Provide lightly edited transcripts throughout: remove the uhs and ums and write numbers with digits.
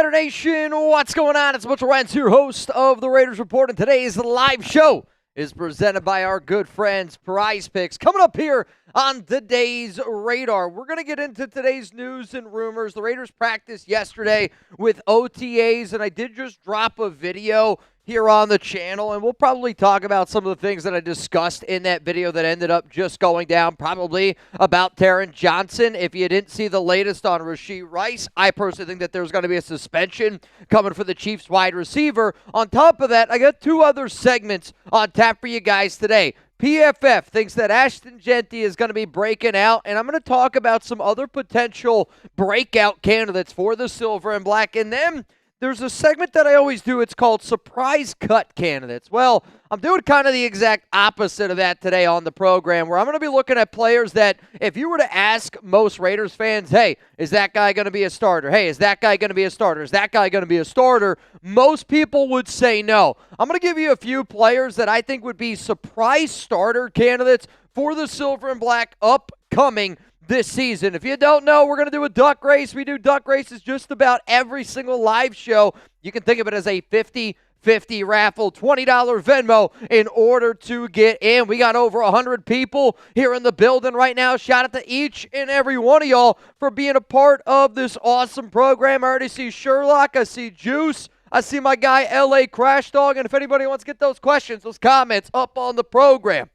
Raider Nation, what's going on? It's Mitchell Rents, your host of the Raiders Report, and today's live show is presented by our good friends Prize Picks. Coming up here on today's radar, we're going to get into today's news and rumors. The Raiders practiced yesterday with OTAs, and I did just drop a video here on the channel, and we'll probably talk about some of the things that I discussed in that video that ended up just going down, probably about Taron Johnson. If you didn't see the latest on Rashee Rice, I personally think that there's going to be a suspension coming for the Chiefs wide receiver. On top of that, I got two other segments on tap for you guys today. PFF thinks that Ashton Jeanty is going to be breaking out, and I'm going to talk about some other potential breakout candidates for the Silver and Black. And then there's a segment that I always do. It's called Surprise Cut Candidates. Well, I'm doing kind of the exact opposite of that today on the program, where I'm going to be looking at players that if you were to ask most Raiders fans, hey, is that guy going to be a starter? Hey, is that guy going to be a starter? Is that guy going to be a starter? Most people would say no. I'm going to give you a few players that I think would be surprise starter candidates for the Silver and Black upcoming this season. If you don't know, we're going to do a duck race. We do duck races just about every single live show. You can think of it as a 50-50 raffle, $20 Venmo in order to get in. We got over 100 people here in the building right now. Shout out to each and every one of y'all for being a part of this awesome program. I already see Sherlock. I see Juice. I see my guy, LA Crash Dog. And if anybody wants to get those questions, those comments up on the program,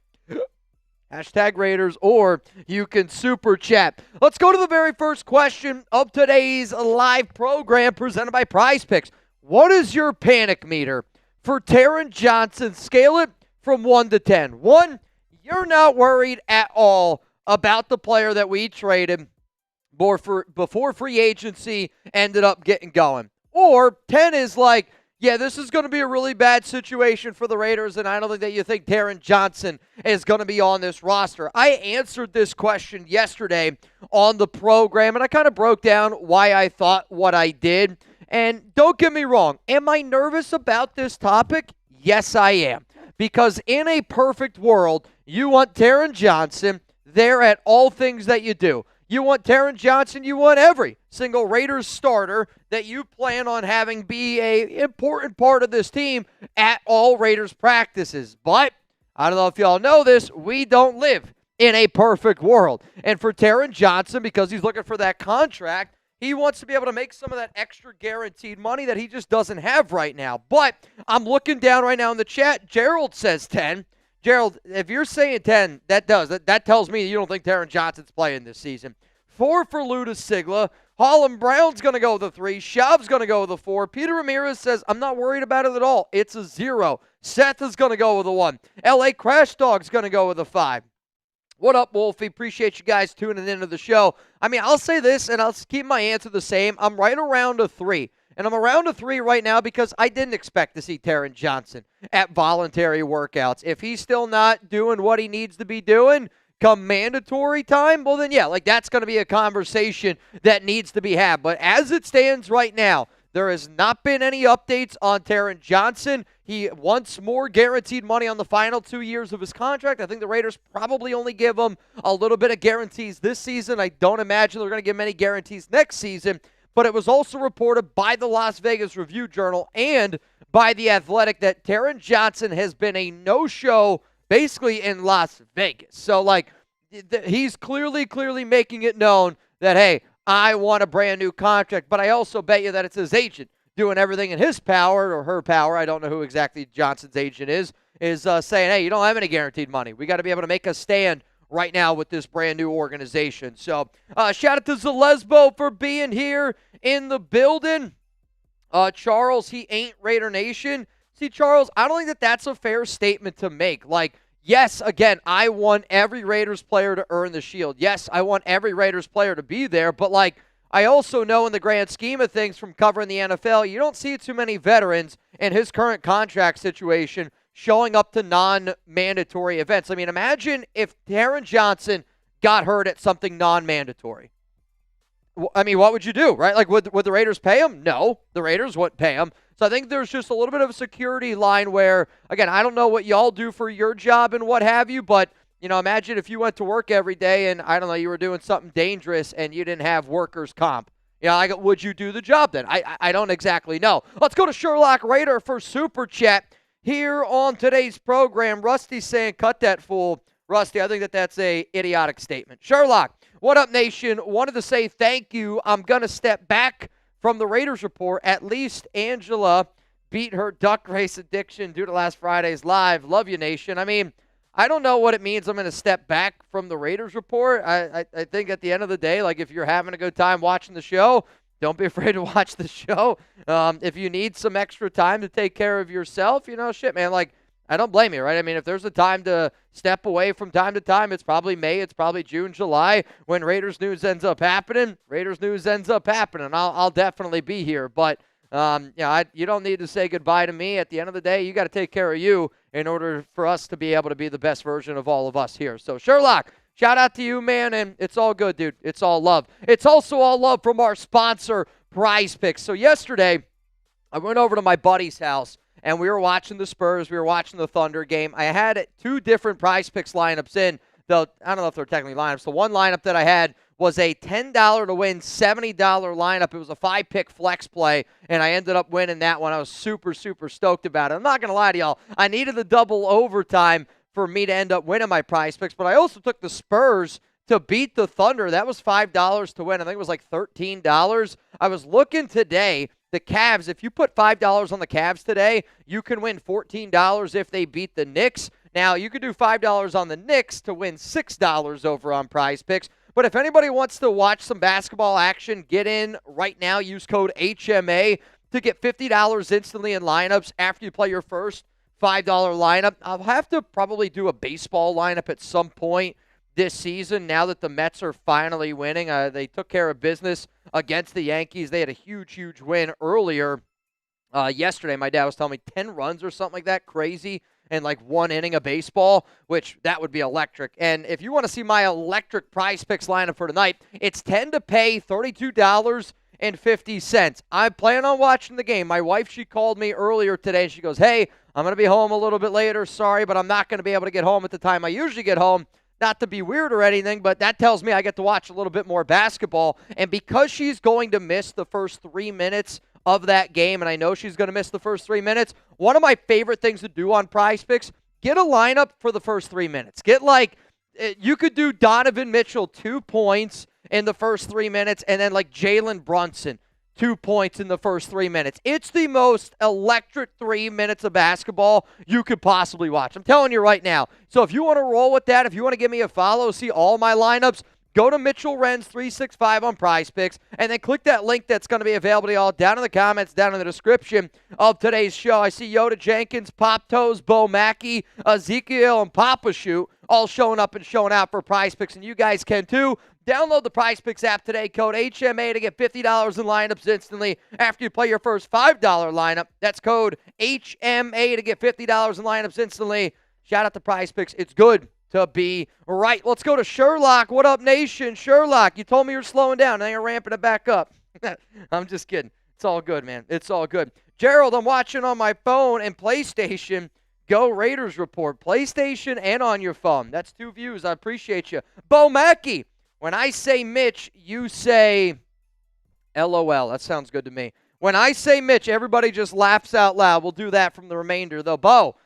hashtag Raiders, or you can super chat. Let's go to the very first question of today's live program presented by Prize Picks. What is your panic meter for Taron Johnson? Scale it from 1 to 10. 1, you're not worried at all about the player that we traded before free agency ended up getting going. Or 10 is like, yeah, this is going to be a really bad situation for the Raiders, and I don't think that you think Taron Johnson is going to be on this roster. I answered this question yesterday on the program, and I kind of broke down why I thought what I did. And don't get me wrong, am I nervous about this topic? Yes, I am. Because in a perfect world, you want Taron Johnson there at all things that you do. You want Taron Johnson, you want every single Raiders starter that you plan on having be an important part of this team at all Raiders practices. But I don't know if y'all know this, we don't live in a perfect world. And for Taron Johnson, because he's looking for that contract, he wants to be able to make some of that extra guaranteed money that he just doesn't have right now. But I'm looking down right now in the chat. Gerald says 10. Gerald, if you're saying 10, that tells me you don't think Taron Johnson's playing this season. 4 for Luda Sigla. Holland Brown's going to go with a 3. Schaub's going to go with a 4. Peter Ramirez says, I'm not worried about it at all. It's a 0. Seth is going to go with a 1. LA Crash Dog's going to go with a 5. What up, Wolfie? Appreciate you guys tuning into the show. I mean, I'll say this, and I'll keep my answer the same. I'm right around a 3. And I'm around a 3 right now because I didn't expect to see Taron Johnson at voluntary workouts. If he's still not doing what he needs to be doing come mandatory time, well then, yeah, like that's going to be a conversation that needs to be had. But as it stands right now, there has not been any updates on Taron Johnson. He wants more guaranteed money on the final 2 years of his contract. I think the Raiders probably only give him a little bit of guarantees this season. I don't imagine they're going to give him any guarantees next season. But it was also reported by the Las Vegas Review-Journal and by The Athletic that Taron Johnson has been a no-show basically in Las Vegas. So, like, he's clearly making it known that, hey, I want a brand new contract. But I also bet you that it's his agent doing everything in his power or her power. I don't know who exactly Johnson's agent is saying, hey, you don't have any guaranteed money. We got to be able to make a stand right now with this brand new organization. So shout out to Zalesbo for being here in the building. Charles, he ain't Raider Nation. See, Charles, I don't think that that's a fair statement to make. Like, yes, again, I want every Raiders player to earn the shield. Yes, I want every Raiders player to be there. But, like, I also know in the grand scheme of things from covering the NFL, you don't see too many veterans in his current contract situation showing up to non-mandatory events. I mean, imagine if Taron Johnson got hurt at something non-mandatory. I mean, what would you do, right? Like, would the Raiders pay him? No, the Raiders wouldn't pay him. So I think there's just a little bit of a security line where, again, I don't know what y'all do for your job and what have you, but, you know, imagine if you went to work every day and, I don't know, you were doing something dangerous and you didn't have workers' comp. Yeah, would you do the job then? I don't exactly know. Let's go to Sherlock Raider for Super Chat here on today's program. Rusty's saying, cut that fool. Rusty, I think that's a idiotic statement. Sherlock, what up, nation? Wanted to say thank you. I'm going to step back from the Raiders report. At least Angela beat her duck race addiction due to last Friday's live. Love you, nation. I mean, I don't know what it means I'm going to step back from the Raiders report. I think at the end of the day, like if you're having a good time watching the show, don't be afraid to watch the show. If you need some extra time to take care of yourself, shit, man, like I don't blame you, right? I mean, if there's a time to step away from time to time, it's probably May, it's probably June, July. When Raiders news ends up happening, I'll definitely be here. But you don't need to say goodbye to me. At the end of the day, you got to take care of you in order for us to be able to be the best version of all of us here. So, Sherlock, shout out to you, man, and it's all good, dude. It's all love. It's also all love from our sponsor, Prize Picks. So, yesterday, I went over to my buddy's house, and we were watching the Spurs. We were watching the Thunder game. I had 2 different Prize Picks lineups in, though I don't know if they're technically lineups. The one lineup that I had was a $10 to win, $70 lineup. It was a 5-pick flex play, and I ended up winning that one. I was super, super stoked about it. I'm not going to lie to y'all. I needed the double overtime for me to end up winning my Prize Picks, but I also took the Spurs to beat the Thunder. That was $5 to win. I think it was like $13. I was looking today. The Cavs, if you put $5 on the Cavs today, you can win $14 if they beat the Knicks. Now, you could do $5 on the Knicks to win $6 over on Prize Picks. But if anybody wants to watch some basketball action, get in right now. Use code HMA to get $50 instantly in lineups after you play your first $5 lineup. I'll have to probably do a baseball lineup at some point this season now that the Mets are finally winning. They took care of business against the Yankees. They had a huge, huge win earlier yesterday. My dad was telling me 10 runs or something like that. Crazy. And like 1 inning of baseball, which that would be electric. And if you want to see my electric Prize Picks lineup for tonight, it's 10 to pay, $32.50. I plan on watching the game. My wife, she called me earlier today, and she goes, hey, I'm going to be home a little bit later. Sorry, but I'm not going to be able to get home at the time I usually get home. Not to be weird or anything, but that tells me I get to watch a little bit more basketball. And because she's going to miss the first 3 minutes of that game, and I know she's going to miss the first 3 minutes, one of my favorite things to do on Prize Picks, get a lineup for the first 3 minutes. You could do Donovan Mitchell 2 points in the first 3 minutes, and then like Jalen Brunson 2 points in the first 3 minutes. It's the most electric 3 minutes of basketball you could possibly watch. I'm telling you right now. So if you want to roll with that, if you want to give me a follow, see all my lineups, go to Mitchell Renz 365 on Prize Picks, and then click that link that's going to be available to y'all down in the comments, down in the description of today's show. I see Yoda Jenkins, Pop Toes, Bo Mackey, Ezekiel, and Papa Shoot all showing up and showing out for Prize Picks, and you guys can too. Download the Prize Picks app today, code HMA to get $50 in lineups instantly after you play your first $5 lineup. That's code HMA to get $50 in lineups instantly. Shout out to Prize Picks. It's good to be right. Let's go to Sherlock. What up, nation? Sherlock, you told me you're slowing down. Now you're ramping it back up. I'm just kidding. It's all good, man. It's all good. Gerald, I'm watching on my phone and PlayStation. Go Raiders report. PlayStation and on your phone. That's 2 views. I appreciate you. Bo Mackey, when I say Mitch, you say LOL. That sounds good to me. When I say Mitch, everybody just laughs out loud. We'll do that from the remainder, though. Bo,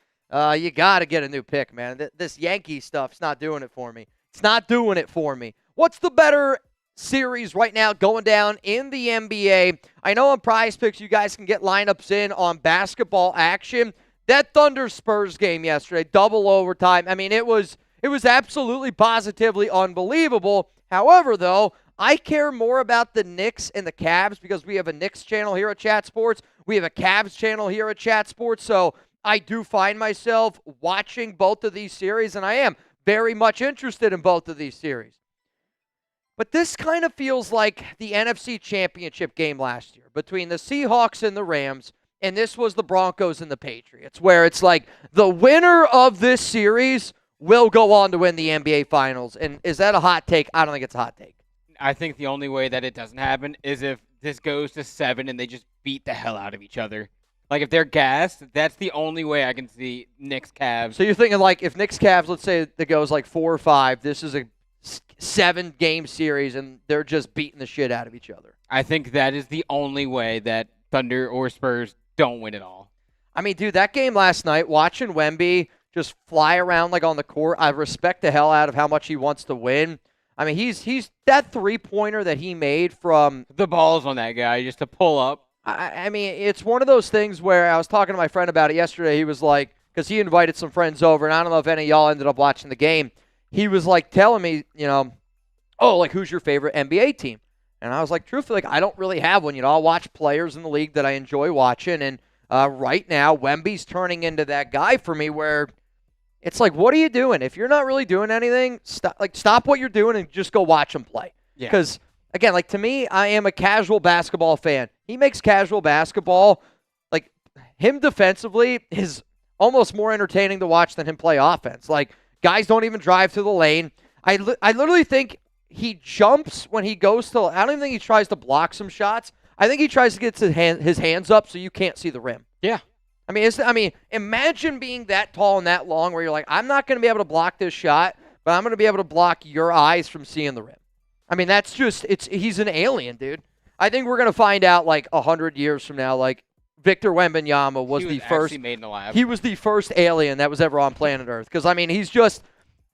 you got to get a new pick, man. This Yankee stuff's not doing it for me. It's not doing it for me. What's the better series right now going down in the NBA? I know on Prize Picks you guys can get lineups in on basketball action. That Thunder Spurs game yesterday, double overtime. I mean, it was absolutely positively unbelievable. However, though, I care more about the Knicks and the Cavs because we have a Knicks channel here at Chat Sports. We have a Cavs channel here at Chat Sports. So I do find myself watching both of these series, and I am very much interested in both of these series. But this kind of feels like the NFC Championship game last year between the Seahawks and the Rams, and this was the Broncos and the Patriots, where it's like the winner of this series will go on to win the NBA Finals. And is that a hot take? I don't think it's a hot take. I think the only way that it doesn't happen is if this goes to 7 and they just beat the hell out of each other. Like, if they're gassed, that's the only way I can see Knicks Cavs. So you're thinking, like, if Knicks Cavs, let's say it goes like 4 or 5, this is a 7-game series, and they're just beating the shit out of each other. I think that is the only way that Thunder or Spurs don't win it all. I mean, dude, that game last night, watching Wemby just fly around like on the court, I respect the hell out of how much he wants to win. I mean, he's that three-pointer that he made from the balls on that guy just to pull up. I mean, it's one of those things where I was talking to my friend about it yesterday. He was like, because he invited some friends over, and I don't know if any of y'all ended up watching the game. He was like telling me, oh, like, who's your favorite NBA team? And I was like, truthfully, like, I don't really have one. I'll watch players in the league that I enjoy watching, and right now, Wemby's turning into that guy for me where it's like, what are you doing? If you're not really doing anything, stop what you're doing and just go watch him play. Because, again, like, to me, I am a casual basketball fan. He makes casual basketball, like, him defensively is almost more entertaining to watch than him play offense. Like, guys don't even drive to the lane. I literally think he jumps when he goes to – I don't even think he tries to block some shots. I think he tries to get his hands up so you can't see the rim. Yeah. I mean, imagine being that tall and that long where you're like, I'm not going to be able to block this shot, but I'm going to be able to block your eyes from seeing the rim. I mean, that's just he's an alien, dude. I think we're going to find out like 100 years from now, like Victor Wembanyama was the first. Made in the lab. He was the first alien that was ever on planet Earth. Because, I mean, he's just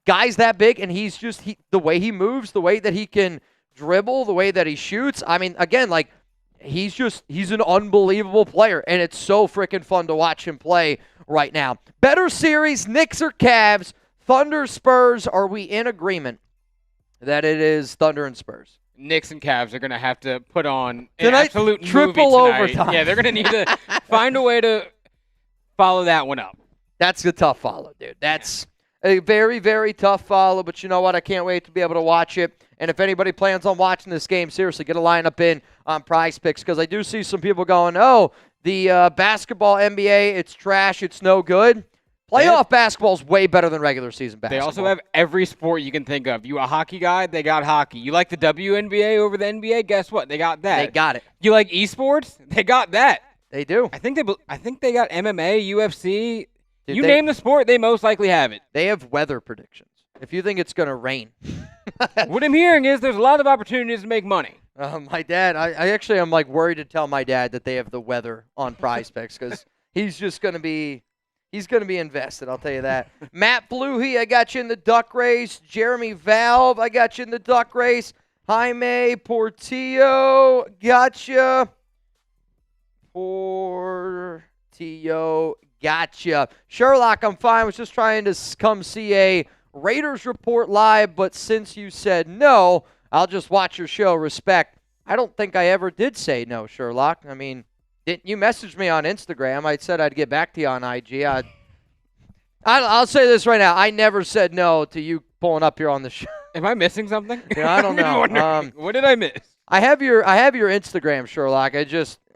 guys that big, and he's just the way he moves, the way that he can dribble, the way that he shoots. I mean, again, like, he's an unbelievable player, and it's so freaking fun to watch him play right now. Better series, Knicks or Cavs, Thunder, Spurs. Are we in agreement that it is Thunder and Spurs? Knicks and Cavs are going to have to put on an Tonight, absolute triple movie tonight. overtime. Yeah, they're going to need to find a way to follow that one up. That's a tough follow, dude. That's a very, very tough follow, but you know what? I can't wait to be able to watch it. And if anybody plans on watching this game, seriously, get a lineup in on Prize Picks, because I do see some people going, oh, the basketball NBA, it's trash, it's no good. Playoff basketball is way better than regular season basketball. They also have every sport you can think of. You a hockey guy? They got hockey. You like the WNBA over the NBA? Guess what? They got that. They got it. You like esports? They got that. They do. I think they got MMA, UFC. Dude, name the sport, they most likely have it. They have weather predictions. If you think it's going to rain. What I'm hearing is there's a lot of opportunities to make money. My dad, I actually am like worried to tell my dad that they have the weather on Prize Picks, because he's just going to be invested, I'll tell you that. Matt Bluey, I got you in the duck race. Jeremy Valve, I got you in the duck race. Jaime Portillo, gotcha. Portillo, gotcha. Sherlock, I'm fine. I was just trying to come see a Raiders report live, but since you said no, I'll just watch your show. Respect. I don't think I ever did say no, Sherlock. I mean, didn't you message me on Instagram? I said I'd get back to you on IG. I'll say this right now. I never said no to you pulling up here on the show. Am I missing something? Yeah, I don't know. What did I miss? I have your Instagram, Sherlock.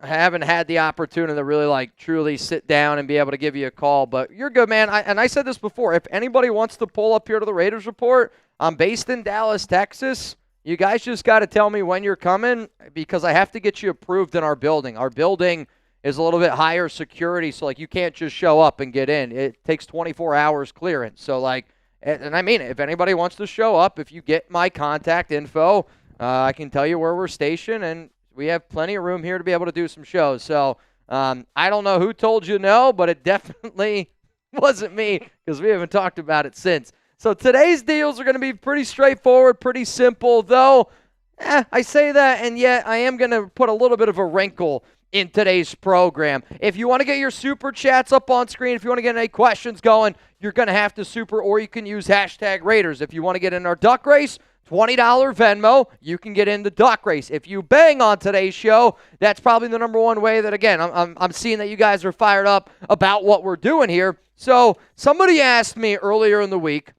I haven't had the opportunity to really like truly sit down and be able to give you a call, but you're good, man. I said this before. If anybody wants to pull up here to the Raiders Report, I'm based in Dallas, Texas. You guys just got to tell me when you're coming, because I have to get you approved in our building. Our building is a little bit higher security, so like you can't just show up and get in. It takes 24 hours clearance. So like, and I mean it. If anybody wants to show up, if you get my contact info, I can tell you where we're stationed, and we have plenty of room here to be able to do some shows. So I don't know who told you no, but it definitely wasn't me, because we haven't talked about it since. So today's deals are going to be pretty straightforward, pretty simple, though I say that, and yet I am going to put a little bit of a wrinkle in today's program. If you want to get your super chats up on screen, if you want to get any questions going, you're going to have to super, or you can use hashtag Raiders. If you want to get in our duck race, $20 Venmo, you can get in the duck race. If you bang on today's show, that's probably the number one way that, again, I'm seeing that you guys are fired up about what we're doing here. So somebody asked me earlier in the week,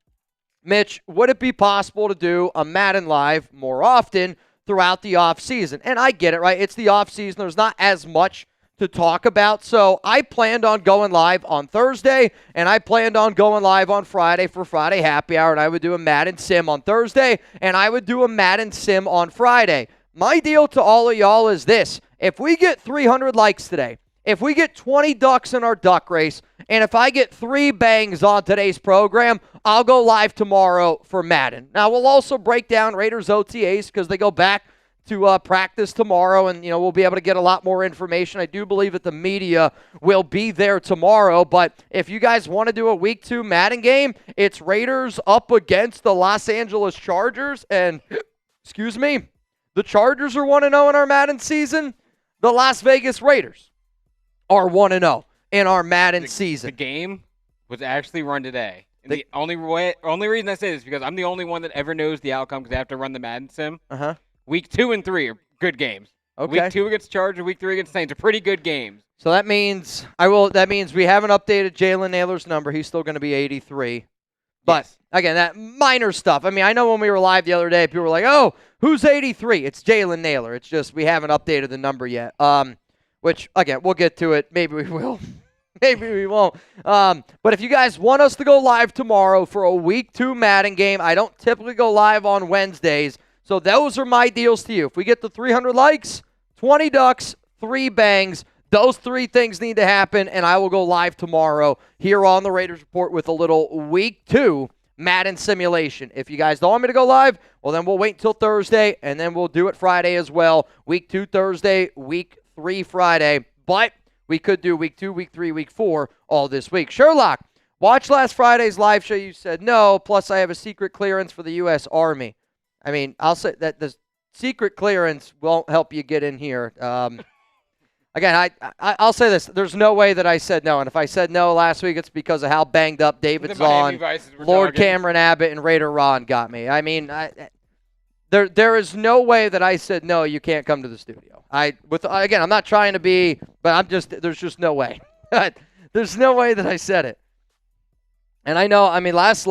Mitch, would it be possible to do a Madden Live more often throughout the offseason? And I get it, right? It's the offseason. There's not as much to talk about. So I planned on going live on Thursday, and I planned on going live on Friday for Friday Happy Hour, and I would do a Madden Sim on Thursday, and I would do a Madden Sim on Friday. My deal to all of y'all is this. If we get 300 likes today, if we get 20 ducks in our duck race, And if I get 3 bangs on today's program, I'll go live tomorrow for Madden. Now, we'll also break down Raiders OTAs because they go back to practice tomorrow, and we'll be able to get a lot more information. I do believe that the media will be there tomorrow, but if you guys want to do a Week 2 Madden game, it's Raiders up against the Los Angeles Chargers, and excuse me, the Chargers are 1-0 in our Madden season. The Las Vegas Raiders are 1-0 in our Madden season. The game was actually run today. And the only reason I say this is because I'm the only one that ever knows the outcome because I have to run the Madden sim. Week 2 and 3 are good games. Okay. Week 2 against Chargers, Week 3 against Saints are pretty good games. So that means That means we haven't updated Jalen Naylor's number. He's still going to be 83. But again, that minor stuff. I mean, I know when we were live the other day, people were like, "Oh, who's 83?" It's Jalen Naylor. It's just we haven't updated the number yet. Which again, we'll get to it. Maybe we will. Maybe we won't. But if you guys want us to go live tomorrow for a Week 2 Madden game, I don't typically go live on Wednesdays. So those are my deals to you. If we get the 300 likes, 20 ducks, 3 bangs, those 3 things need to happen, and I will go live tomorrow here on the Raiders Report with a little Week 2 Madden simulation. If you guys don't want me to go live, well, then we'll wait until Thursday, and then we'll do it Friday as well. Week 2 Thursday, Week 3 Friday. But we could do Week 2, Week 3, Week 4 all this week. Sherlock, watch last Friday's live show. You said no, plus I have a secret clearance for the U.S. Army. I mean, I'll say that the secret clearance won't help you get in here. Again, I'll say this. There's no way that I said no. And if I said no last week, it's because of how banged up David Zahn, Lord Cameron Abbott, and Raider Ron got me. I mean, there is no way that I said no, you can't come to the studio. Again, I'm not trying to be, but there's just no way. There's no way that I said it. And I know, I mean, last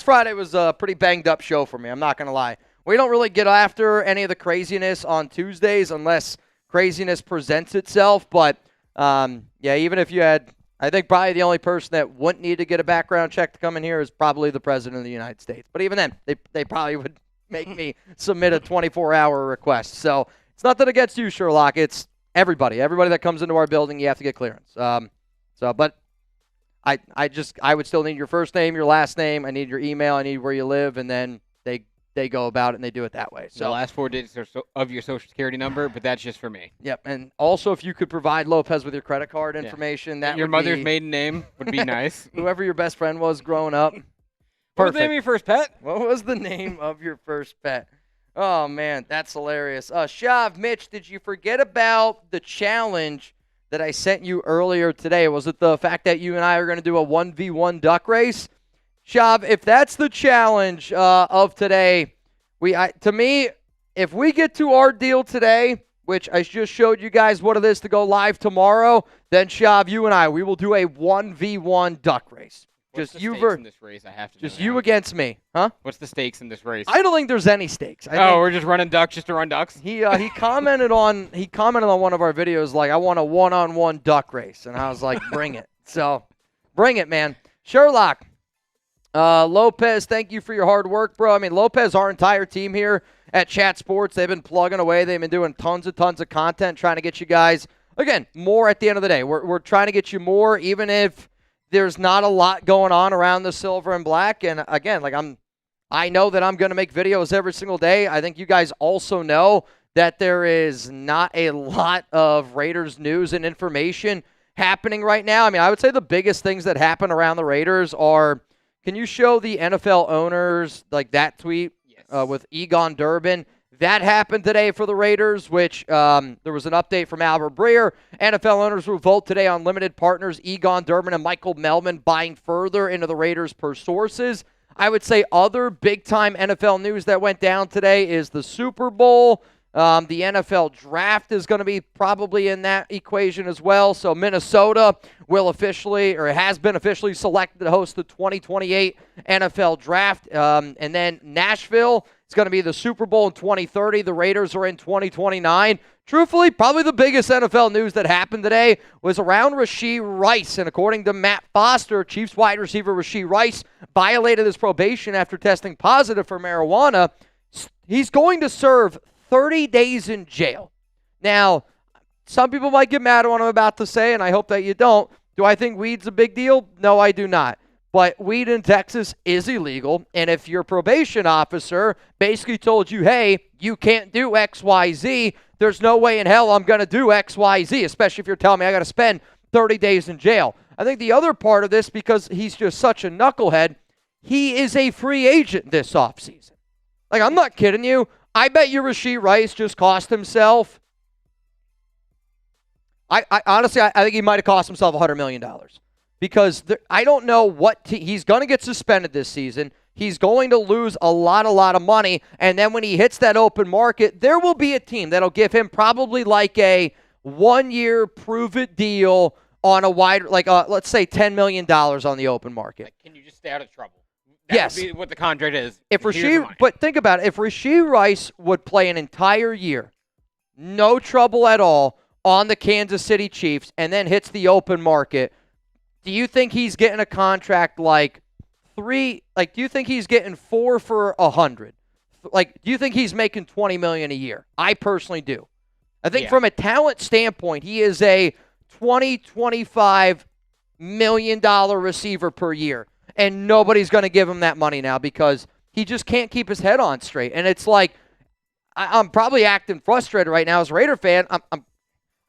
Friday was a pretty banged up show for me. I'm not going to lie. We don't really get after any of the craziness on Tuesdays unless craziness presents itself. But, yeah, even if you had, I think probably the only person that wouldn't need to get a background check to come in here is probably the President of the United States. But even then, they probably would make me submit a 24-hour request. So it's nothing against you, Sherlock. It's everybody that comes into our building, you have to get clearance. But I would still need your first name, your last name. I need your email. I need where you live, and then they go about it and they do it that way. So the last 4 digits of your social security number, but that's just for me. Yep, and also if you could provide Lopez with your credit card information, that your mother's maiden name would be nice. Whoever your best friend was growing up. What was the name of your first pet? What was the name of your first pet? Oh man, that's hilarious. Shav, Mitch, did you forget about the challenge that I sent you earlier today? Was it the fact that you and I are going to do a 1v1 duck race? Shav, if that's the challenge of today, to me, if we get to our deal today, which I just showed you guys what it is to go live tomorrow, then Shav, you and I, we will do a 1v1 duck race. What's the stakes in this race? I have to just you against me, huh? What's the stakes in this race? I don't think there's any stakes. We're just running ducks just to run ducks. He commented on one of our videos like, I want a one-on-one duck race, and I was like, bring it. So, bring it, man. Sherlock, Lopez, thank you for your hard work, bro. I mean, Lopez, our entire team here at Chat Sports, they've been plugging away. They've been doing tons of content, trying to get you guys again more at the end of the day. We're trying to get you more, even if there's not a lot going on around the silver and black. And again, like I know that I'm going to make videos every single day. I think you guys also know that there is not a lot of Raiders news and information happening right now. I mean, I would say the biggest things that happen around the Raiders are, can you show the NFL owners like that tweet with Egon Durbin? That happened today for the Raiders, which there was an update from Albert Breer. NFL owners will vote today on limited partners Egon Durbin and Michael Melman buying further into the Raiders per sources. I would say other big-time NFL news that went down today is the Super Bowl. The NFL draft is going to be probably in that equation as well. So Minnesota will officially, or has been officially selected to host the 2028 NFL draft. And then Nashville, it's going to be the Super Bowl in 2030. The Raiders are in 2029. Truthfully, probably the biggest NFL news that happened today was around Rashee Rice. And according to Matt Foster, Chiefs wide receiver Rashee Rice violated his probation after testing positive for marijuana. He's going to serve 30 days in jail. Now, some people might get mad at what I'm about to say, and I hope that you don't. Do I think weed's a big deal? No, I do not. But weed in Texas is illegal, and if your probation officer basically told you, hey, you can't do X, Y, Z, there's no way in hell I'm going to do X, Y, Z, especially if you're telling me I got to spend 30 days in jail. I think the other part of this, because he's just such a knucklehead, he is a free agent this offseason. Like, I'm not kidding you. I bet you Rashee Rice just cost himself. I honestly think he might have cost himself $100 million. Because I don't know what he's going to get suspended this season. He's going to lose a lot of money. And then when he hits that open market, there will be a team that'll give him probably like a 1-year prove-it deal on a wide, like let's say $10 million on the open market. Like, can you just stay out of trouble? Yes. That would be what the contract is. But think about it. If Rashee Rice would play an entire year, no trouble at all on the Kansas City Chiefs, and then hits the open market, do you think he's getting a contract like do you think he's getting 4 for 100? Like, do you think he's making $20 million a year? I personally do. I think from a talent standpoint, he is a $20-25 million receiver per year. And nobody's going to give him that money now because he just can't keep his head on straight. And it's like, I'm probably acting frustrated right now as a Raider fan. I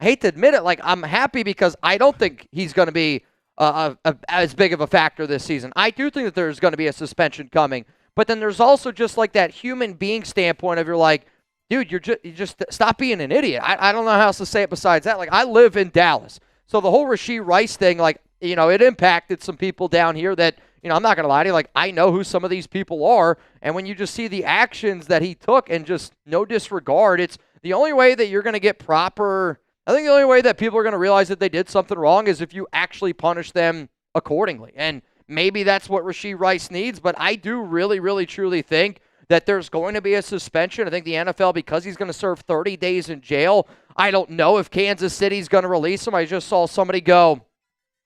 hate to admit it, like, I'm happy because I don't think he's going to be as big of a factor this season. I do think that there's going to be a suspension coming. But then there's also just like that human being standpoint of you're like, dude, you just stop being an idiot. I don't know how else to say it besides that. Like, I live in Dallas. So the whole Rashee Rice thing, like, you know, it impacted some people down here that, you know, I'm not going to lie to you. Like, I know who some of these people are. And when you just see the actions that he took and just no disregard, it's the only way that you're going to get proper. I think the only way that people are going to realize that they did something wrong is if you actually punish them accordingly. And maybe that's what Rashee Rice needs. But I do really, really, truly think that there's going to be a suspension. I think the NFL, because he's going to serve 30 days in jail, I don't know if Kansas City's going to release him. I just saw somebody go,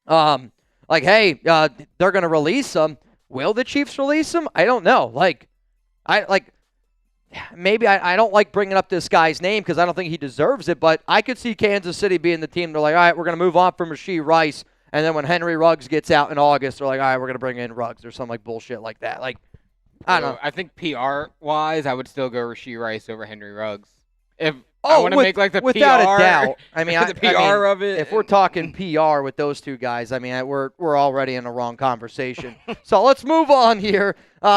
like, hey, they're going to release him. Will the Chiefs release him? I don't know. Maybe I don't like bringing up this guy's name because I don't think he deserves it, but I could see Kansas City being the team. They're like, all right, we're going to move on from Rashee Rice, and then when Henry Ruggs gets out in August, they're like, all right, we're going to bring in Ruggs or something like bullshit like that. Like, I don't know. I think PR-wise, I would still go Rashee Rice over Henry Ruggs. If I want to make like the without PR, a doubt. I mean, the PR of it. If we're talking PR with those two guys, I mean, we're already in a wrong conversation. So let's move on here.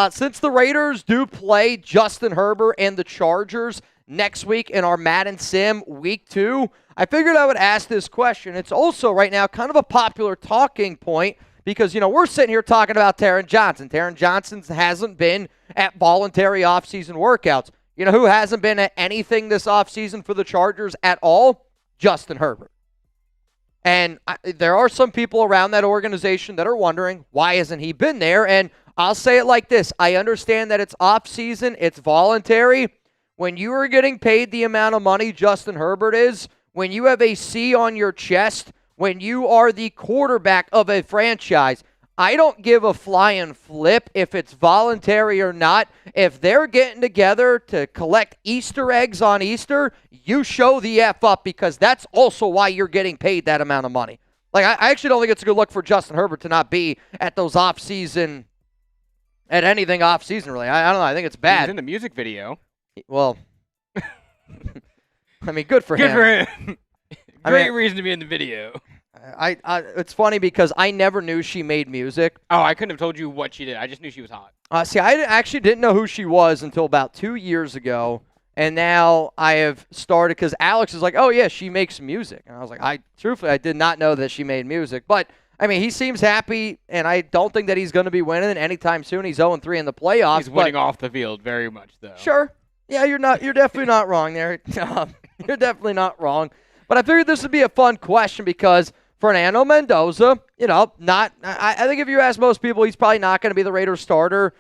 Since the Raiders do play Justin Herbert and the Chargers next week in our Madden Sim Week 2, I figured I would ask this question. It's also right now kind of a popular talking point because, you know, we're sitting here talking about Taron Johnson. Taron Johnson hasn't been at voluntary offseason workouts. You know who hasn't been at anything this offseason for the Chargers at all? Justin Herbert. And there are some people around that organization that are wondering, why hasn't he been there? And I'll say it like this. I understand that it's offseason, it's voluntary. When you are getting paid the amount of money Justin Herbert is, when you have a C on your chest, when you are the quarterback of a franchise, I don't give a flying flip if it's voluntary or not. If they're getting together to collect Easter eggs on Easter, you show the F up because that's also why you're getting paid that amount of money. Like, I actually don't think it's a good look for Justin Herbert to not be at those off-season, at anything off-season, really. I don't know. I think it's bad. He's in the music video. Well, I mean, good for him. Good for him. Great reason to be in the video. It's funny because I never knew she made music. Oh, I couldn't have told you what she did. I just knew she was hot. See, I actually didn't know who she was until about 2 years ago, and now I have started because Alex is like, oh, yeah, she makes music. And I was like, truthfully, I did not know that she made music. But, I mean, he seems happy, and I don't think that he's going to be winning anytime soon. He's 0-3 in the playoffs. He's winning off the field very much, though. Sure. Yeah, you're definitely not wrong there. You're definitely not wrong. But I figured this would be a fun question because Fernando Mendoza, you know, I think if you ask most people, he's probably not going to be the Raiders starter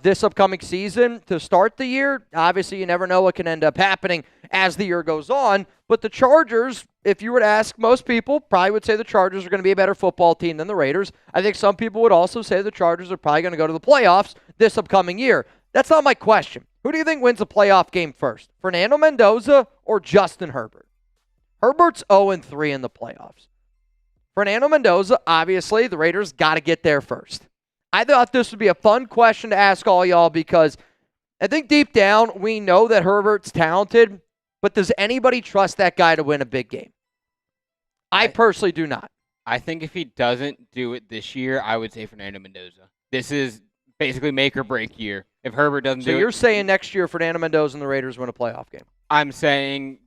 this upcoming season to start the year. Obviously, you never know what can end up happening as the year goes on. But the Chargers, if you were to ask most people, probably would say the Chargers are going to be a better football team than the Raiders. I think some people would also say the Chargers are probably going to go to the playoffs this upcoming year. That's not my question. Who do you think wins a playoff game first, Fernando Mendoza or Justin Herbert? Herbert's 0-3 in the playoffs. Fernando Mendoza, obviously, the Raiders got to get there first. I thought this would be a fun question to ask all y'all because I think deep down we know that Herbert's talented, but does anybody trust that guy to win a big game? I personally do not. I think if he doesn't do it this year, I would say Fernando Mendoza. This is basically make or break year. If Herbert doesn't do it. So you're saying next year Fernando Mendoza and the Raiders win a playoff game? I'm saying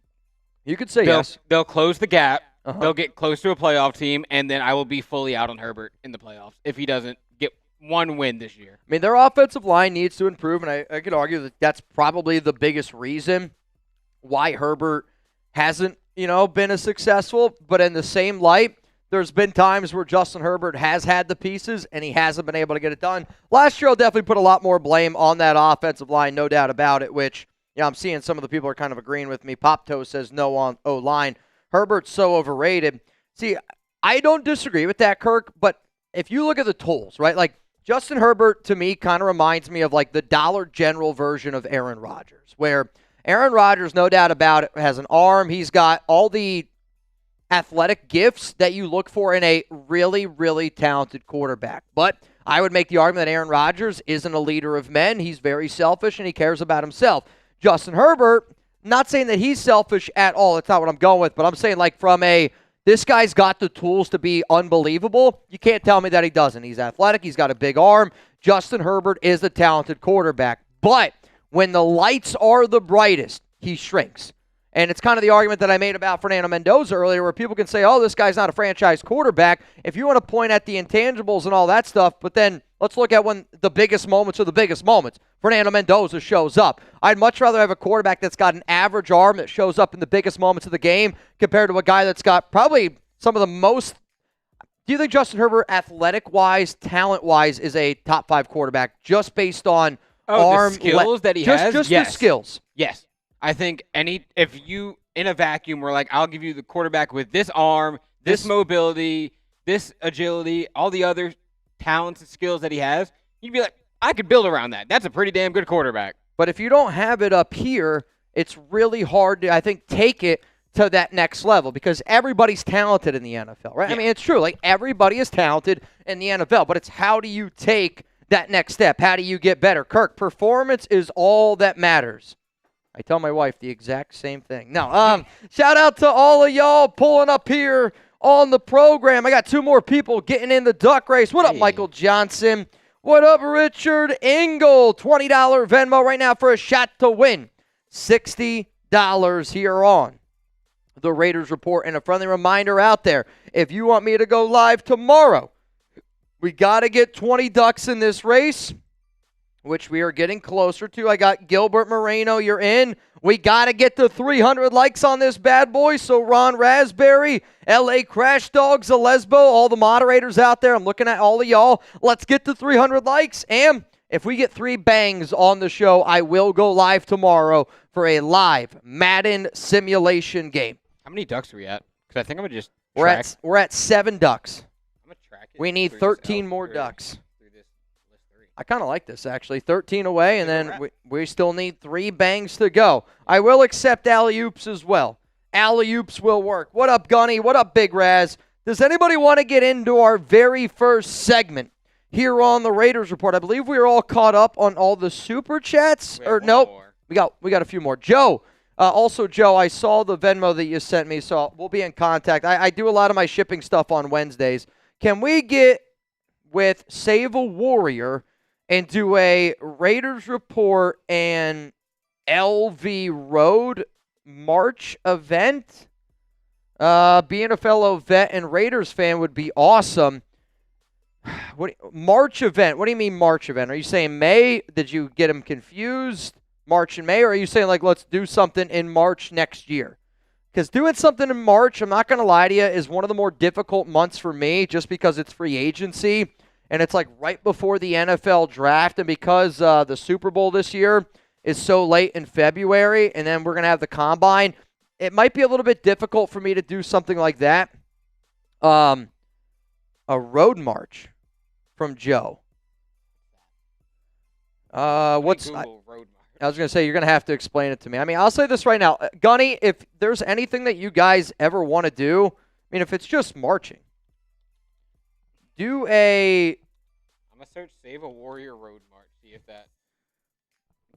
you could say yes. They'll close the gap. They'll get close to a playoff team, and then I will be fully out on Herbert in the playoffs if he doesn't get one win this year. I mean, their offensive line needs to improve, and I could argue that that's probably the biggest reason why Herbert hasn't, been as successful. But in the same light, there's been times where Justin Herbert has had the pieces, and he hasn't been able to get it done. Last year, I'll definitely put a lot more blame on that offensive line, no doubt about it, which I'm seeing some of the people are kind of agreeing with me. Pop Toe says no on O-line. Herbert's so overrated. See, I don't disagree with that, Kirk, but if you look at the tools, right, like Justin Herbert to me kind of reminds me of like the Dollar General version of Aaron Rodgers, where Aaron Rodgers, no doubt about it, has an arm. He's got all the athletic gifts that you look for in a really, really talented quarterback. But I would make the argument that Aaron Rodgers isn't a leader of men. He's very selfish, and he cares about himself. Justin Herbert, not saying that he's selfish at all. That's not what I'm going with. But I'm saying like from this guy's got the tools to be unbelievable. You can't tell me that he doesn't. He's athletic. He's got a big arm. Justin Herbert is a talented quarterback. But when the lights are the brightest, he shrinks. And it's kind of the argument that I made about Fernando Mendoza earlier where people can say, oh, this guy's not a franchise quarterback. If you want to point at the intangibles and all that stuff, but then let's look at when the biggest moments are the biggest moments. Fernando Mendoza shows up. I'd much rather have a quarterback that's got an average arm that shows up in the biggest moments of the game compared to a guy that's got probably some of the most. Do you think Justin Herbert, athletic-wise, talent-wise, is a top 5 quarterback just based on arm the skills that he has? Just yes. the skills. Yes. I think if you, in a vacuum, were like, I'll give you the quarterback with this arm, this mobility, this agility, all the other talents and skills that he has, you'd be like, I could build around that. That's a pretty damn good quarterback. But if you don't have it up here, it's really hard to, I think, take it to that next level because everybody's talented in the NFL, right? Yeah. I mean, it's true. Like, everybody is talented in the NFL, but it's how do you take that next step? How do you get better? Kirk, performance is all that matters. I tell my wife the exact same thing. No, shout out to all of y'all pulling up here on the program. I got 2 more people getting in the duck race. What up, Michael Johnson? What up, Richard Engel? $20 Venmo right now for a shot to win. $60 here on the Raiders Report. And a friendly reminder out there, if you want me to go live tomorrow, we got to get 20 ducks in this race, which we are getting closer to. I got Gilbert Moreno, you're in. We got to get to 300 likes on this bad boy. So Ron Raspberry, LA Crash Dogs, Lesbo, all the moderators out there, I'm looking at all of y'all. Let's get to 300 likes. And if we get 3 bangs on the show, I will go live tomorrow for a live Madden simulation game. How many ducks are we at? Because I think I'm going to just We're at 7 ducks. I'm going to track it. We need 13 more ducks. I kind of like this, actually. 13 away, and then we still need 3 bangs to go. I will accept alley-oops as well. Alley-oops will work. What up, Gunny? What up, Big Raz? Does anybody want to get into our very first segment here on the Raiders Report? I believe we are all caught up on all the Super Chats. Or nope, we got a few more. Joe, also, Joe, I saw the Venmo that you sent me, so we'll be in contact. I do a lot of my shipping stuff on Wednesdays. Can we get with Save a Warrior and do a Raiders Report and LV Road March event? Being a fellow vet and Raiders fan would be awesome. March event? What do you mean March event? Are you saying May? Did you get them confused? March and May? Or are you saying, like, let's do something in March next year? Because doing something in March, I'm not going to lie to you, is one of the more difficult months for me just because it's free agency. And it's like right before the NFL draft, and because the Super Bowl this year is so late in February, and then we're going to have the Combine, it might be a little bit difficult for me to do something like that. A road march from Joe. I was going to say, you're going to have to explain it to me. I mean, I'll say this right now. Gunny, if there's anything that you guys ever want to do, I mean, if it's just marching, do a. I'm gonna search Save a Warrior Road March, see if that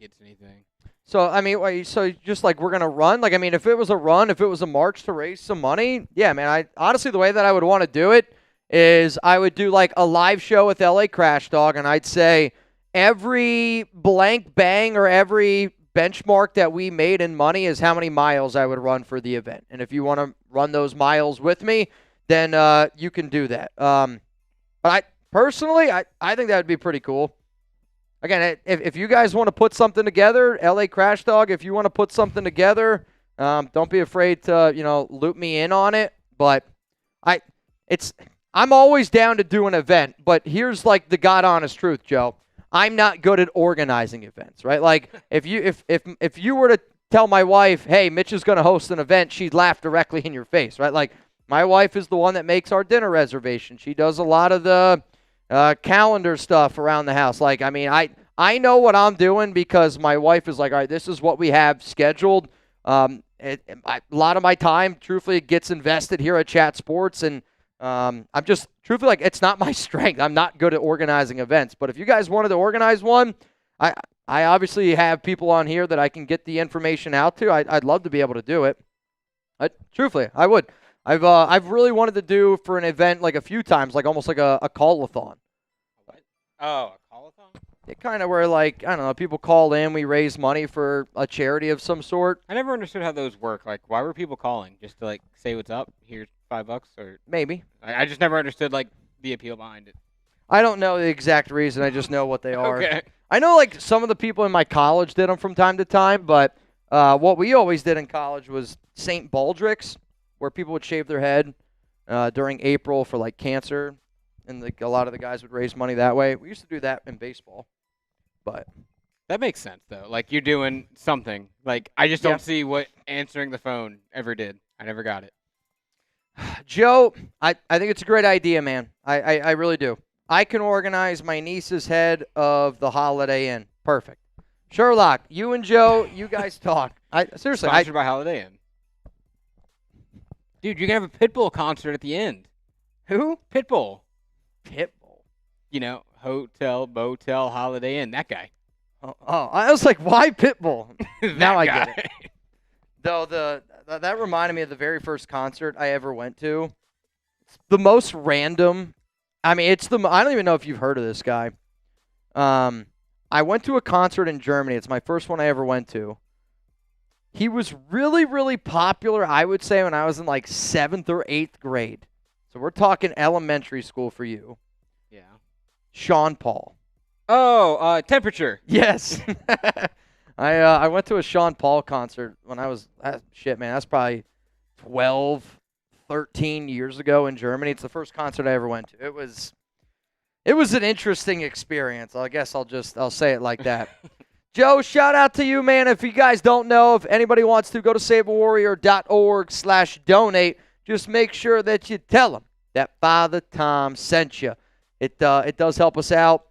gets anything. So I mean, so just like we're gonna run. Like I mean, if it was a run, if it was a march to raise some money, yeah, man. I honestly, the way that I would want to do it is I would do like a live show with LA Crash Dog, and I'd say every blank bang or every benchmark that we made in money is how many miles I would run for the event. And if you want to run those miles with me, then you can do that. But I personally, I think that would be pretty cool. Again, if you guys want to put something together, LA Crash Dog, if you want to put something together, don't be afraid to, loop me in on it. But I'm always down to do an event, but here's like the God honest truth, Joe. I'm not good at organizing events, right? Like if you were to tell my wife, "Hey, Mitch is going to host an event," she'd laugh directly in your face, right? Like my wife is the one that makes our dinner reservation. She does a lot of the calendar stuff around the house. Like, I mean, I know what I'm doing because my wife is like, all right, this is what we have scheduled. A lot of my time, truthfully, gets invested here at Chat Sports, and I'm just, truthfully, like, it's not my strength. I'm not good at organizing events. But if you guys wanted to organize one, I obviously have people on here that I can get the information out to. I'd love to be able to do it. Truthfully, I would. I've really wanted to do for an event like a few times, like almost like a call-a-thon. Oh, a call-a-thon? It kind of where, like, I don't know, people call in, we raise money for a charity of some sort. I never understood how those work. Like, why were people calling? Just to, like, say what's up? Here's $5? Or Maybe. I just never understood, like, the appeal behind it. I don't know the exact reason. I just know what they are. Okay. I know, like, some of the people in my college did them from time to time, but what we always did in college was St. Baldrick's, where people would shave their head during April for, like, cancer, and a lot of the guys would raise money that way. We used to do that in baseball, but that makes sense, though. Like, you're doing something. Like, I just don't see what answering the phone ever did. I never got it. Joe, I think it's a great idea, man. I really do. I can organize my niece's head of the Holiday Inn. Perfect. Sherlock, you and Joe, you guys talk. Seriously. Sponsored by Holiday Inn. Dude, you're going to have a Pitbull concert at the end. Who? Pitbull. Pitbull. You know, hotel, motel, Holiday Inn. That guy. Oh, I was like, why Pitbull? Now I guy. get it. Though that reminded me of the very first concert I ever went to. It's the most random. I mean, I don't even know if you've heard of this guy. I went to a concert in Germany. It's my first one I ever went to. He was really, really popular, I would say, when I was in like 7th or 8th grade. So we're talking elementary school for you. Yeah. Sean Paul. Oh, Temperature. Yes. I went to a Sean Paul concert when I was, that's probably 12, 13 years ago in Germany. It's the first concert I ever went to. It was an interesting experience. I guess I'll say it like that. Joe, shout out to you, man. If you guys don't know, if anybody wants to, go to saveawarrior.org/donate. Just make sure that you tell them that Father Tom sent you. It does help us out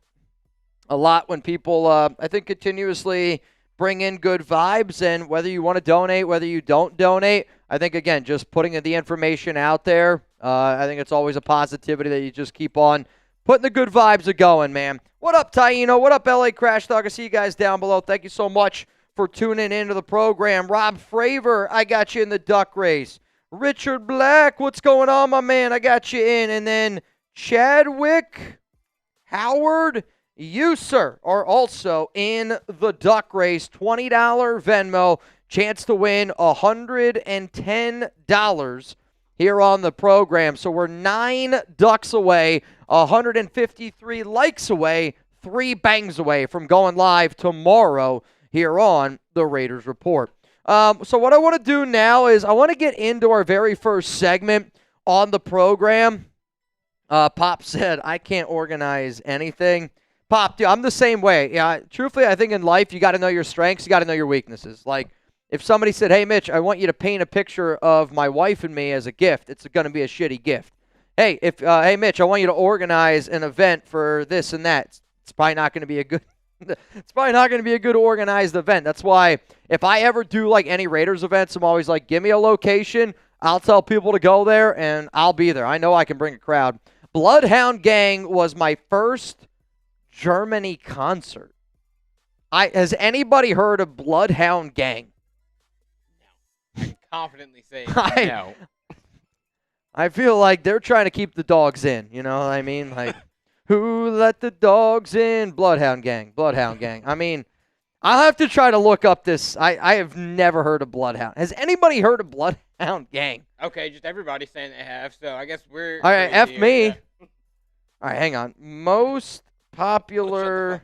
a lot when people, I think, continuously bring in good vibes. And whether you want to donate, whether you don't donate, I think, again, just putting the information out there, I think it's always a positivity that you just keep on putting the good vibes going, man. What up, Taino? What up, LA Crash Dog? I see you guys down below. Thank you so much for tuning into the program. Rob Fravor, I got you in the duck race. Richard Black, what's going on, my man? I got you in. And then Chadwick, Howard, you, sir, are also in the duck race. $20 Venmo, chance to win $110 here on the program. So we're 9 ducks away, 153 likes away, 3 bangs away from going live tomorrow here on the Raiders Report. So what I want to do now is I want to get into our very first segment on the program. Pop said, I can't organize anything. Pop, dude, I'm the same way. Yeah, truthfully, I think in life you got to know your strengths, you got to know your weaknesses. Like, if somebody said, hey, Mitch, I want you to paint a picture of my wife and me as a gift, it's going to be a shitty gift. Hey, hey, Mitch, I want you to organize an event for this and that. It's probably not going to be a good it's probably not going to be a good organized event. That's why if I ever do like any Raiders events, I'm always like, give me a location. I'll tell people to go there, and I'll be there. I know I can bring a crowd. Bloodhound Gang was my first Germany concert. Has anybody heard of Bloodhound Gang? No. I'm confidently saying no. I feel like they're trying to keep the dogs in. You know what I mean? Like, who let the dogs in? Bloodhound Gang. Bloodhound Gang. I mean, I'll have to try to look up this. I have never heard of Bloodhound. Has anybody heard of Bloodhound Gang? Okay, just everybody's saying they have, so I guess we're... All right, F here, me. yeah. All right, hang on. Most popular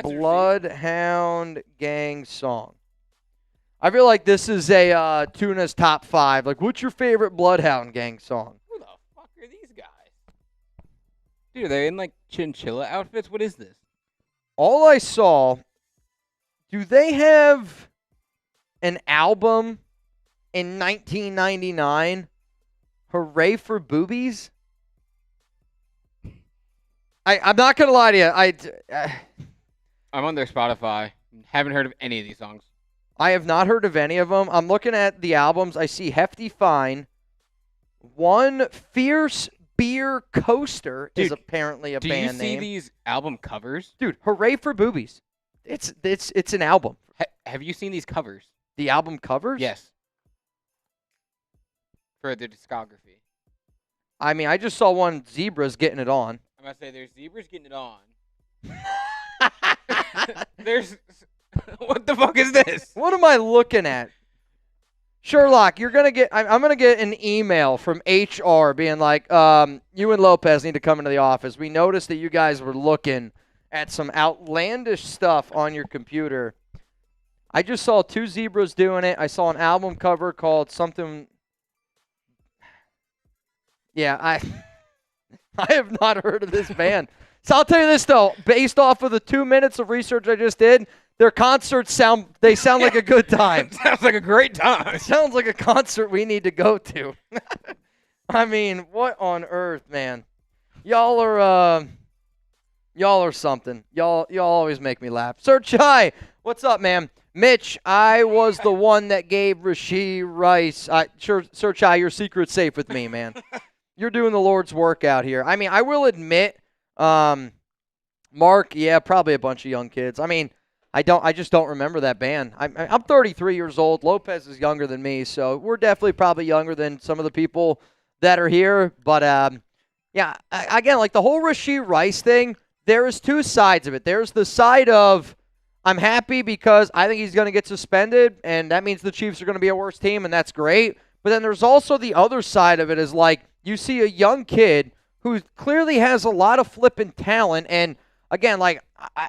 Bloodhound Gang song. I feel like this is a Tuna's top 5. Like, what's your favorite Bloodhound Gang song? Who the fuck are these guys? Dude, are they in, like, chinchilla outfits? What is this? All I saw, do they have an album in 1999? Hooray for Boobies? I'm not going to lie to you. I'm on their Spotify. Haven't heard of any of these songs. I have not heard of any of them. I'm looking at the albums. I see Hefty Fine. One Fierce Beer Coaster is apparently a band name. Do you see these album covers? Dude, Hooray for Boobies. It's an album. Have you seen these covers? The album covers? Yes. For their discography. I mean, I just saw one Zebras getting it on. I'm going to say there's Zebras getting it on. There's... What the fuck is this? What am I looking at? Sherlock, you're gonna get. I'm gonna get an email from HR being like, you and Lopez need to come into the office. We noticed that you guys were looking at some outlandish stuff on your computer. I just saw 2 Zebras doing it. I saw an album cover called something. Yeah, I have not heard of this band. So I'll tell you this though, based off of the 2 minutes of research I just did. Their concerts sound like a good time. Sounds like a great time. It sounds like a concert we need to go to. I mean, what on earth, man? Y'all are something. Y'all always make me laugh. Sir Chai, what's up, man? Mitch, I was the one that gave Rashee Rice. Sir Chai, your secret's safe with me, man. You're doing the Lord's work out here. I mean, I will admit, Mark, yeah, probably a bunch of young kids. I mean, I just don't remember that band. I'm 33 years old. Lopez is younger than me, so we're definitely probably younger than some of the people that are here. But, yeah, again, like the whole Rashee Rice thing, there is 2 sides of it. There's the side of I'm happy because I think he's going to get suspended, and that means the Chiefs are going to be a worse team, and that's great. But then there's also the other side of it is like you see a young kid who clearly has a lot of flipping talent, and again, like,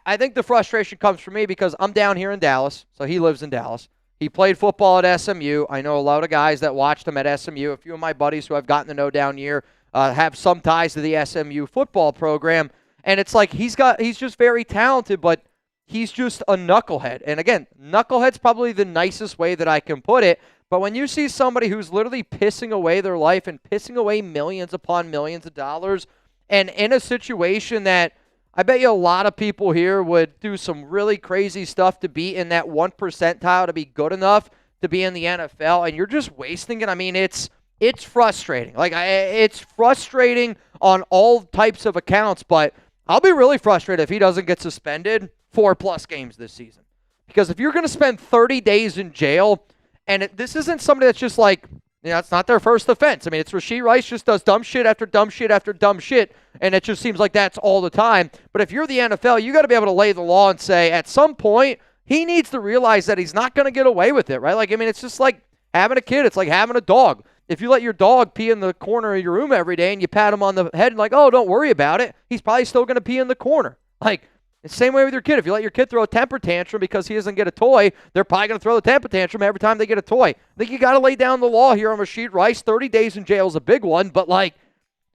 I think the frustration comes from me because I'm down here in Dallas, so he lives in Dallas. He played football at SMU. I know a lot of guys that watched him at SMU. A few of my buddies who I've gotten to know down here have some ties to the SMU football program. And it's like he's just very talented, but he's just a knucklehead. And again, knucklehead's probably the nicest way that I can put it. But when you see somebody who's literally pissing away their life and pissing away millions upon millions of dollars, and in a situation that I bet you a lot of people here would do some really crazy stuff to be in that 1 percentile to be good enough to be in the NFL, and you're just wasting it. I mean, it's frustrating. Like, it's frustrating on all types of accounts, but I'll be really frustrated if he doesn't get suspended 4+ games this season. Because if you're going to spend 30 days in jail, and this isn't somebody that's just like, you know, it's not their first offense. I mean, it's Rashee Rice just does dumb shit after dumb shit after dumb shit, and it just seems like that's all the time. But if you're the NFL, you got to be able to lay the law and say, at some point, he needs to realize that he's not going to get away with it, right? Like, I mean, it's just like having a kid. It's like having a dog. If you let your dog pee in the corner of your room every day and you pat him on the head and like, oh, don't worry about it, he's probably still going to pee in the corner. Like, the same way with your kid. If you let your kid throw a temper tantrum because he doesn't get a toy, they're probably going to throw the temper tantrum every time they get a toy. I think you got to lay down the law here on Rashee Rice. 30 days in jail is a big one, but like,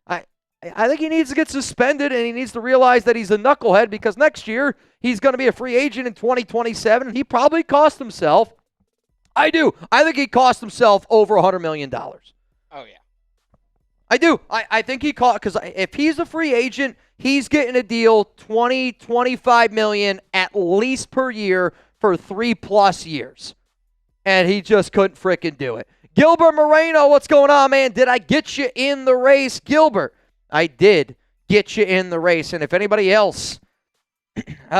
I think he needs to get suspended, and he needs to realize that he's a knucklehead because next year he's going to be a free agent in 2027, and he probably cost himself. I do. I think he cost himself over $100 million. Oh, yeah. I do. I think he caught, because if he's a free agent, he's getting a deal $20-25 million at least per year for 3+ years. And he just couldn't frickin' do it. Gilbert Moreno, what's going on, man? Did I get you in the race? Gilbert, I did get you in the race. And if anybody else,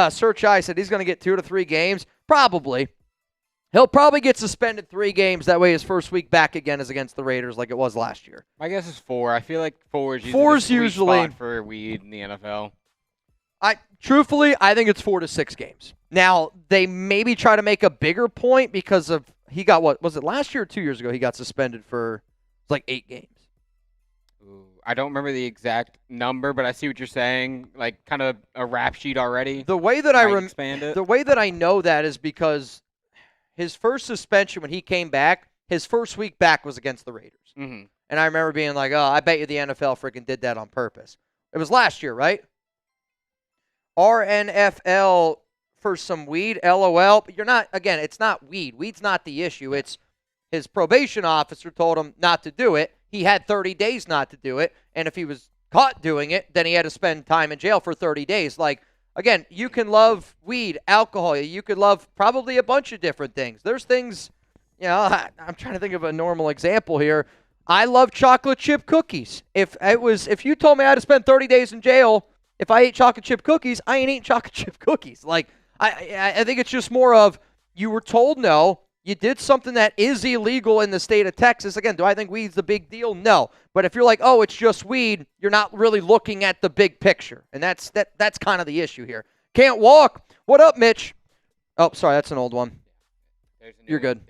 Search I said he's going to get 2 to 3 games. Probably. He'll probably get suspended 3 games. That way his first week back again is against the Raiders like it was last year. My guess is 4. I feel like 4 is usually the sweet spot for weed in the NFL. Truthfully, I think it's 4 to 6 games. Now, they maybe try to make a bigger point because of he got, what was it, last year or 2 years ago? He got suspended for like 8 games. Ooh, I don't remember the exact number, but I see what you're saying. Like kind of a rap sheet already. The way that the way that I know that is because his first suspension when he came back, his first week back was against the Raiders. Mm-hmm. And I remember being like, oh, I bet you the NFL freaking did that on purpose. It was last year, right? RNFL for some weed, LOL. But you're not, again, it's not weed. Weed's not the issue. It's his probation officer told him not to do it. He had 30 days not to do it. And if he was caught doing it, then he had to spend time in jail for 30 days. Like, again, you can love weed, alcohol. You could love probably a bunch of different things. There's things, I'm trying to think of a normal example here. I love chocolate chip cookies. If you told me I had to spend 30 days in jail if I ate chocolate chip cookies, I ain't eating chocolate chip cookies. Like, I think it's just more of you were told no. You did something that is illegal in the state of Texas. Again, do I think weed's a big deal? No. But if you're like, oh, it's just weed, you're not really looking at the big picture. And that's kind of the issue here. Can't walk. What up, Mitch? Oh, sorry, that's an old one. You're good.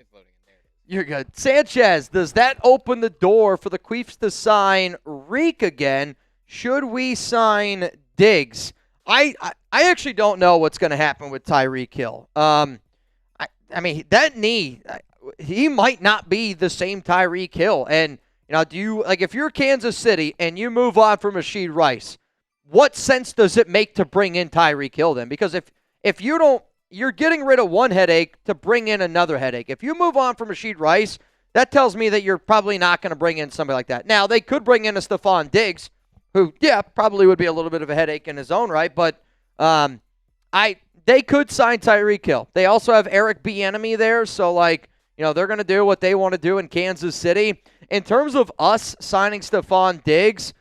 You're good. Sanchez, does that open the door for the Queefs to sign Reek again? Should we sign Diggs? I actually don't know what's going to happen with Tyreek Hill. I mean, that knee, he might not be the same Tyreek Hill. And, if you're Kansas City and you move on from Rashee Rice, what sense does it make to bring in Tyreek Hill then? Because if you don't, you're getting rid of one headache to bring in another headache. If you move on from Rashee Rice, that tells me that you're probably not going to bring in somebody like that. Now, they could bring in a Stephon Diggs, who, probably would be a little bit of a headache in his own right, but they could sign Tyreek Hill. They also have Eric Bieniemy there, so they're going to do what they want to do in Kansas City. In terms of us signing Stephon Diggs,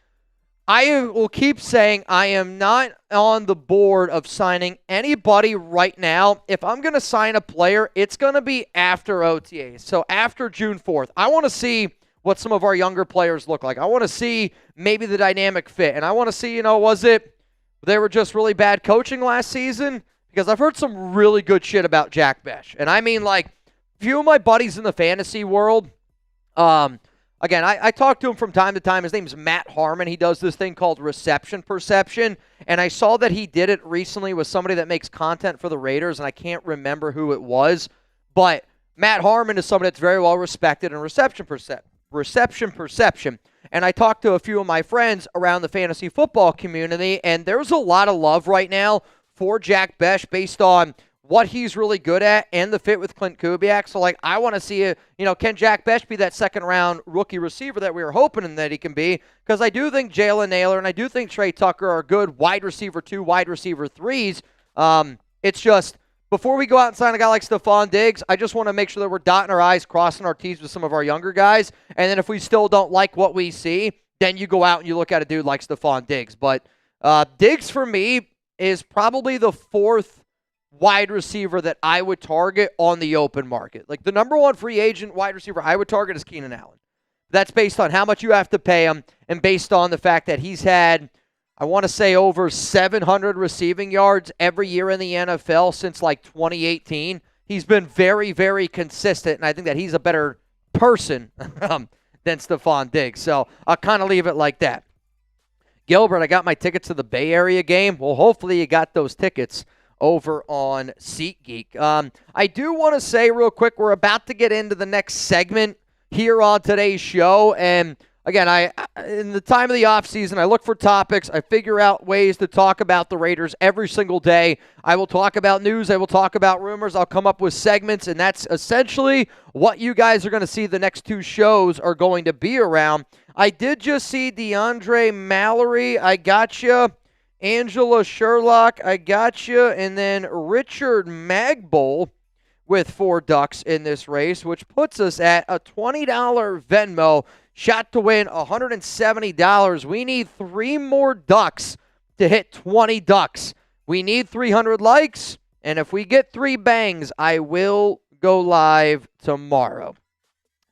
I will keep saying I am not on the board of signing anybody right now. If I'm going to sign a player, it's going to be after OTAs, so after June 4th. I want to see what some of our younger players look like. I want to see maybe the dynamic fit, and I want to see, was it they were just really bad coaching last season? Because I've heard some really good shit about Jack Besh. And I mean, few of my buddies in the fantasy world, again, I talk to him from time to time. His name's Matt Harmon. He does this thing called Reception Perception. And I saw that he did it recently with somebody that makes content for the Raiders, and I can't remember who it was. But Matt Harmon is somebody that's very well respected in Reception Perception. And I talked to a few of my friends around the fantasy football community, and there's a lot of love right now for Jack Besh based on what he's really good at and the fit with Clint Kubiak. So, I want to see, can Jack Besh be that second-round rookie receiver that we were hoping that he can be? Because I do think Jalen Naylor and I do think Trey Tucker are good wide receiver 2, wide receiver 3s. It's just, before we go out and sign a guy like Stephon Diggs, I just want to make sure that we're dotting our I's, crossing our T's with some of our younger guys. And then if we still don't like what we see, then you go out and you look at a dude like Stephon Diggs. But Diggs, for me, is probably the 4th wide receiver that I would target on the open market. The number 1 free agent wide receiver I would target is Keenan Allen. That's based on how much you have to pay him and based on the fact that he's had, I want to say, over 700 receiving yards every year in the NFL since 2018. He's been very, very consistent, and I think that he's a better person than Stephon Diggs. So I'll kind of leave it like that. Gilbert, I got my tickets to the Bay Area game. Well, hopefully you got those tickets over on SeatGeek. I do want to say real quick, we're about to get into the next segment here on today's show. And again, in the time of the offseason, I look for topics. I figure out ways to talk about the Raiders every single day. I will talk about news. I will talk about rumors. I'll come up with segments, and that's essentially what you guys are going to see the next 2 shows are going to be around. I did just see DeAndre Mallory. I got you. Angela Sherlock. I got you. And then Richard Magbull with 4 ducks in this race, which puts us at a $20 Venmo shot to win $170. We need 3 more ducks to hit 20 ducks. We need 300 likes, and if we get 3 bangs, I will go live tomorrow.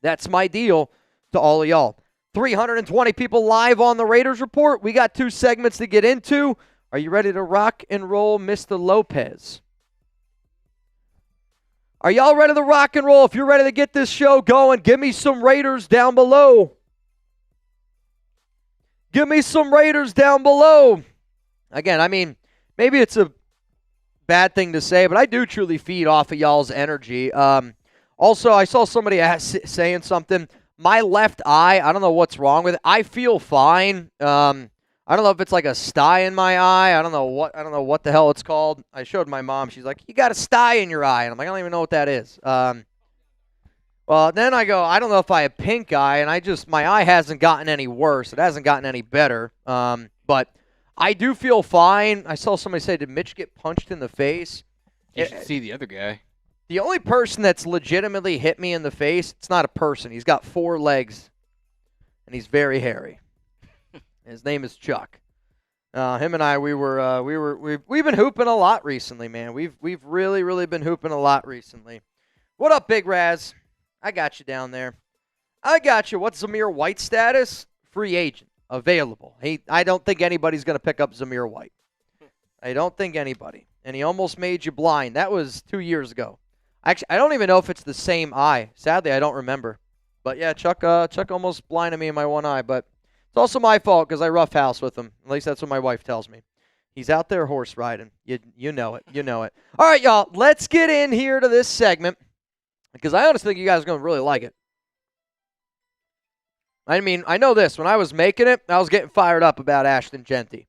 That's my deal to all of y'all. 320 people live on the Raiders Report. We got 2 segments to get into. Are you ready to rock and roll, Mr. Lopez? Are y'all ready to rock and roll? If you're ready to get this show going, give me some Raiders down below. Give me some Raiders down below. Again, I mean, maybe it's a bad thing to say, but I do truly feed off of y'all's energy. Also, I saw somebody saying something. My left eye, I don't know what's wrong with it. I feel fine. I don't know if it's like a sty in my eye. I don't know what the hell it's called. I showed my mom. She's like, "You got a sty in your eye." And I'm like, "I don't even know what that is." Well, then I go, I don't know if I have pink eye, and my eye hasn't gotten any worse. It hasn't gotten any better. But I do feel fine. I saw somebody say, "Did Mitch get punched in the face?" You should see the other guy. The only person that's legitimately hit me in the face, it's not a person. He's got 4 legs, and he's very hairy. His name is Chuck. Him and I, we've been hooping a lot recently, man. We've really been hooping a lot recently. What up, Big Raz? I got you down there. I got you. What's Zamir White's status? Free agent, available. I don't think anybody's gonna pick up Zamir White. I don't think anybody. And he almost made you blind. That was 2 years ago. Actually, I don't even know if it's the same eye. Sadly, I don't remember. But yeah, Chuck almost blinded me in my one eye, but. It's also my fault because I roughhouse with him. At least that's what my wife tells me. He's out there horse riding. You know it. You know it. All right, y'all. Let's get in here to this segment because I honestly think you guys are going to really like it. I mean, I know this. When I was making it, I was getting fired up about Ashton Jeanty.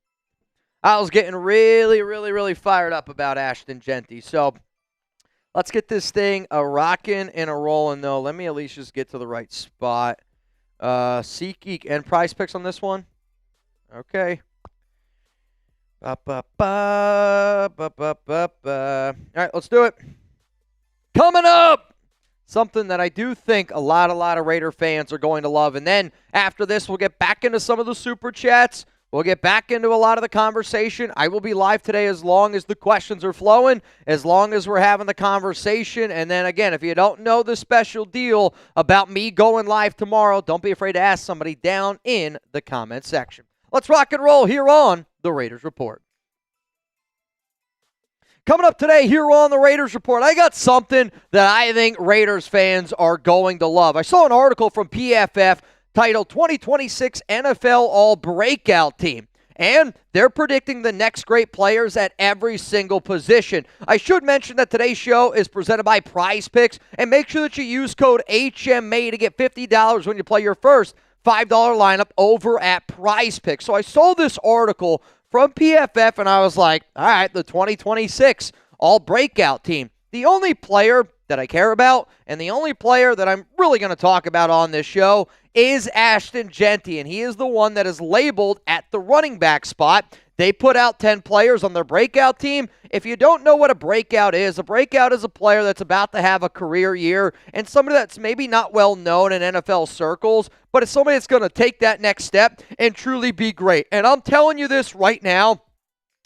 I was getting really fired up about Ashton Jeanty. So let's get this thing a rocking and a rolling, though. Let me at least just get to the right spot. SeatGeek and Prize Picks on this one. Okay. All right, let's do it. Coming up, something that I do think a lot of Raider fans are going to love. And then after this, we'll get back into some of the Super Chats. We'll get back into a lot of the conversation. I will be live today as long as the questions are flowing, as long as we're having the conversation. And then again, if you don't know the special deal about me going live tomorrow, don't be afraid to ask somebody down in the comment section. Let's rock and roll here on the Raiders Report. Coming up today here on the Raiders Report, I got something that I think Raiders fans are going to love. I saw an article from PFF titled 2026 NFL All Breakout Team. And they're predicting the next great players at every single position. I should mention that today's show is presented by Prize Picks. And make sure that you use code HMA to get $50 when you play your first $5 lineup over at Prize Picks. So I saw this article from PFF and I was like, all right, the 2026 All Breakout Team. The only player that I care about and the only player that I'm really going to talk about on this show is Ashton Jeanty, and he is the one that is labeled at the running back spot. They put out 10 players on their breakout team. If you don't know what a breakout is a player that's about to have a career year and somebody that's maybe not well known in NFL circles, but it's somebody that's going to take that next step and truly be great. And I'm telling you this right now,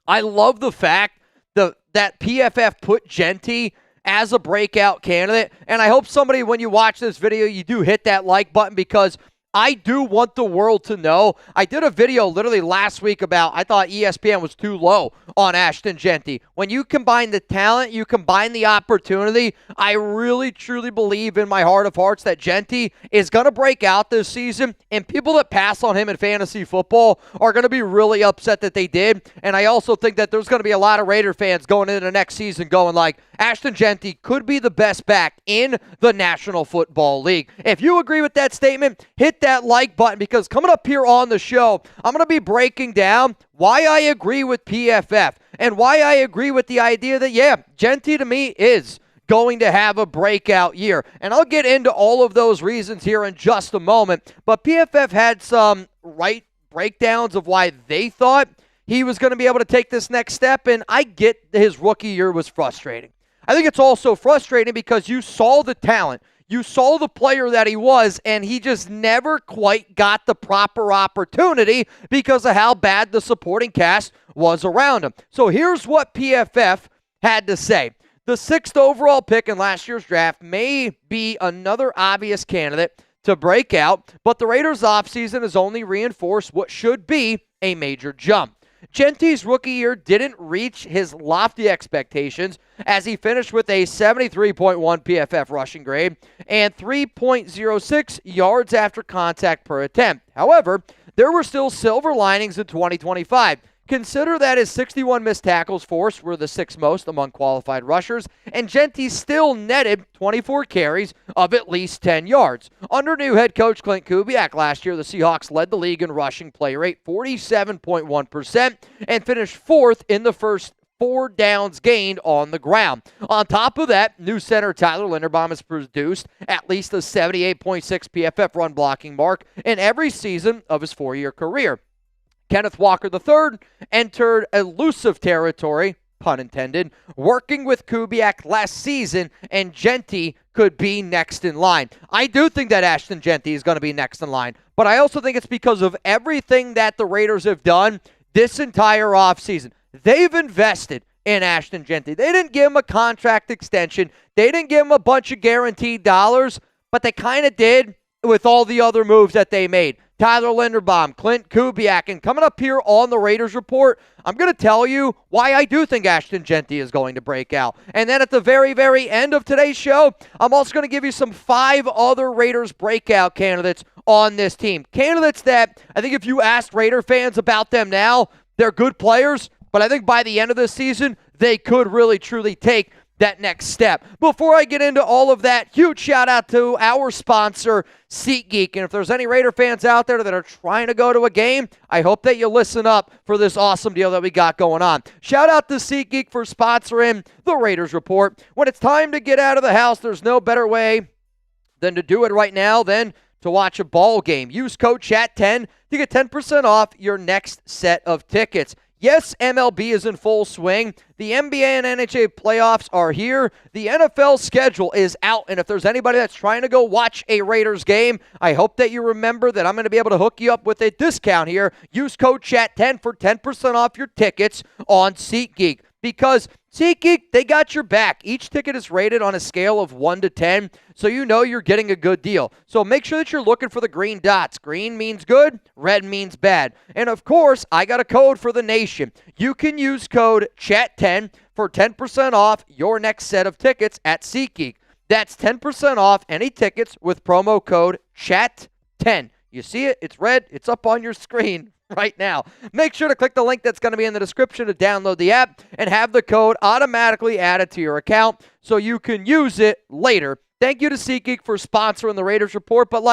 I love the fact that PFF put Jeanty as a breakout candidate. And I hope somebody, when you watch this video, you do hit that like button because I do want the world to know. I did a video literally last week about I thought ESPN was too low on Ashton Jeanty. When you combine the talent, you combine the opportunity, I really, truly believe in my heart of hearts that Jeanty is going to break out this season, and people that pass on him in fantasy football are going to be really upset that they did. And I also think that there's going to be a lot of Raider fans going into the next season going like, Ashton Jeanty could be the best back in the National Football League. If you agree with that statement, hit that like button because coming up here on the show, I'm going to be breaking down why I agree with PFF and why I agree with the idea that, yeah, Jeanty to me is going to have a breakout year. And I'll get into all of those reasons here in just a moment. But PFF had some right breakdowns of why they thought he was going to be able to take this next step, and I get his rookie year was frustrating. I think it's also frustrating because you saw the talent. You saw the player that he was, and he just never quite got the proper opportunity because of how bad the supporting cast was around him. So here's what PFF had to say. The 6th overall pick in last year's draft may be another obvious candidate to break out, but the Raiders' offseason has only reinforced what should be a major jump. Jeanty's rookie year didn't reach his lofty expectations as he finished with a 73.1 PFF rushing grade and 3.06 yards after contact per attempt. However, there were still silver linings in 2025. Consider that his 61 missed tackles forced were the 6th most among qualified rushers, and Jeanty still netted 24 carries of at least 10 yards. Under new head coach Clint Kubiak last year, the Seahawks led the league in rushing play rate 47.1% and finished 4th in the first 4 downs gained on the ground. On top of that, new center Tyler Linderbaum has produced at least a 78.6 PFF run blocking mark in every season of his 4-year career. Kenneth Walker III entered elusive territory, pun intended, working with Kubiak last season, and Jeanty could be next in line. I do think that Ashton Jeanty is going to be next in line, but I also think it's because of everything that the Raiders have done this entire offseason. They've invested in Ashton Jeanty. They didn't give him a contract extension. They didn't give him a bunch of guaranteed dollars, but they kind of did with all the other moves that they made. Tyler Linderbaum, Clint Kubiak, and coming up here on the Raiders Report, I'm going to tell you why I do think Ashton Jeanty is going to break out. And then at the very, very end of today's show, I'm also going to give you some 5 other Raiders breakout candidates on this team. Candidates that I think if you asked Raider fans about them now, they're good players, but I think by the end of this season, they could really, truly take that next step. Before I get into all of that, huge shout out to our sponsor, SeatGeek. And if there's any Raider fans out there that are trying to go to a game, I hope that you listen up for this awesome deal that we got going on. Shout out to SeatGeek for sponsoring the Raiders Report. When it's time to get out of the house, there's no better way than to do it right now than to watch a ball game. Use code CHAT10 to get 10% off your next set of tickets. Yes, MLB is in full swing. The NBA and NHL playoffs are here. The NFL schedule is out. And if there's anybody that's trying to go watch a Raiders game, I hope that you remember that I'm going to be able to hook you up with a discount here. Use code CHAT10 for 10% off your tickets on SeatGeek. Because SeatGeek, they got your back. Each ticket is rated on a scale of 1 to 10, so you know you're getting a good deal. So make sure that you're looking for the green dots. Green means good, red means bad. And of course, I got a code for the nation. You can use code CHAT10 for 10% off your next set of tickets at SeatGeek. That's 10% off any tickets with promo code CHAT10. You see it? It's red. It's up on your screen right now. Make sure to click the link that's going to be in the description to download the app and have the code automatically added to your account so you can use it later. Thank you to SeatGeek for sponsoring the Raiders Report. But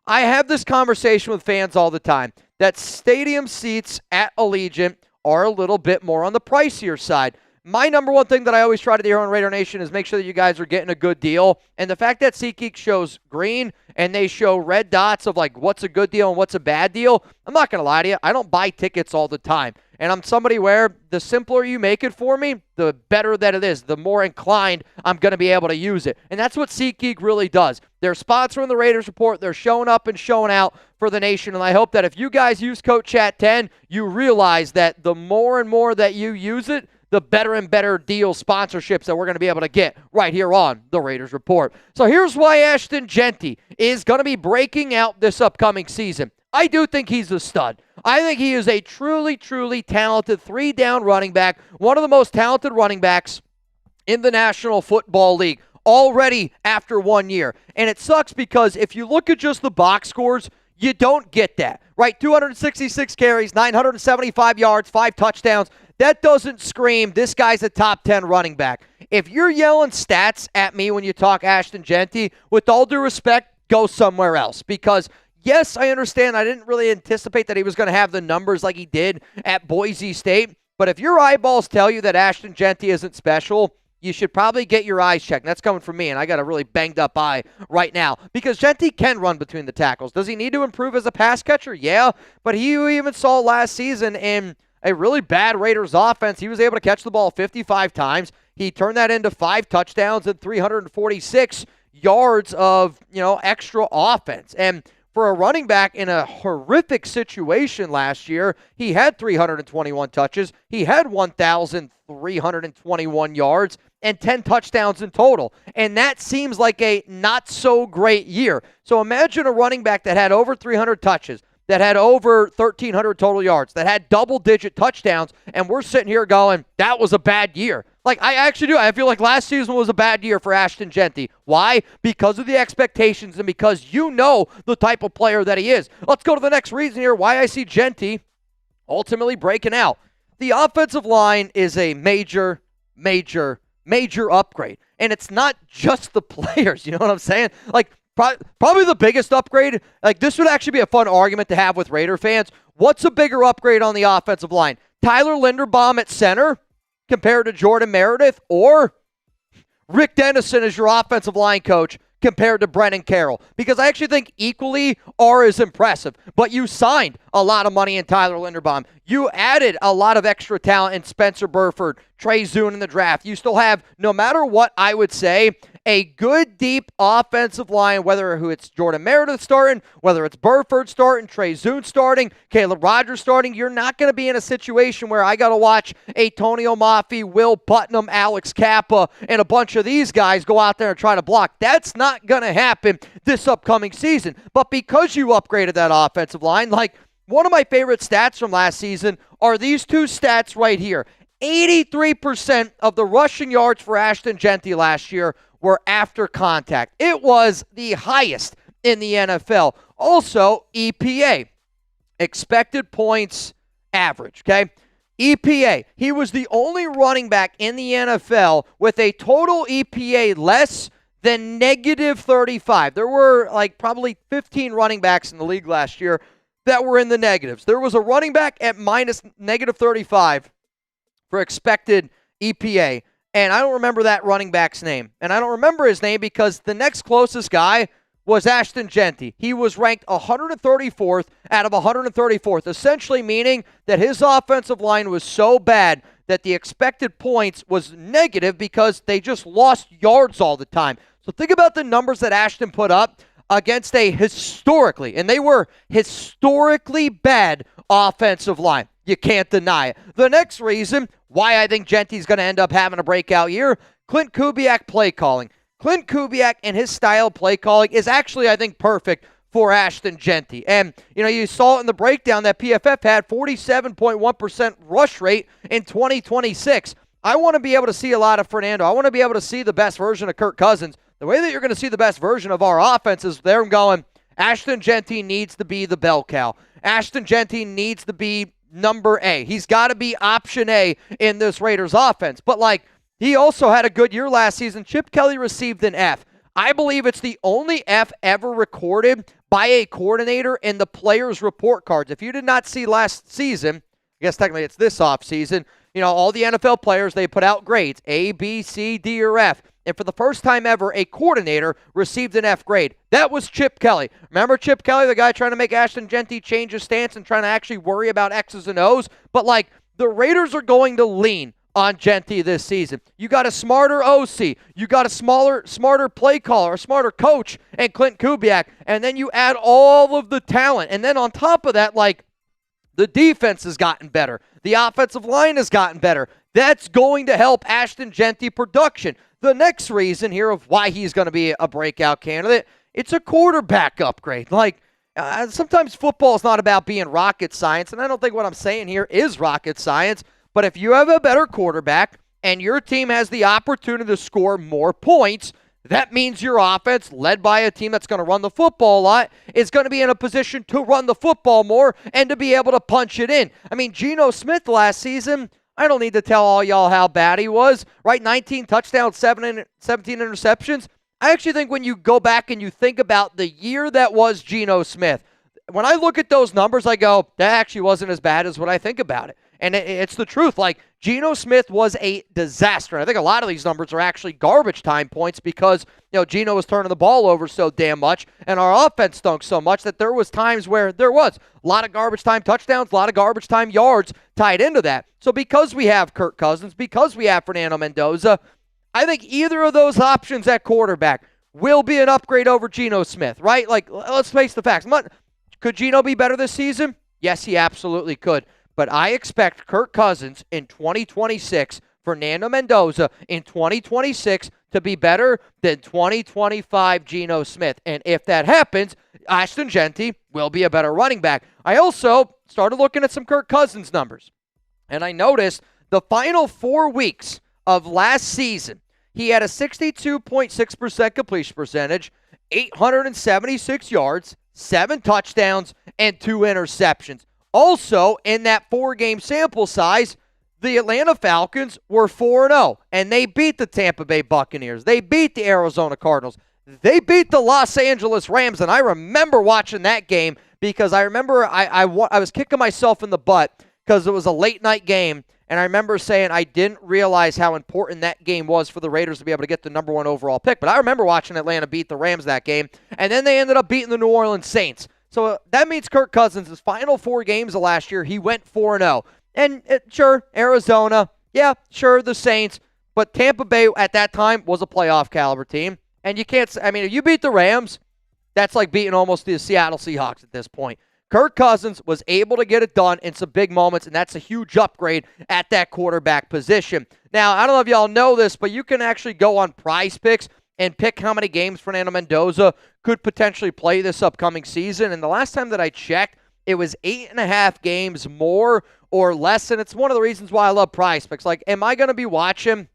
I have this conversation with fans all the time that stadium seats at Allegiant are a little bit more on the pricier side. My number one thing that I always try to do here on Raider Nation is make sure that you guys are getting a good deal. And the fact that SeatGeek shows green and they show red dots of what's a good deal and what's a bad deal, I'm not going to lie to you. I don't buy tickets all the time. And I'm somebody where the simpler you make it for me, the better that it is, the more inclined I'm going to be able to use it. And that's what SeatGeek really does. They're sponsoring the Raiders Report. They're showing up and showing out for the nation. And I hope that if you guys use code CHAT10, you realize that the more and more that you use it, the better and better deal sponsorships that we're going to be able to get right here on the Raiders Report. So here's why Ashton Jeanty is going to be breaking out this upcoming season. I do think he's a stud. I think he is a truly, truly talented 3-down running back, one of the most talented running backs in the National Football League already after 1 year. And it sucks because if you look at just the box scores, you don't get that, right? 266 carries, 975 yards, 5 touchdowns. That doesn't scream, this guy's a top 10 running back. If you're yelling stats at me when you talk Ashton Jeanty, with all due respect, go somewhere else. Because, yes, I understand I didn't really anticipate that he was going to have the numbers like he did at Boise State. But if your eyeballs tell you that Ashton Jeanty isn't special, you should probably get your eyes checked. And that's coming from me, and I got a really banged-up eye right now. Because Jeanty can run between the tackles. Does he need to improve as a pass catcher? Yeah, but he even saw last season in a really bad Raiders offense. He was able to catch the ball 55 times. he turned that into 5 touchdowns and 346 yards of, extra offense. And for a running back in a horrific situation last year, he had 321 touches. He had 1,321 yards and 10 touchdowns in total. And that seems like a not so great year. So imagine a running back that had over 300 touches, that had over 1,300 total yards, that had double-digit touchdowns, and we're sitting here going, that was a bad year. Like, I actually do. I feel like last season was a bad year for Ashton Jeanty. Why? Because of the expectations and because you know the type of player that he is. Let's go to the next reason here why I see Jeanty ultimately breaking out. The offensive line is a major upgrade. And it's not just the players, you know what I'm saying? Like, probably the biggest upgrade, like this would actually be a fun argument to have with Raider fans. What's a bigger upgrade on the offensive line? Tyler Linderbaum at center compared to Jordan Meredith, or Rick Dennison as your offensive line coach compared to Brennan Carroll? Because I actually think equally are as impressive. But you signed a lot of money in Tyler Linderbaum. You added a lot of extra talent in Spencer Burford, Trey Zune in the draft. You still have, no matter what, I would say, a good, deep offensive line, whether it's Jordan Meredith starting, whether it's Burford starting, Trey Zune starting, Caleb Rogers starting. You're not going to be in a situation where I got to watch Antonio Mafi, Will Putnam, Alex Kappa, and a bunch of these guys go out there and try to block. That's not going to happen this upcoming season. But because you upgraded that offensive line, like one of my favorite stats from last season are these two stats right here. 83% of the rushing yards for Ashton Jeanty last year were after contact. It was the highest in the NFL. Also, EPA, expected points average, okay? EPA, he was the only running back in the NFL with a total EPA less than negative 35. There were like probably 15 running backs in the league last year that were in the negatives. There was a running back at minus negative 35 for expected EPA. And I don't remember that running back's name. And I don't remember his name because the next closest guy was Ashton Jeanty. He was ranked 134th out of 134th, essentially meaning that his offensive line was so bad that the expected points was negative because they just lost yards all the time. So think about the numbers that Ashton put up against a historically, and they were historically bad offensive line. You can't deny it. The next reason why I think Jeanty's going to end up having a breakout year, Clint Kubiak play calling. Clint Kubiak and his style of play calling is actually, I think, perfect for Ashton Jeanty. And, you saw it in the breakdown that PFF had 47.1% rush rate in 2026. I want to be able to see a lot of Fernando. I want to be able to see the best version of Kirk Cousins. The way that you're going to see the best version of our offense is there going, Ashton Jeanty needs to be the bell cow. Ashton Jeanty needs to be number A. He's got to be option A in this Raiders offense. But, he also had a good year last season. Chip Kelly received an F. I believe it's the only F ever recorded by a coordinator in the players' report cards. If you did not see last season, I guess technically it's this offseason, all the NFL players, they put out grades, A, B, C, D, or F. And for the first time ever, a coordinator received an F grade. That was Chip Kelly. Remember Chip Kelly, the guy trying to make Ashton Jeanty change his stance and trying to actually worry about X's and O's? But, the Raiders are going to lean on Jeanty this season. You got a smarter OC. You got a smarter play caller, a smarter coach, and Clint Kubiak. And then you add all of the talent. And then on top of that, the defense has gotten better. The offensive line has gotten better. That's going to help Ashton Jeanty production. The next reason here of why he's going to be a breakout candidate, it's a quarterback upgrade. Sometimes football is not about being rocket science, and I don't think what I'm saying here is rocket science. But if you have a better quarterback and your team has the opportunity to score more points, that means your offense, led by a team that's going to run the football a lot, is going to be in a position to run the football more and to be able to punch it in. I mean, Geno Smith last season, I don't need to tell all y'all how bad he was, right? 19 touchdowns, 17 interceptions. I actually think when you go back and you think about the year that was Geno Smith, when I look at those numbers, I go, that actually wasn't as bad as what I think about it. And it's the truth. Like, Geno Smith was a disaster. And I think a lot of these numbers are actually garbage time points because, Geno was turning the ball over so damn much and our offense stunk so much that there was times where there was a lot of garbage time touchdowns, a lot of garbage time yards tied into that. So because we have Kirk Cousins, because we have Fernando Mendoza, I think either of those options at quarterback will be an upgrade over Geno Smith, right? Like, let's face the facts. Could Geno be better this season? Yes, he absolutely could. But I expect Kirk Cousins in 2026, Fernando Mendoza in 2026 to be better than 2025 Geno Smith. And if that happens, Ashton Jeanty will be a better running back. I also started looking at some Kirk Cousins numbers, and I noticed the final 4 weeks of last season, he had a 62.6% completion percentage, 876 yards, 7 touchdowns, and 2 interceptions. Also, in that 4-game sample size, the Atlanta Falcons were 4-0, and they beat the Tampa Bay Buccaneers. They beat the Arizona Cardinals. They beat the Los Angeles Rams, and I remember watching that game because I remember I was kicking myself in the butt because it was a late-night game, and I remember saying I didn't realize how important that game was for the Raiders to be able to get the number 1 overall pick. But I remember watching Atlanta beat the Rams that game, and then they ended up beating the New Orleans Saints. So that means Kirk Cousins, his final 4 games of last year, he went 4-0. And sure, Arizona, yeah, sure, the Saints, but Tampa Bay at that time was a playoff caliber team. And you can't, if you beat the Rams, that's like beating almost the Seattle Seahawks at this point. Kirk Cousins was able to get it done in some big moments, and that's a huge upgrade at that quarterback position. Now, I don't know if y'all know this, but you can actually go on Prize Picks and pick how many games Fernando Mendoza could potentially play this upcoming season. And the last time that I checked, it was 8.5 games more or less. And it's one of the reasons why I love Prize Picks. Like, am I going to be watching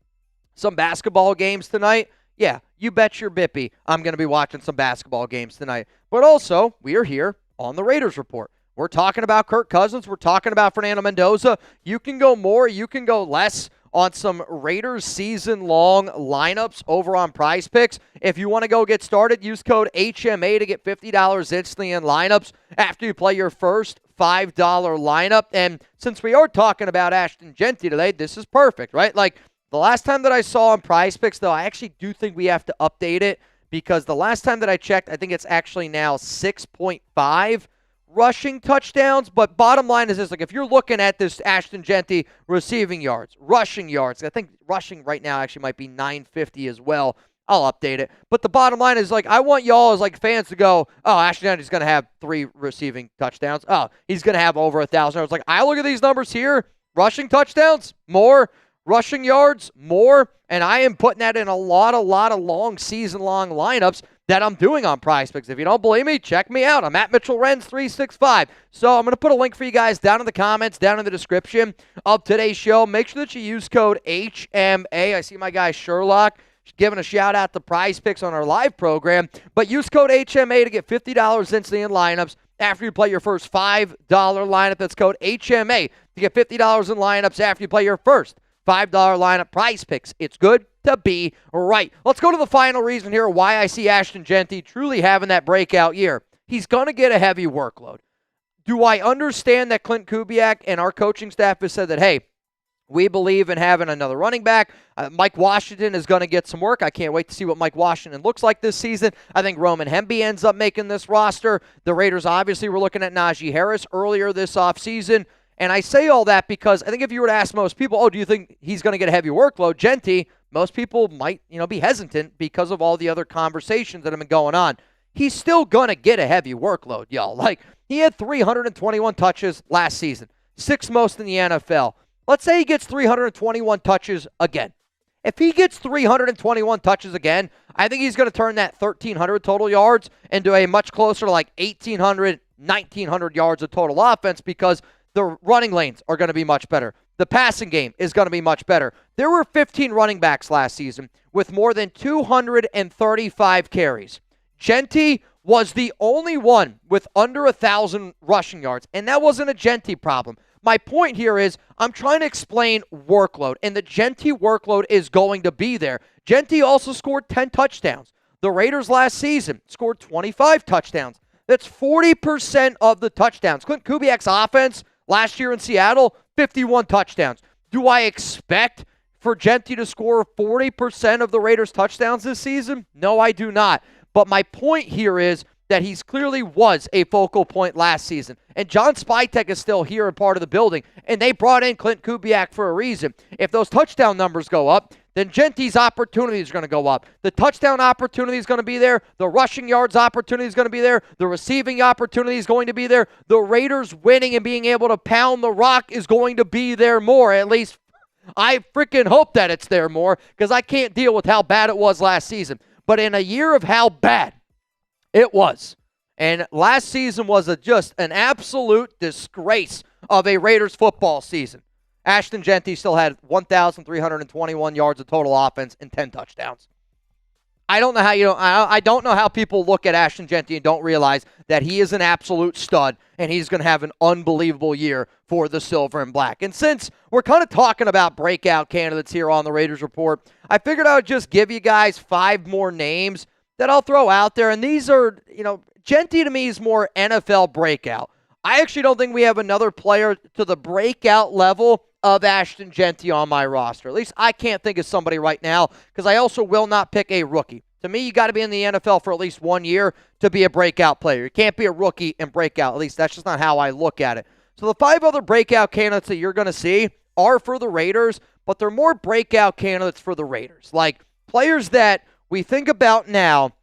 some basketball games tonight? Yeah, you bet your bippy I'm going to be watching some basketball games tonight. But also, we are here on the Raiders Report. We're talking about Kirk Cousins. We're talking about Fernando Mendoza. You can go more. You can go less on some Raiders season-long lineups over on Prize Picks. If you want to go get started, use code HMA to get $50 instantly in lineups after you play your first $5 lineup. And since we are talking about Ashton Jeanty today, this is perfect, right? Like, the last time that I saw on Prize Picks, though, I actually do think we have to update it because the last time that I checked, I think it's actually now 6.5 rushing touchdowns. But bottom line is this, like, if you're looking at this Ashton Jeanty receiving yards, rushing yards, I think rushing right now actually might be 950 as well. I'll update it. But the bottom line is, like, I want y'all as, like, fans to go, oh, Ashton Jeanty's going to have 3 receiving touchdowns. Oh, he's going to have over 1,000 yards. Like, I look at these numbers here, rushing touchdowns, more. Rushing yards, more, and I am putting that in a lot of long season-long lineups that I'm doing on Prize Picks. If you don't believe me, check me out. I'm at Mitchell Renz 365. So I'm going to put a link for you guys down in the comments, down in the description of today's show. Make sure that you use code HMA. I see my guy Sherlock giving a shout-out to Prize Picks on our live program. But use code HMA to get $50 instantly in lineups after you play your first $5 lineup. That's code HMA to get $50 in lineups after you play your first $5 lineup. Prize Picks. It's good to be right. Let's go to the final reason here why I see Ashton Jeanty truly having that breakout year. He's going to get a heavy workload. Do I understand that Clint Kubiak and our coaching staff has said that, hey, we believe in having another running back. Mike Washington is going to get some work. I can't wait to see what Mike Washington looks like this season. I think Roman Hemby ends up making this roster. The Raiders obviously were looking at Najee Harris earlier this offseason. And I say all that because I think if you were to ask most people, oh, do you think he's going to get a heavy workload? Jeanty, most people might, be hesitant because of all the other conversations that have been going on. He's still going to get a heavy workload, y'all. Like, he had 321 touches last season, 6th most in the NFL. Let's say he gets 321 touches again. If he gets 321 touches again, I think he's going to turn that 1,300 total yards into a much closer to like 1,800, 1,900 yards of total offense because the running lanes are going to be much better. The passing game is going to be much better. There were 15 running backs last season with more than 235 carries. Jeanty was the only one with under 1,000 rushing yards, and that wasn't a Jeanty problem. My point here is I'm trying to explain workload, and the Jeanty workload is going to be there. Jeanty also scored 10 touchdowns. The Raiders last season scored 25 touchdowns. That's 40% of the touchdowns. Clint Kubiak's offense last year in Seattle, 51 touchdowns. Do I expect for Jeanty to score 40% of the Raiders' touchdowns this season? No, I do not. But my point here is that he's clearly was a focal point last season. And John Spytek is still here and part of the building. And they brought in Clint Kubiak for a reason. If those touchdown numbers go up, then Jeanty's opportunity is going to go up. The touchdown opportunity is going to be there. The rushing yards opportunity is going to be there. The receiving opportunity is going to be there. The Raiders winning and being able to pound the rock is going to be there more. At least I freaking hope that it's there more, because I can't deal with how bad it was last season. But in a year of how bad it was, and last season was just an absolute disgrace of a Raiders football season. Ashton Jeanty still had 1,321 yards of total offense and 10 touchdowns. I don't know how I don't know how people look at Ashton Jeanty and don't realize that he is an absolute stud and he's going to have an unbelievable year for the Silver and Black. And since we're kind of talking about breakout candidates here on the Raiders Report, I figured I would just give you guys 5 more names that I'll throw out there. And these are, Jeanty to me is more NFL breakout. I actually don't think we have another player to the breakout level of Ashton Jeanty on my roster. At least I can't think of somebody right now, because I also will not pick a rookie. To me, you got to be in the NFL for at least 1 year to be a breakout player. You can't be a rookie and breakout. At least that's just not how I look at it. So the 5 other breakout candidates that you're going to see are for the Raiders, but they're more breakout candidates for the Raiders. Like players that we think about now,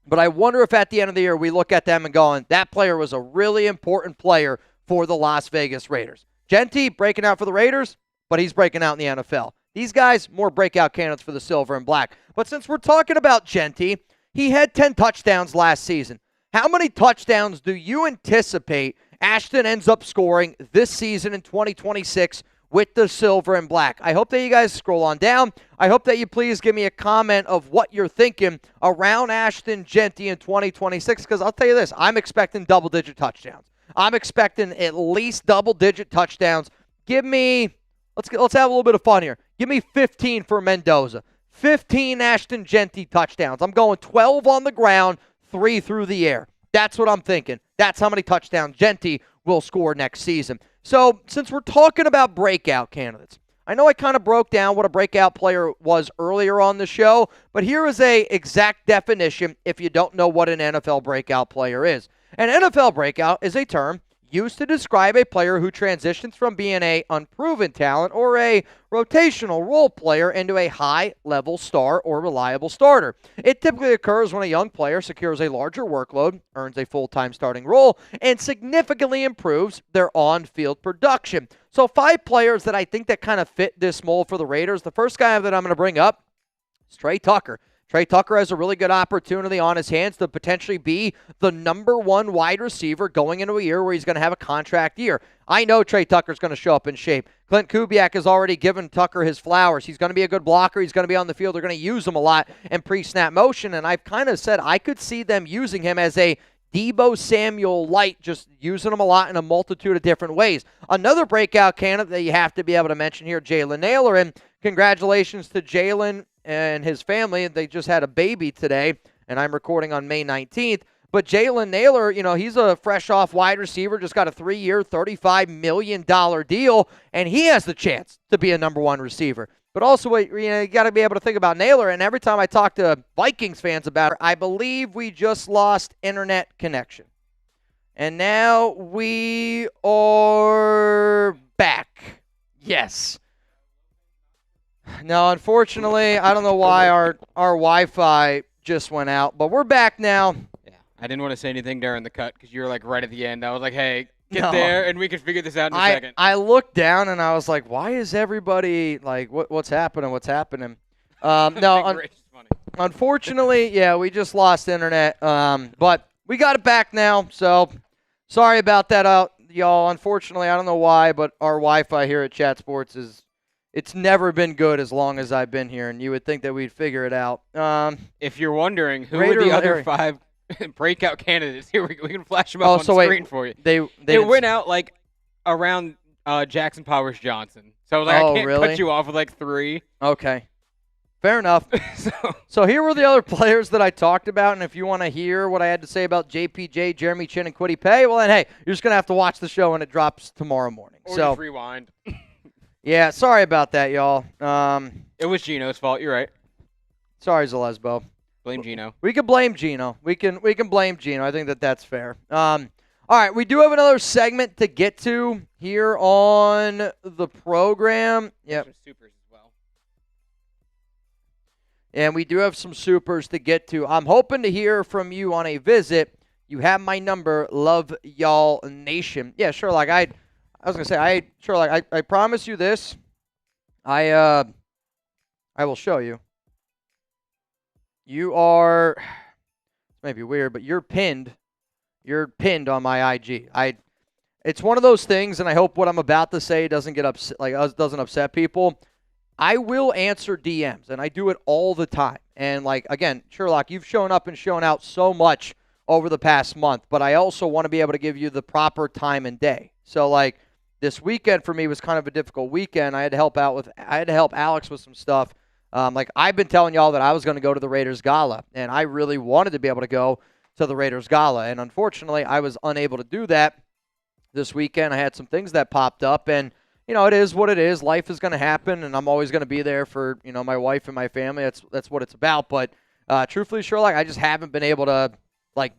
but I wonder if at the end of the year we look at them and going, that player was a really important player for the Las Vegas Raiders. Jeanty breaking out for the Raiders, but he's breaking out in the NFL. These guys, more breakout candidates for the Silver and Black. But since we're talking about Jeanty, he had 10 touchdowns last season. How many touchdowns do you anticipate Ashton ends up scoring this season in 2026 with the Silver and Black? I hope that you guys scroll on down. I hope that you please give me a comment of what you're thinking around Ashton Jeanty in 2026, because I'll tell you this, I'm expecting double-digit touchdowns. I'm expecting at least double-digit touchdowns. Give me, let's have a little bit of fun here. Give me 15 for Mendoza. 15 Ashton Jeanty touchdowns. I'm going 12 on the ground, 3 through the air. That's what I'm thinking. That's how many touchdowns Jeanty will score next season. So, since we're talking about breakout candidates, I know I kind of broke down what a breakout player was earlier on the show, but here is a exact definition if you don't know what an NFL breakout player is. An NFL breakout is a term used to describe a player who transitions from being an unproven talent or a rotational role player into a high-level star or reliable starter. It typically occurs when a young player secures a larger workload, earns a full-time starting role, and significantly improves their on-field production. So 5 players that I think that kind of fit this mold for the Raiders. The first guy that I'm going to bring up is Trey Tucker. Trey Tucker has a really good opportunity on his hands to potentially be the number 1 wide receiver going into a year where he's going to have a contract year. I know Trey Tucker's going to show up in shape. Clint Kubiak has already given Tucker his flowers. He's going to be a good blocker. He's going to be on the field. They're going to use him a lot in pre-snap motion, and I've kind of said I could see them using him as a Deebo Samuel light, just using him a lot in a multitude of different ways. Another breakout candidate that you have to be able to mention here, Jalen Naylor, and congratulations to Jalen and his family. They just had a baby today, and I'm recording on May 19th. But Jalen Naylor, he's a fresh-off wide receiver, just got a 3-year, $35 million deal, and he has the chance to be a number 1 receiver. But also, you got to be able to think about Naylor, and every time I talk to Vikings fans about it, I believe we just lost internet connection. And now we are back. Yes. No, unfortunately, I don't know why our Wi-Fi just went out, but we're back now. Yeah, I didn't want to say anything during the cut because you were like right at the end. I was like, hey, get there and we can figure this out in a second. I looked down and I was like, why is everybody like, what's happening? What's happening? No, unfortunately, yeah, we just lost internet, but we got it back now, so sorry about that, y'all. Unfortunately, I don't know why, but our Wi-Fi here at Chat Sports it's never been good as long as I've been here, and you would think that we'd figure it out. If you're wondering who are the other 5 breakout candidates, here we can flash them up on screen for you. They went out like around Jackson Powers Johnson. So I was like, I can't cut you off with like 3. Okay. Fair enough. So here were the other players that I talked about, and if you want to hear what I had to say about JPJ, Jeremy Chin, and Kwity Paye, well then, hey, you're just going to have to watch the show when it drops tomorrow morning. Or just rewind. Yeah, sorry about that, y'all. It was Gino's fault. You're right. Sorry, Zalesbo. Blame Gino. We can blame Gino. We can blame Gino. I think that's fair. All right, we do have another segment to get to here on the program. Yep. Some supers as well. And we do have some supers to get to. I'm hoping to hear from you on a visit. You have my number. Love y'all nation. Yeah, sure. Like I was gonna say, I promise you this. I will show you. You are, this may be weird, but you're pinned. You're pinned on my IG. It's one of those things, and I hope what I'm about to say doesn't doesn't upset people. I will answer DMs, and I do it all the time. And again, Sherlock, you've shown up and shown out so much over the past month, but I also want to be able to give you the proper time and day. So this weekend for me was kind of a difficult weekend. I had to help Alex with some stuff. I've been telling y'all that I was going to go to the Raiders Gala, and I really wanted to be able to go to the Raiders Gala, and unfortunately, I was unable to do that this weekend. I had some things that popped up, and it is what it is. Life is going to happen, and I'm always going to be there for my wife and my family. That's what it's about. But truthfully, Sherlock, I just haven't been able to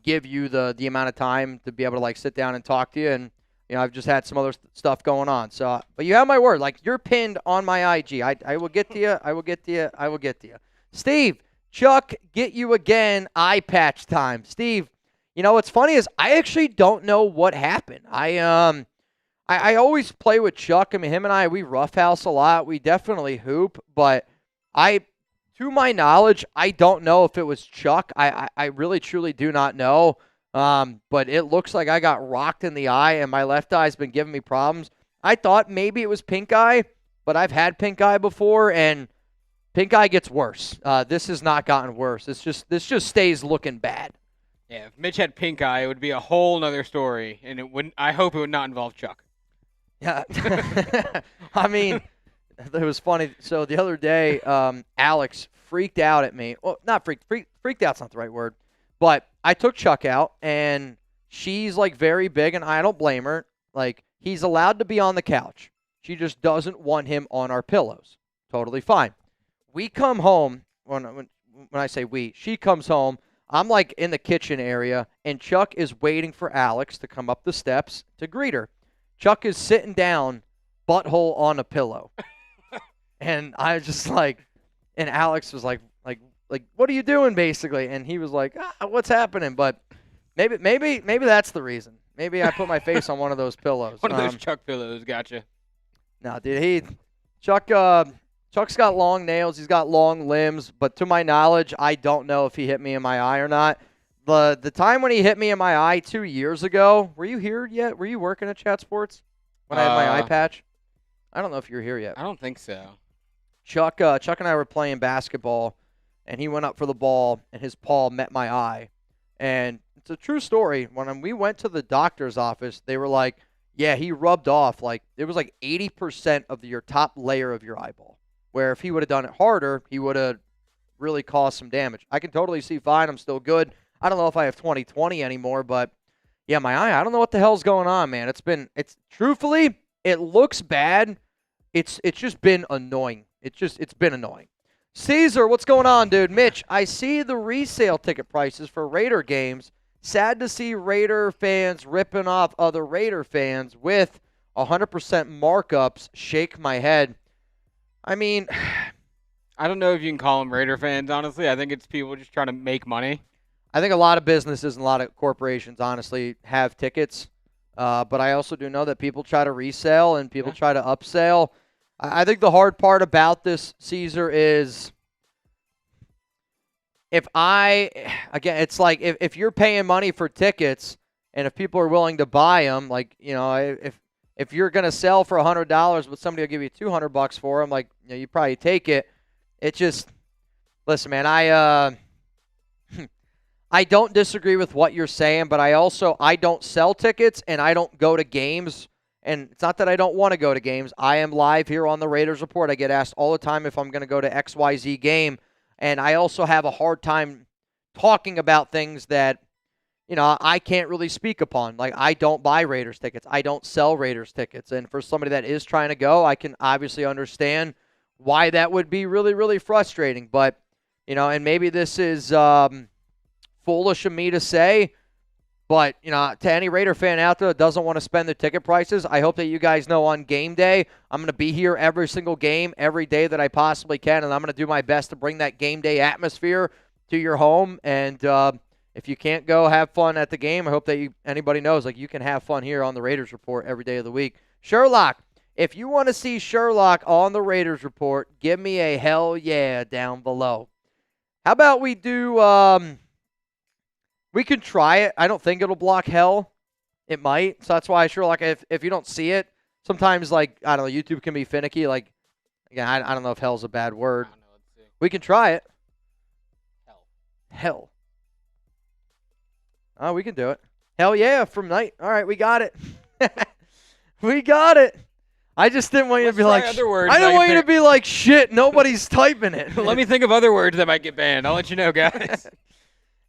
give you the amount of time to be able to sit down and talk to you, and I've just had some other stuff going on. So, but you have my word. You're pinned on my IG. I will get to you. I will get to you. I will get to you. Steve, Chuck, get you again. Eye patch time. Steve, what's funny is I actually don't know what happened. I always play with Chuck. I mean, him and we roughhouse a lot. We definitely hoop. But to my knowledge, I don't know if it was Chuck. I really, truly do not know. But it looks like I got rocked in the eye, and my left eye's been giving me problems. I thought maybe it was pink eye, but I've had pink eye before, and pink eye gets worse. This has not gotten worse. This just stays looking bad. Yeah, if Mitch had pink eye, it would be a whole nother story, and it wouldn't. I hope it would not involve Chuck. Yeah, I mean, it was funny. So the other day, Alex freaked out at me. Well, not freaked out's not the right word. But I took Chuck out, and she's very big, and I don't blame her. He's allowed to be on the couch. She just doesn't want him on our pillows. Totally fine. We come home, when I say we, she comes home. I'm in the kitchen area, and Chuck is waiting for Alex to come up the steps to greet her. Chuck is sitting down, butthole on a pillow. And I was just and Alex was like, what are you doing, basically? And he was like, what's happening? But maybe that's the reason. Maybe I put my face on one of those pillows. One of those Chuck pillows, gotcha. No, dude, Chuck's got long nails. He's got long limbs. But to my knowledge, I don't know if he hit me in my eye or not. The time when he hit me in my eye 2 years ago, were you here yet? Were you working at Chat Sports when I had my eye patch? I don't know if you were here yet. I don't think so. Chuck and I were playing basketball, and he went up for the ball, and his paw met my eye. And it's a true story. When we went to the doctor's office, they were like, yeah, he rubbed off. It was 80% of your top layer of your eyeball, where if he would have done it harder, he would have really caused some damage. I can totally see fine. I'm still good. I don't know if I have 20/20 anymore, but yeah, my eye, I don't know what the hell's going on, man. Truthfully, it looks bad. It's just been annoying. It's been annoying. Caesar, what's going on, dude? Mitch, I see the resale ticket prices for Raider games. Sad to see Raider fans ripping off other Raider fans with 100% markups. Shake my head. I mean, I don't know if you can call them Raider fans, honestly. I think it's people just trying to make money. I think a lot of businesses and a lot of corporations, honestly, have tickets. But I also do know that people try to resell and people try to upsell. I think the hard part about this, Caesar, is it's if you're paying money for tickets and if people are willing to buy them, if you're going to sell for $100 but somebody will give you $200 for them, you probably take it. It just, listen, man, I don't disagree with what you're saying, but I don't sell tickets and I don't go to games And it's not that I don't want to go to games. I am live here on the Raiders Report. I get asked all the time if I'm going to go to XYZ game. And I also have a hard time talking about things that, I can't really speak upon. Like, I don't buy Raiders tickets. I don't sell Raiders tickets. And for somebody that is trying to go, I can obviously understand why that would be really, really frustrating. But, and maybe this is foolish of me to say, but, to any Raider fan out there that doesn't want to spend the ticket prices, I hope that you guys know on game day, I'm going to be here every single game, every day that I possibly can, and I'm going to do my best to bring that game day atmosphere to your home. And if you can't go have fun at the game, I hope that anybody knows, you can have fun here on the Raiders Report every day of the week. Sherlock, if you want to see Sherlock on the Raiders Report, give me a hell yeah down below. How about we do... We can try it. I don't think it'll block hell. It might. So that's why Sherlock, if you don't see it, sometimes, I don't know, YouTube can be finicky. Again, I don't know if hell's a bad word. I don't know. Let's see. We can try it. Hell. Oh, we can do it. Hell yeah, from night. All right, we got it. We got it. I just didn't want you to be like, other words I don't want you to be like, shit, nobody's typing it. Let me think of other words that might get banned. I'll let you know, guys.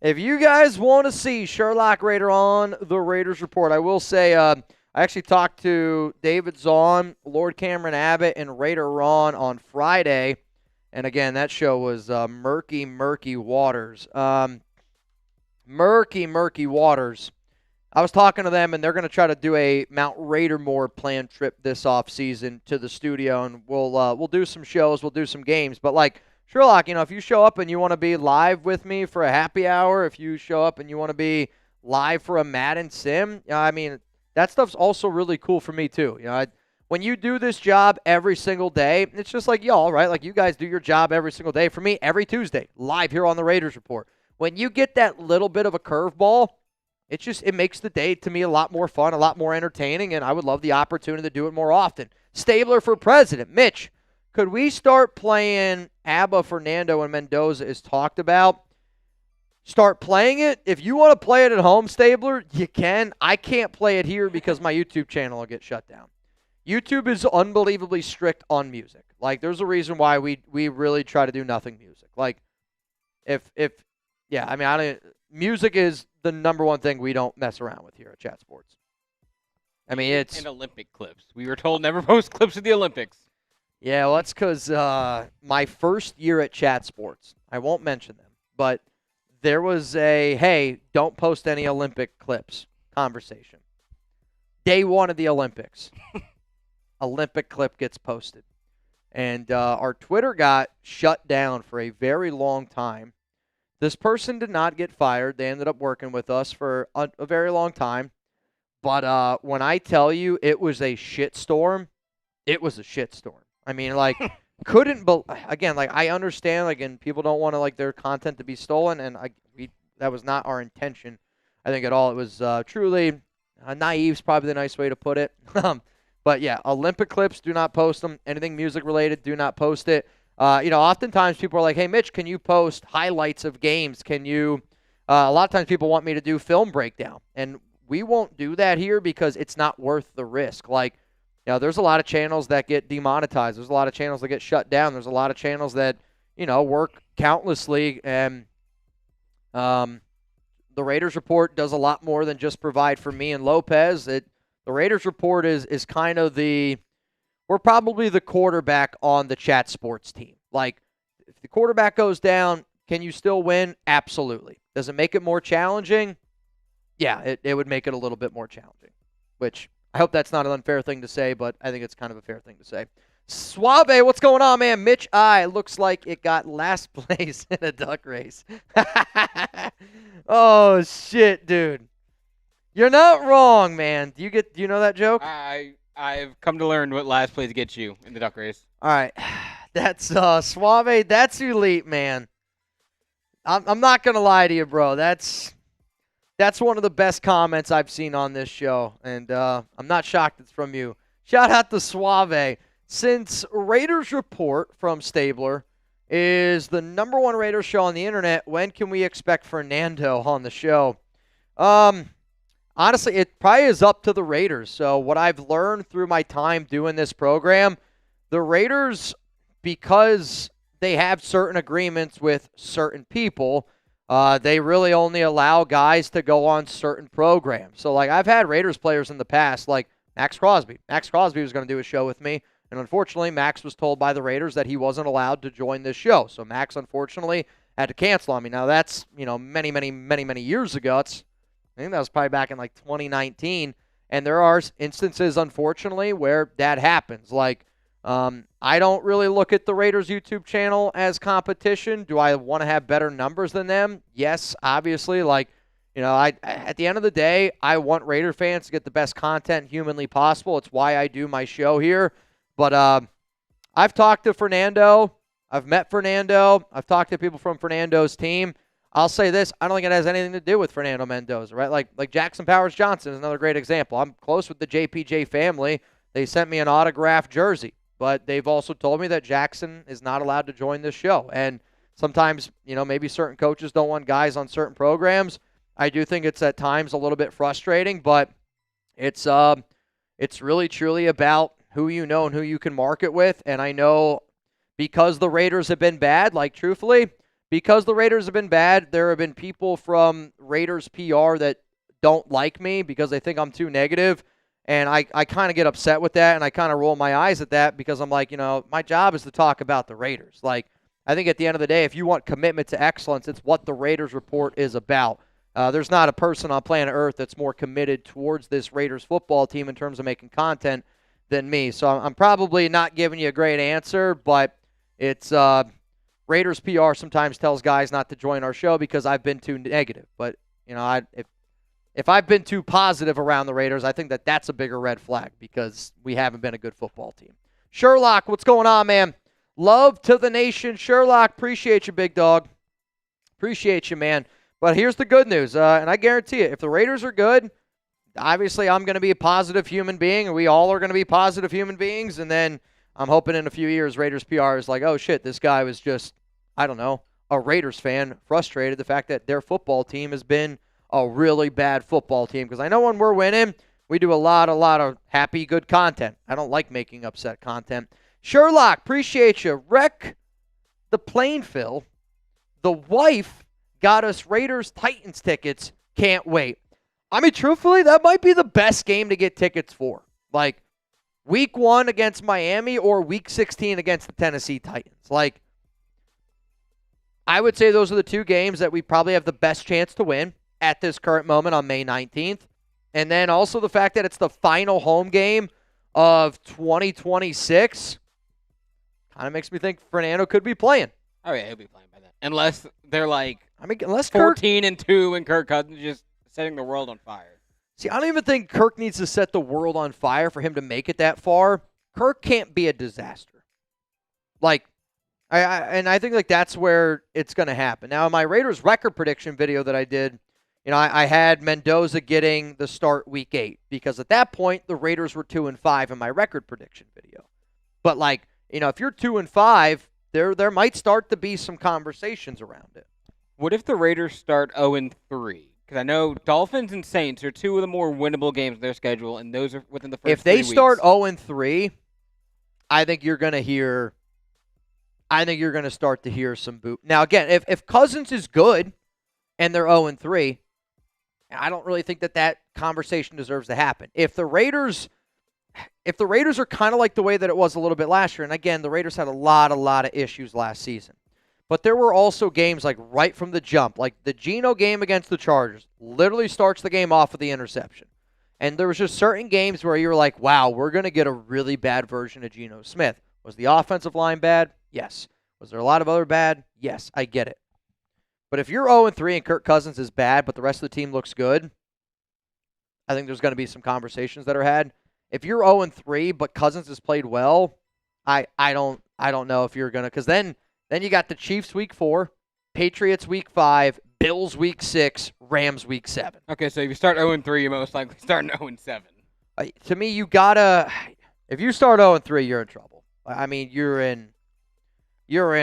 If you guys want to see Sherlock Raider on the Raiders Report, I will say I actually talked to David Zahn, Lord Cameron Abbott, and Raider Ron on Friday. And again, that show was murky, murky waters. Murky waters. I was talking to them, and they're going to try to do a Mount Raidermore planned trip this offseason to the studio, and we'll do some shows, we'll do some games. But, Sherlock, if you show up and you want to be live with me for a happy hour, if you show up and you want to be live for a Madden sim, that stuff's also really cool for me too. When you do this job every single day, it's just like y'all, right? You guys do your job every single day. For me, every Tuesday, live here on the Raiders Report. When you get that little bit of a curveball, it makes the day to me a lot more fun, a lot more entertaining, and I would love the opportunity to do it more often. Stabler for president. Mitch, could we start playing ABBA, Fernando, and Mendoza is talked about? Start playing it. If you want to play it at home, Stabler, you can. I can't play it here because my YouTube channel will get shut down. YouTube is unbelievably strict on music. There's a reason why we really try to do nothing music. Music is the number one thing we don't mess around with here at Chat Sports. It's... And Olympic clips. We were told never post clips of the Olympics. Yeah, well, that's because my first year at Chat Sports, I won't mention them, but there was a, hey, don't post any Olympic clips conversation. Day one of the Olympics, Olympic clip gets posted. And our Twitter got shut down for a very long time. This person did not get fired. They ended up working with us for a very long time. But when I tell you it was a shitstorm, it was a shitstorm. Couldn't, again, I understand, and people don't want their content to be stolen, and that was not our intention, I think, at all. It was truly naive is probably the nice way to put it. But yeah, Olympic clips, do not post them. Anything music related, do not post it. Oftentimes people are like, hey, Mitch, can you post highlights of games? Can you, a lot of times people want me to do film breakdown, and we won't do that here because it's not worth the risk. There's a lot of channels that get demonetized. There's a lot of channels that get shut down. There's a lot of channels that, work countlessly. And the Raiders Report does a lot more than just provide for me and Lopez. The Raiders Report is kind of we're probably the quarterback on the Chat Sports team. If the quarterback goes down, can you still win? Absolutely. Does it make it more challenging? Yeah, it would make it a little bit more challenging, which I hope that's not an unfair thing to say, but I think it's kind of a fair thing to say. Suave, what's going on, man? Mitch I looks like it got last place in a duck race. Oh, shit, dude. You're not wrong, man. Do you know that joke? I've come to learn what last place gets you in the duck race. All right. That's Suave. That's elite, man. I'm not going to lie to you, bro. That's one of the best comments I've seen on this show, and I'm not shocked it's from you. Shout out to Suave. Since Raiders Report from Stabler is the #1 Raiders show on the internet, when can we expect Fernando on the show? Honestly, it probably is up to the Raiders. So what I've learned through my time doing this program, the Raiders, because they have certain agreements with certain people, they really only allow guys to go on certain programs. So, like, I've had Raiders players in the past, like Max Crosby. Max Crosby was going to do a show with me, and unfortunately, Max was told by the Raiders that he wasn't allowed to join this show. So Max, unfortunately, had to cancel on me. Now, that's, many, many, many, many years ago. I think that was probably back in, like, 2019, and there are instances, unfortunately, where that happens. Like, I don't really look at the Raiders YouTube channel as competition. Do I want to have better numbers than them? Yes, obviously. Like, at the end of the day, I want Raider fans to get the best content humanly possible. It's why I do my show here. But I've talked to Fernando. I've met Fernando. I've talked to people from Fernando's team. I'll say this, I don't think it has anything to do with Fernando Mendoza, right? Like Jackson Powers Johnson is another great example. I'm close with the JPJ family. They sent me an autographed jersey. But they've also told me that Jackson is not allowed to join this show. And sometimes, maybe certain coaches don't want guys on certain programs. I do think it's at times a little bit frustrating, but it's really truly about who you know and who you can market with. And I know because the Raiders have been bad, like truthfully, because the Raiders have been bad, there have been people from Raiders PR that don't like me because they think I'm too negative. And I kind of get upset with that, and I kind of roll my eyes at that because I'm like, my job is to talk about the Raiders. Like, I think at the end of the day, if you want commitment to excellence, it's what the Raiders report is about. There's not a person on planet Earth that's more committed towards this Raiders football team in terms of making content than me. So I'm probably not giving you a great answer, but it's Raiders PR sometimes tells guys not to join our show because I've been too negative. But, if I've been too positive around the Raiders, I think that that's a bigger red flag because we haven't been a good football team. Sherlock, what's going on, man? Love to the nation. Sherlock, appreciate you, big dog. Appreciate you, man. But here's the good news, and I guarantee you, if the Raiders are good, obviously I'm going to be a positive human being, and we all are going to be positive human beings, and then I'm hoping in a few years Raiders PR is like, oh, shit, this guy was just, I don't know, a Raiders fan, frustrated the fact that their football team has been a really bad football team. Because I know when we're winning, we do a lot of happy, good content. I don't like making upset content. Sherlock, appreciate you. Wreck the Plainville. The wife got us Raiders-Titans tickets. Can't wait. I mean, truthfully, that might be the best game to get tickets for. Like, week 1 against Miami or week 16 against the Tennessee Titans. Like, I would say those are the two games that we probably have the best chance to win at this current moment on May 19th. And then also the fact that it's the final home game of 2026 kind of makes me think Fernando could be playing. Oh, yeah, he'll be playing by then. Unless they're like unless 14-2 and Kirk Cousins just setting the world on fire. See, I don't even think Kirk needs to set the world on fire for him to make it that far. Kirk can't be a disaster. Like, I think like that's where it's going to happen. Now, in my Raiders record prediction video that I did, I had Mendoza getting the start week 8 because at that point the Raiders were 2-5 in my record prediction video. But like, if you're 2-5, there might start to be some conversations around it. What if the Raiders start 0-3? Because I know Dolphins and Saints are two of the more winnable games of their schedule, and those are within the first 3 weeks. If they start 0-3, I think you're going to start to hear some boo. Now again, if Cousins is good and they're 0-3, I don't really think that conversation deserves to happen. If the Raiders are kind of like the way that it was a little bit last year, and again, the Raiders had a lot of issues last season. But there were also games like right from the jump, like the Geno game against the Chargers, literally starts the game off with the interception. And there was just certain games where you were like, wow, we're going to get a really bad version of Geno Smith. Was the offensive line bad? Yes. Was there a lot of other bad? Yes, I get it. But if you're 0-3 and Kirk Cousins is bad, but the rest of the team looks good, I think there's going to be some conversations that are had. If you're 0-3 but Cousins has played well, I don't know if you're going to, because then you got the Chiefs week 4, Patriots week 5, Bills week 6, Rams week 7. Okay, so if you start 0-3, you're most likely starting 0-7. To me, if you start 0-3, you're in trouble. I mean, you're in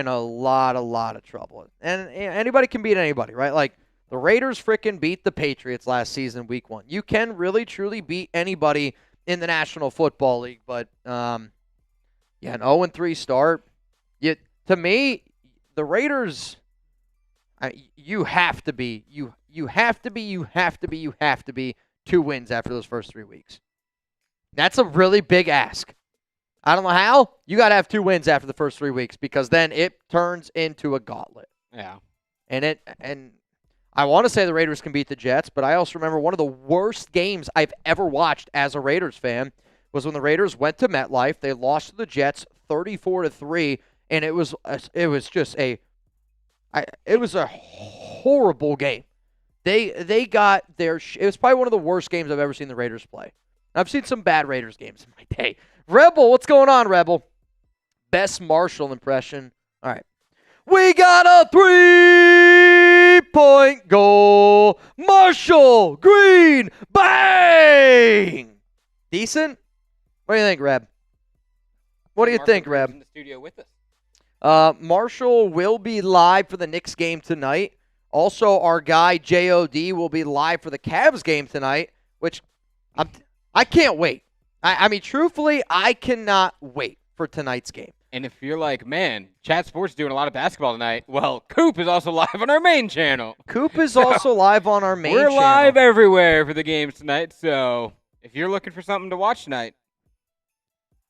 a lot of trouble. And anybody can beat anybody, right? Like, The Raiders frickin' beat the Patriots last season, week 1. You can really, truly beat anybody in the National Football League, but an 0-3 start. To me, the Raiders, you have to be 2 wins after those first 3 weeks. That's a really big ask. I don't know how. You got to have 2 wins after the first 3 weeks because then it turns into a gauntlet. Yeah. And I want to say the Raiders can beat the Jets, but I also remember one of the worst games I've ever watched as a Raiders fan was when the Raiders went to MetLife. They lost to the Jets 34-3, and it was a horrible game. They got their it was probably one of the worst games I've ever seen the Raiders play. I've seen some bad Raiders games in my day. Rebel, what's going on, Rebel? Best Marshall impression. All right. We got a 3-point goal. Marshall Green. Bang! Decent? What do you think, Reb? What do you think, Reb? In the studio with us. Marshall will be live for the Knicks game tonight. Also, our guy, JOD, will be live for the Cavs game tonight, which I can't wait. I mean, truthfully, I cannot wait for tonight's game. And if you're like, man, Chat Sports doing a lot of basketball tonight, well, Coop is also live on our main channel. Coop is also live on our main channel. We're live everywhere for the games tonight, so if you're looking for something to watch tonight,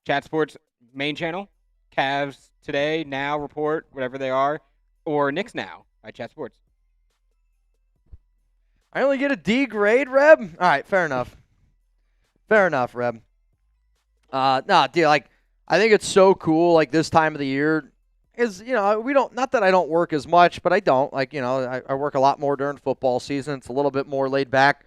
Chat Sports main channel, Cavs Today, Now, Report, whatever they are, or Knicks Now by Chat Sports. I only get a D grade, Reb? All right, fair enough. Fair enough, Reb. Dude, I think it's so cool, this time of the year is, we don't, not that I don't work as much, but I don't. I work a lot more during football season. It's a little bit more laid back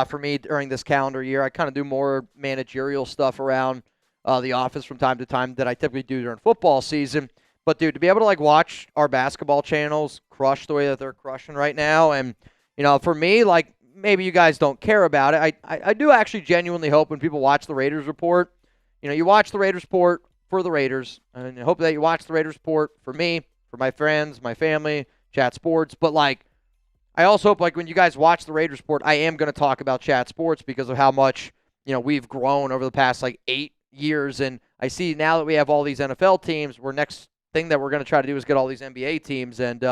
for me during this calendar year. I kind of do more managerial stuff around the office from time to time that I typically do during football season. But, dude, to be able to, watch our basketball channels crush the way that they're crushing right now, and, for me, maybe you guys don't care about it. I do actually genuinely hope when people watch the Raiders Report, you watch the Raiders Report for the Raiders, and I hope that you watch the Raiders Report for me, for my friends, my family, Chat Sports. But, I also hope, when you guys watch the Raiders Report, I am going to talk about Chat Sports because of how much, we've grown over the past, 8 years. And I see now that we have all these NFL teams, next thing that we're going to try to do is get all these NBA teams. And,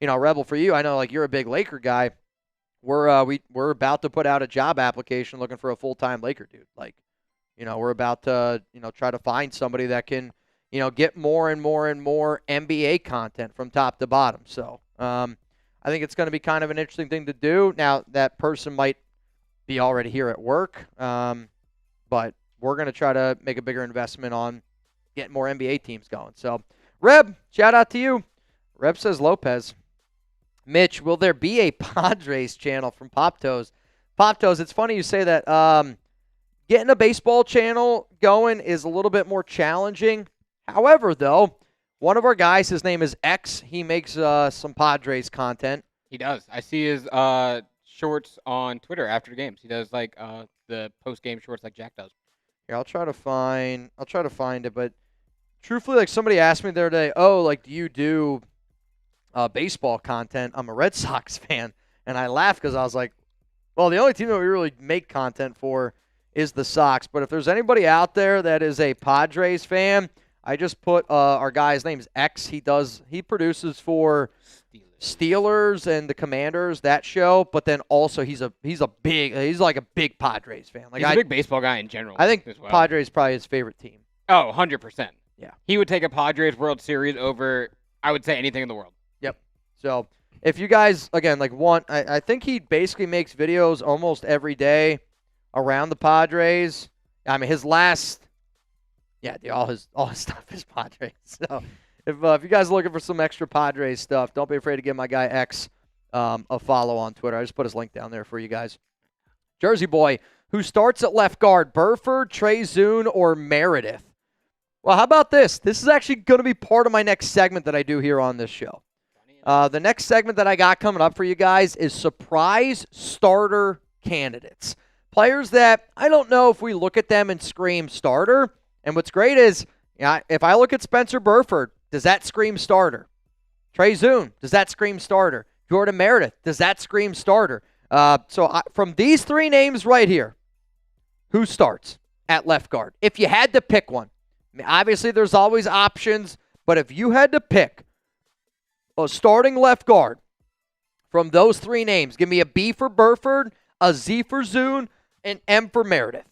Rebel, for you, I know, you're a big Laker guy. We're about to put out a job application looking for a full-time Laker dude. We're about to, try to find somebody that can, get more and more and more NBA content from top to bottom. So I think it's going to be kind of an interesting thing to do. Now, that person might be already here at work, but we're going to try to make a bigger investment on getting more NBA teams going. So, Reb, shout out to you. Reb says Lopez. Mitch, will there be a Padres channel from Pop Toes? Pop Toes, it's funny you say that. Getting a baseball channel going is a little bit more challenging. However, though, one of our guys, his name is X. He makes some Padres content. He does. I see his shorts on Twitter after the games. He does the post-game shorts like Jack does. Here, I'll try to find it. But truthfully, somebody asked me the other day, do you do baseball content? I'm a Red Sox fan, and I laughed because I was like, well, the only team that we really make content for is the Sox. But if there's anybody out there that is a Padres fan, I just put our guy's name's X. He produces for Steelers and the Commanders, that show. But then also he's like a big Padres fan. He's a big baseball guy in general. I think Padres is probably his favorite team. Oh, 100%. Yeah. He would take a Padres World Series over, I would say, anything in the world. Yep. So if you guys, again, I think he basically makes videos almost every day around the Padres. I mean, his last, all his stuff is Padres. So if you guys are looking for some extra Padres stuff, don't be afraid to give my guy X a follow on Twitter. I just put his link down there for you guys. Jersey boy, who starts at left guard, Burford, Trey Zune, or Meredith? Well, how about this? This is actually going to be part of my next segment that I do here on this show. The next segment that I got coming up for you guys is surprise starter candidates. Players that I don't know if we look at them and scream starter. And what's great is, if I look at Spencer Burford, does that scream starter? Trey Zune, does that scream starter? Jordan Meredith, does that scream starter? From these three names right here, who starts at left guard? If you had to pick one, I mean, obviously there's always options, but if you had to pick a starting left guard from those three names, give me a B for Burford, a Z for Zune, and M for Meredith.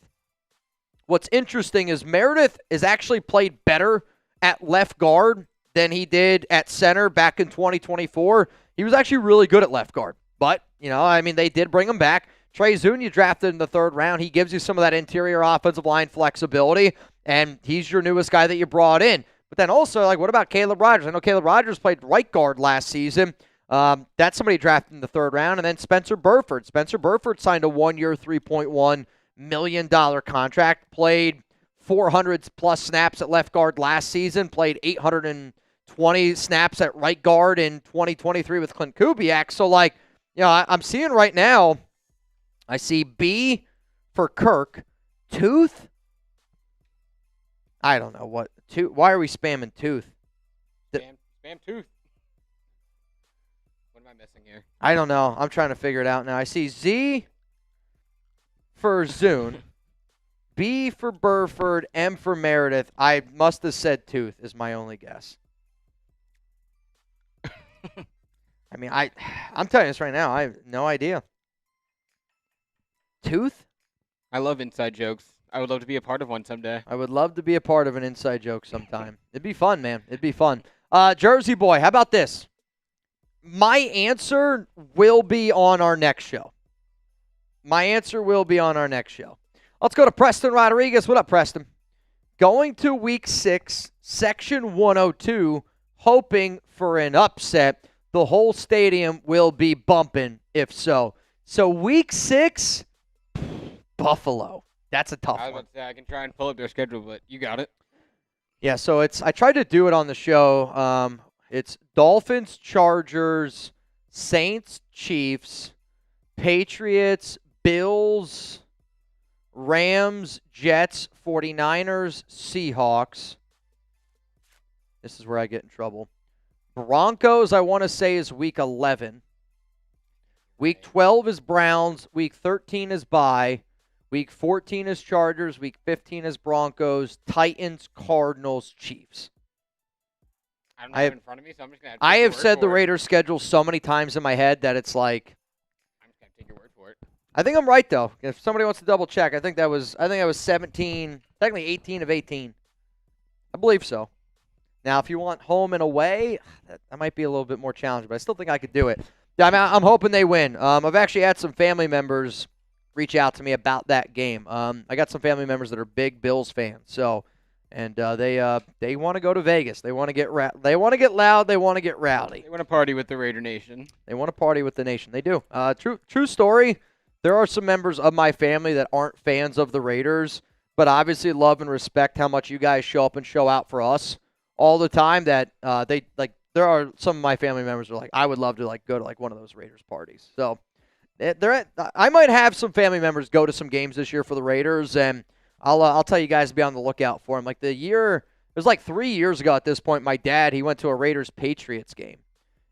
What's interesting is Meredith has actually played better at left guard than he did at center back in 2024. He was actually really good at left guard. But, they did bring him back. Trey Zune, you drafted in the third round. He gives you some of that interior offensive line flexibility, and he's your newest guy that you brought in. But then also, what about Caleb Rogers? I know Caleb Rogers played right guard last season. That's somebody drafted in the third round. And then Spencer Burford. Spencer Burford signed a 1-year, $3.1 million contract, played 400-plus snaps at left guard last season, played 820 snaps at right guard in 2023 with Clint Kubiak. So, I'm seeing right now, I see B for Kirk. Tooth? I don't know what. Why are we spamming Tooth? Spam Tooth. What am I missing here? I don't know. I'm trying to figure it out now. I see Z for Zune, B for Burford, M for Meredith. I must have said Tooth is my only guess. I'm telling you this right now. I have no idea. Tooth? I love inside jokes. I would love to be a part of one someday. I would love to be a part of an inside joke sometime. It'd be fun, man. It'd be fun. Jersey boy, how about this? My answer will be on our next show. Let's go to Preston Rodriguez. What up, Preston? Going to week 6, section 102, hoping for an upset. The whole stadium will be bumping if so. So week 6, Buffalo. That's a tough I was one. about to say, I can try and pull up their schedule, but you got it. Yeah, so I tried to do it on the show. It's Dolphins, Chargers, Saints, Chiefs, Patriots, Bills, Rams, Jets, 49ers, Seahawks. This is where I get in trouble. Broncos, I want to say, is week 11. Week 12 is Browns. Week 13 is bye. Week 14 is Chargers. Week 15 is Broncos. Titans, Cardinals, Chiefs. I don't have it in front of me, so I'm just going to I have said the Raiders' schedule so many times in my head that it's like. I'm just going to take your word for it. I think I'm right, though. If somebody wants to double check, I think that was 17, technically 18 of 18. I believe so. Now, if you want home and away, that might be a little bit more challenging, but I still think I could do it. I'm hoping they win. I've actually had some family members reach out to me about that game. I got some family members that are big Bills fans, and they want to go to Vegas. They want to get they want to get loud. They want to get rowdy. They want to party with the Raider Nation. They want to party with the nation. They do. True story. There are some members of my family that aren't fans of the Raiders, but obviously love and respect how much you guys show up and show out for us all the time. That they like. There are some of my family members who are like, I would love to go to one of those Raiders parties. So I might have some family members go to some games this year for the Raiders, and I'll tell you guys to be on the lookout for them. It was 3 years ago at this point. My dad, he went to a Raiders Patriots game,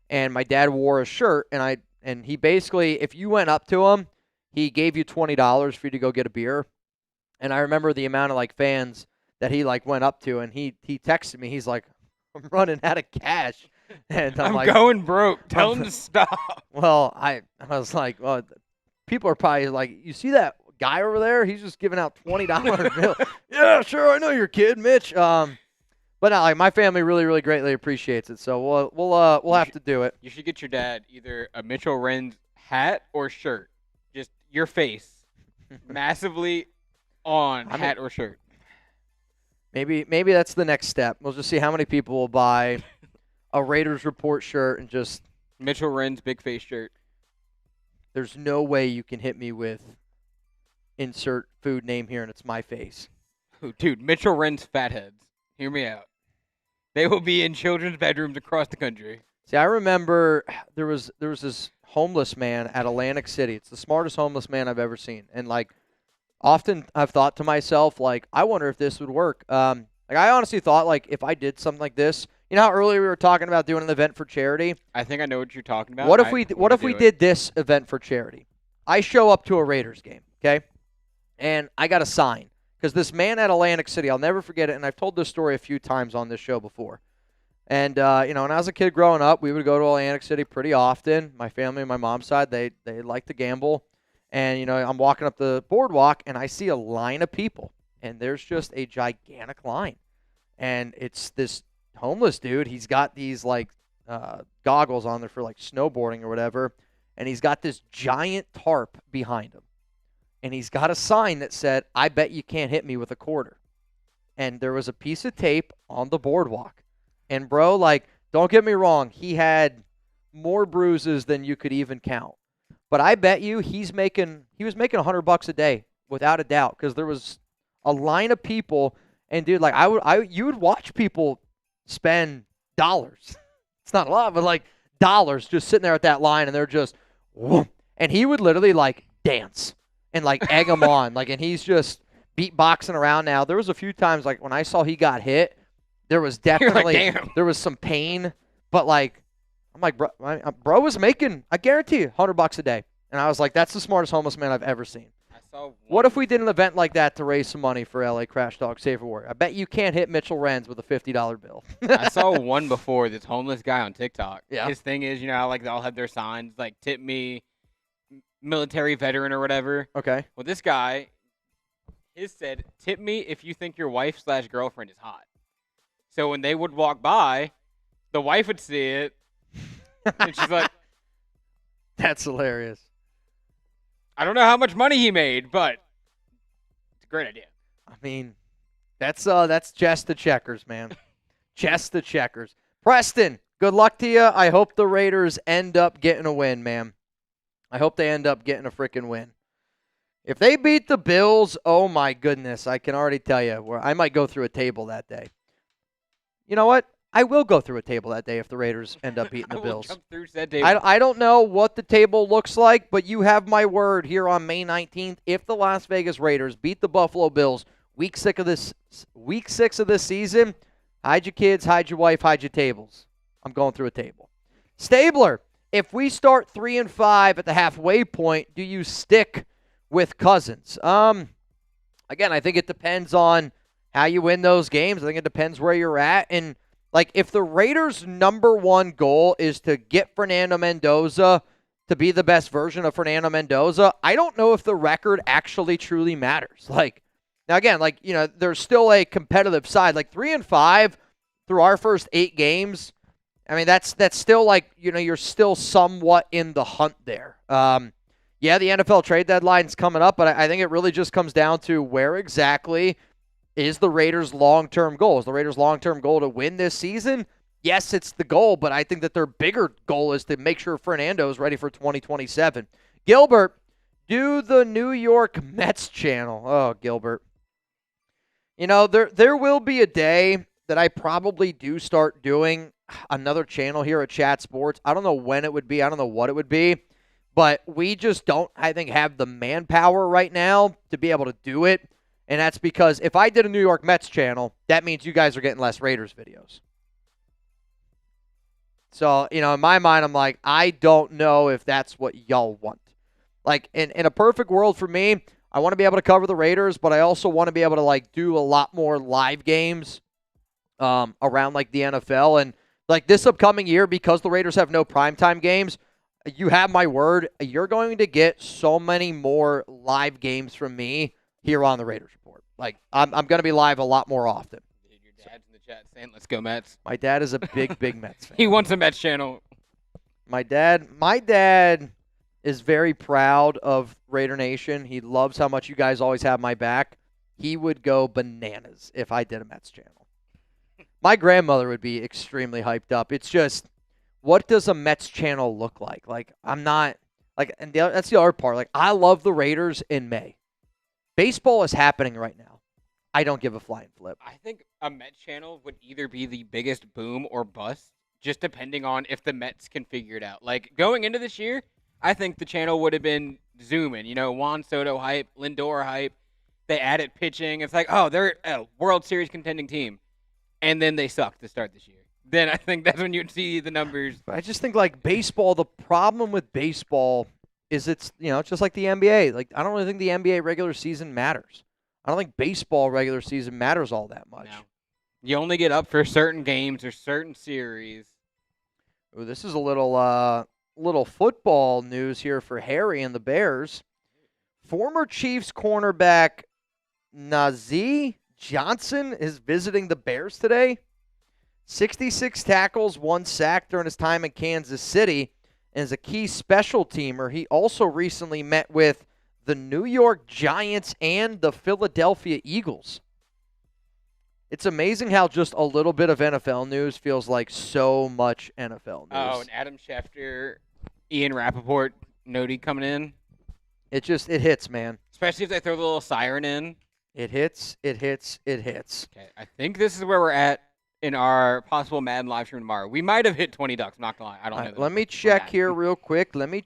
and my dad wore a shirt, and he basically, if you went up to him, he gave you $20 for you to go get a beer. And I remember the amount of fans that he went up to, and he texted me. He's like, I'm running out of cash. And I'm like, going broke. Tell him to stop. Well, I was like, well, people are probably like, you see that guy over there? He's just giving out $20 bill. Yeah, sure, I know your kid, Mitch. But no, my family really, really greatly appreciates it. So we'll have to do it. You should get your dad either a Mitchell Renz hat or shirt. Just your face, massively on hat or shirt. Maybe that's the next step. We'll just see how many people will buy a Raiders Report shirt and just Mitchell Renz big face shirt. There's no way you can hit me with insert food name here and it's my face. Dude, Mitchell Renz fatheads. Hear me out. They will be in children's bedrooms across the country. See, I remember there was this homeless man at Atlantic City. It's the smartest homeless man I've ever seen. And often I've thought to myself, I wonder if this would work. I honestly thought if I did something like this, You know how earlier we were talking about doing an event for charity? I think I know what you're talking about. What if we did this event for charity? I show up to a Raiders game, okay? And I got a sign. Because this man at Atlantic City, I'll never forget it, and I've told this story a few times on this show before. And, when I was a kid growing up, we would go to Atlantic City pretty often. My family and my mom's side, they like to gamble. And, I'm walking up the boardwalk, and I see a line of people. And there's just a gigantic line. And it's this homeless dude. He's got these, goggles on there for, snowboarding or whatever. And he's got this giant tarp behind him. And he's got a sign that said, "I bet you can't hit me with a quarter." And there was a piece of tape on the boardwalk. And, bro, don't get me wrong, he had more bruises than you could even count. But I bet you he was making $100 a day, without a doubt, because there was a line of people. And, dude, you would watch people spend dollars. It's not a lot, but, dollars just sitting there at that line, and they're just, whoop. And he would literally, dance and, egg them on. And he's just beatboxing around now. There was a few times, when I saw he got hit, there was definitely there was some pain. But, I'm like, bro was making, I guarantee you, $100 a day. And I was like, that's the smartest homeless man I've ever seen. What if we did an event like that to raise some money for LA Crash Dog Safer Warrior? I bet you can't hit Mitchell Renz with a $50 bill. I saw one before, this homeless guy on TikTok. Yeah. His thing is, how they all have their signs, tip me, military veteran or whatever. Okay. Well, this guy, his said, tip me if you think your wife/girlfriend is hot. So when they would walk by, the wife would see it, and she's like, that's hilarious. I don't know how much money he made, but it's a great idea. I mean, that's just the checkers, man. Just the checkers. Preston, good luck to you. I hope the Raiders end up getting a win, man. I hope they end up getting a freaking win. If they beat the Bills, oh my goodness, I can already tell you, I might go through a table that day. You know what? I will go through a table that day if the Raiders end up beating the Bills. Jump through said table. I don't know what the table looks like, but you have my word here on May 19th. If the Las Vegas Raiders beat the Buffalo Bills, week 6 of this season, hide your kids, hide your wife, hide your tables. I'm going through a table. Stabler, if we start 3-5 at the halfway point, do you stick with Cousins? Again, I think it depends on how you win those games. I think it depends where you're at. And, if the Raiders' number one goal is to get Fernando Mendoza to be the best version of Fernando Mendoza, I don't know if the record actually truly matters. Now again, there's still a competitive side. 3-5 through our first 8 games, I mean, that's still you're still somewhat in the hunt there. Yeah, the NFL trade deadline's coming up, but I think it really just comes down to where exactly is the Raiders' long-term goal. Is the Raiders' long-term goal to win this season? Yes, it's the goal, but I think that their bigger goal is to make sure Fernando is ready for 2027. Gilbert, do the New York Mets channel. Oh, Gilbert. There will be a day that I probably do start doing another channel here at Chat Sports. I don't know when it would be. I don't know what it would be. But we just don't, I think, have the manpower right now to be able to do it. And that's because if I did a New York Mets channel, that means you guys are getting less Raiders videos. So, in my mind, I'm like, I don't know if that's what y'all want. In a perfect world for me, I want to be able to cover the Raiders, but I also want to be able to, do a lot more live games around, the NFL. And, this upcoming year, because the Raiders have no primetime games, you have my word, you're going to get so many more live games from me here on the Raiders Report. I'm going to be live a lot more often. Dude, your dad's in the chat saying, let's go Mets. My dad is a big, big Mets fan. He wants a Mets channel. My dad is very proud of Raider Nation. He loves how much you guys always have my back. He would go bananas if I did a Mets channel. My grandmother would be extremely hyped up. It's just, what does a Mets channel look like? I'm not, and that's the other part. I love the Raiders in May. Baseball is happening right now. I don't give a flying flip. I think a Mets channel would either be the biggest boom or bust, just depending on if the Mets can figure it out. Going into this year, I think the channel would have been zooming. Juan Soto hype, Lindor hype. They added pitching. It's oh, they're a World Series contending team. And then they sucked to start this year. then I think that's when you'd see the numbers. But I just think like baseball, the problem with baseball is it's just like the NBA. Like I don't really think the NBA regular season matters. I don't think baseball regular season matters all that much. No. You only get up for certain games or certain series. Ooh, this is a little football news here for Harry and the Bears. Former Chiefs cornerback Rashee Johnson is visiting the Bears today. 66 tackles, 1 sack during his time in Kansas City, and is a key special teamer. He also recently met with the New York Giants and the Philadelphia Eagles. It's amazing how just a little bit of NFL news feels like so much NFL news. Oh, and Adam Schefter, Ian Rappaport, Nody coming in. It hits, man. Especially if they throw the little siren in. It hits. Okay, I think this is where we're at in our possible Madden live stream tomorrow. We might have hit 20 ducks, not gonna lie. I don't know. Let me check here real quick. Give me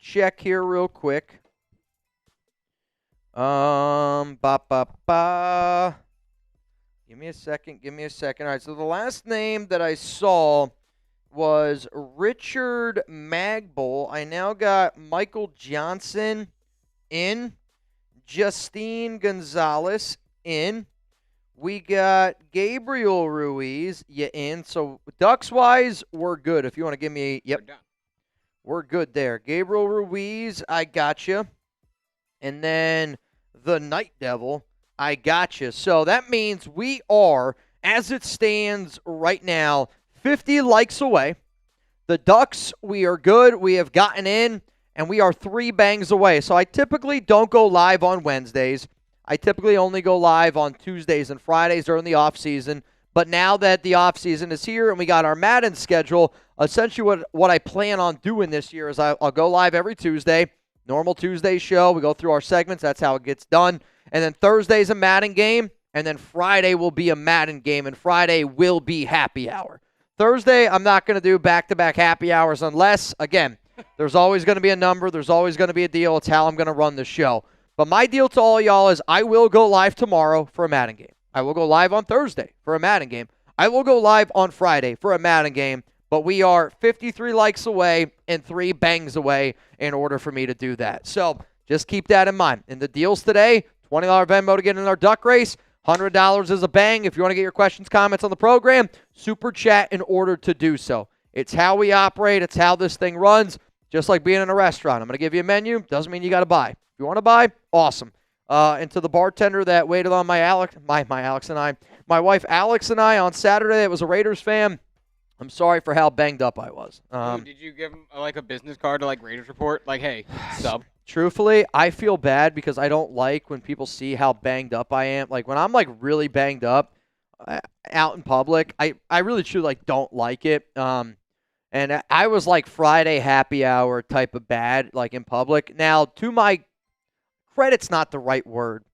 a second. All right, so the last name that I saw was Richard Magbull. I now got Michael Johnson in, Justine Gonzalez in. We got Gabriel Ruiz, in. So Ducks-wise, we're good. If you want to give me, we're good there. Gabriel Ruiz, I got you. And then the Night Devil, I got you. So that means we are, as it stands right now, 50 likes away. The Ducks, we are good. We have gotten in, and we are 3 bangs away. So I typically don't go live on Wednesdays. I typically only go live on Tuesdays and Fridays during the offseason. But now that the offseason is here and we got our Madden schedule, essentially what I plan on doing this year is I'll go live every Tuesday. Normal Tuesday show. We go through our segments. That's how it gets done. And then Thursday's a Madden game. And then Friday will be a Madden game. And Friday will be happy hour. Thursday, I'm not going to do back-to-back happy hours unless, again, there's always going to be a number. There's always going to be a deal. It's how I'm going to run the show. But my deal to all y'all is I will go live tomorrow for a Madden game. I will go live on Thursday for a Madden game. I will go live on Friday for a Madden game. But we are 53 likes away and 3 bangs away in order for me to do that. So just keep that in mind. And the deals today, $20 Venmo to get in our duck race. $100 is a bang. If you want to get your questions, comments on the program, super chat in order to do so. It's how we operate. It's how this thing runs. Just like being in a restaurant. I'm going to give you a menu. Doesn't mean you got to buy. If you want to buy, awesome. And to the bartender that waited on my wife Alex and I on Saturday, that was a Raiders fan. I'm sorry for how banged up I was. Did you give him a business card to Raiders report? Hey, sub. Truthfully, I feel bad because I don't like when people see how banged up I am. When I'm really banged up out in public, I really truly don't like it. And I was Friday happy hour type of bad in public. Now, to my credit's not the right word.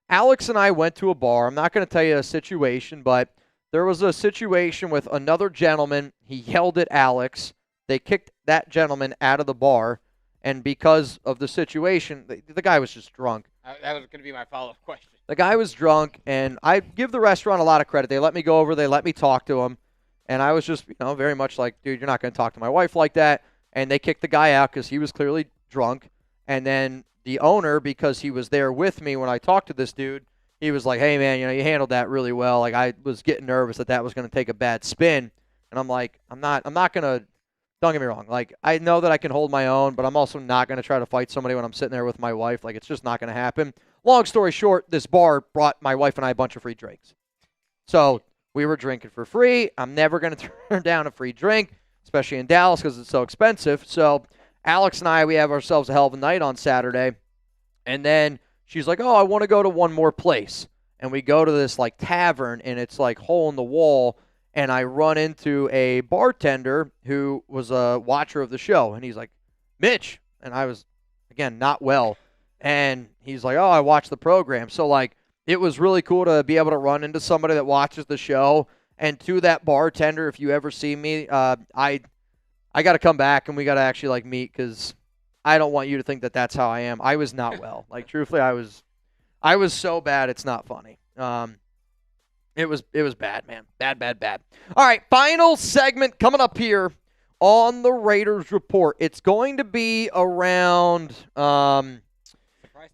Alex and I went to a bar. I'm not going to tell you a situation, but there was a situation with another gentleman. He yelled at Alex. They kicked that gentleman out of the bar. And because of the situation, the guy was just drunk. That was going to be my follow-up question. The guy was drunk, and I give the restaurant a lot of credit. They let me go over. They let me talk to him. And I was just, very much dude, you're not going to talk to my wife like that. And they kicked the guy out because he was clearly drunk. And then the owner, because he was there with me when I talked to this dude, he was like, hey, man, you handled that really well. I was getting nervous that was going to take a bad spin. And I'm like, I'm not going to, don't get me wrong. I know that I can hold my own, but I'm also not going to try to fight somebody when I'm sitting there with my wife. It's just not going to happen. Long story short, this bar brought my wife and I a bunch of free drinks. So we were drinking for free. I'm never going to turn down a free drink, especially in Dallas because it's so expensive. So Alex and I, we have ourselves a hell of a night on Saturday. And then she's like, oh, I want to go to one more place. And we go to this tavern, and it's hole in the wall. And I run into a bartender who was a watcher of the show. And he's like, Mitch. And I was, again, not well. And he's like, oh, I watched the program. So, it was really cool to be able to run into somebody that watches the show. And to that bartender, if you ever see me, I got to come back, and we got to actually, meet because I don't want you to think that that's how I am. I was not well. Truthfully, I was so bad it's not funny. It was bad, man. Bad. All right, final segment coming up here on the Raiders Report. It's going to be around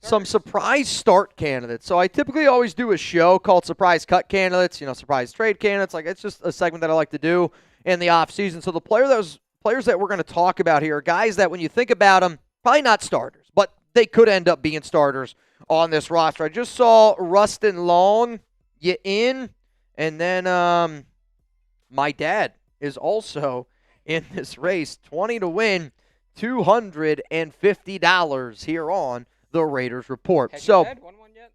some surprise start candidates. So I typically always do a show called Surprise Cut Candidates, surprise trade candidates. Like, it's just a segment that I like to do in the offseason. So the players that we're going to talk about here are guys that when you think about them, probably not starters, but they could end up being starters on this roster. I just saw Rustin Long get in, and then my dad is also in this race. 20 to win, $250 here on the Raiders Report. Has your dad won one yet?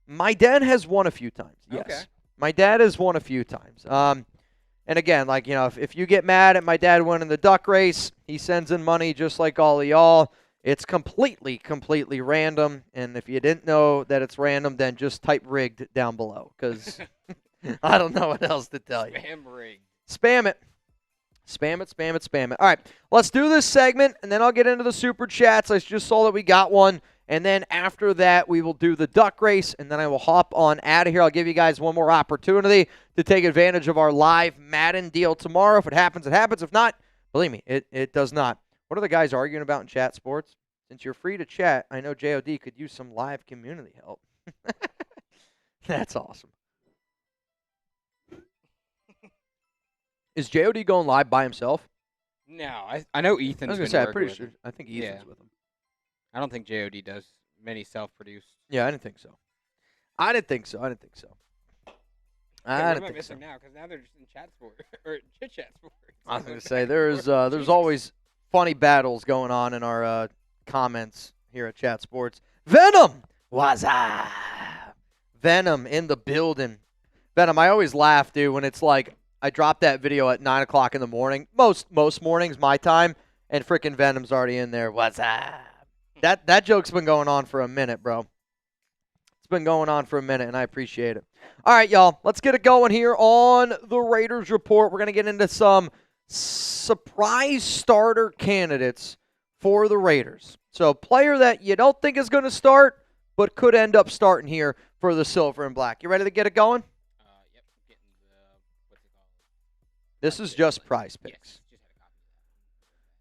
My dad has won a few times. Yes. Okay. My dad has won a few times. And again, if you get mad at my dad winning the duck race, he sends in money just like all of y'all. It's completely random. And if you didn't know that it's random, then just type rigged down below, because I don't know what else to tell you. Spam rigged. Spam it. Spam it. All right, let's do this segment, and then I'll get into the super chats. I just saw that we got one. And then after that, we will do the duck race, and then I will hop on out of here. I'll give you guys one more opportunity to take advantage of our live Madden deal tomorrow. If it happens, it happens. If not, believe me, it does not. What are the guys arguing about in chat sports? Since you're free to chat, I know JOD could use some live community help. That's awesome. Is JOD going live by himself? No, I know Ethan's. I was going to say, I'm pretty sure. I think Ethan's with him. I don't think JOD does many self-produced. Yeah, I didn't think so. I didn't think so. What am I missing now? Because now they're just in chat sport or chit chat sport. I was going to say there's always funny battles going on in our comments here at Chat Sports. Venom, what's up? Venom in the building. Venom, I always laugh, dude, when it's like I drop that video at 9 o'clock in the morning. Most mornings, my time, and freaking Venom's already in there. What's up? That joke's been going on for a minute, bro. It's been going on for a minute, and I appreciate it. All right, y'all. Let's get it going here on the Raiders Report. We're going to get into some surprise starter candidates for the Raiders. So, player that you don't think is going to start, but could end up starting here for the Silver and Black. You ready to get it going? Yep. Getting what's it called? This is just Prize Picks. Yes.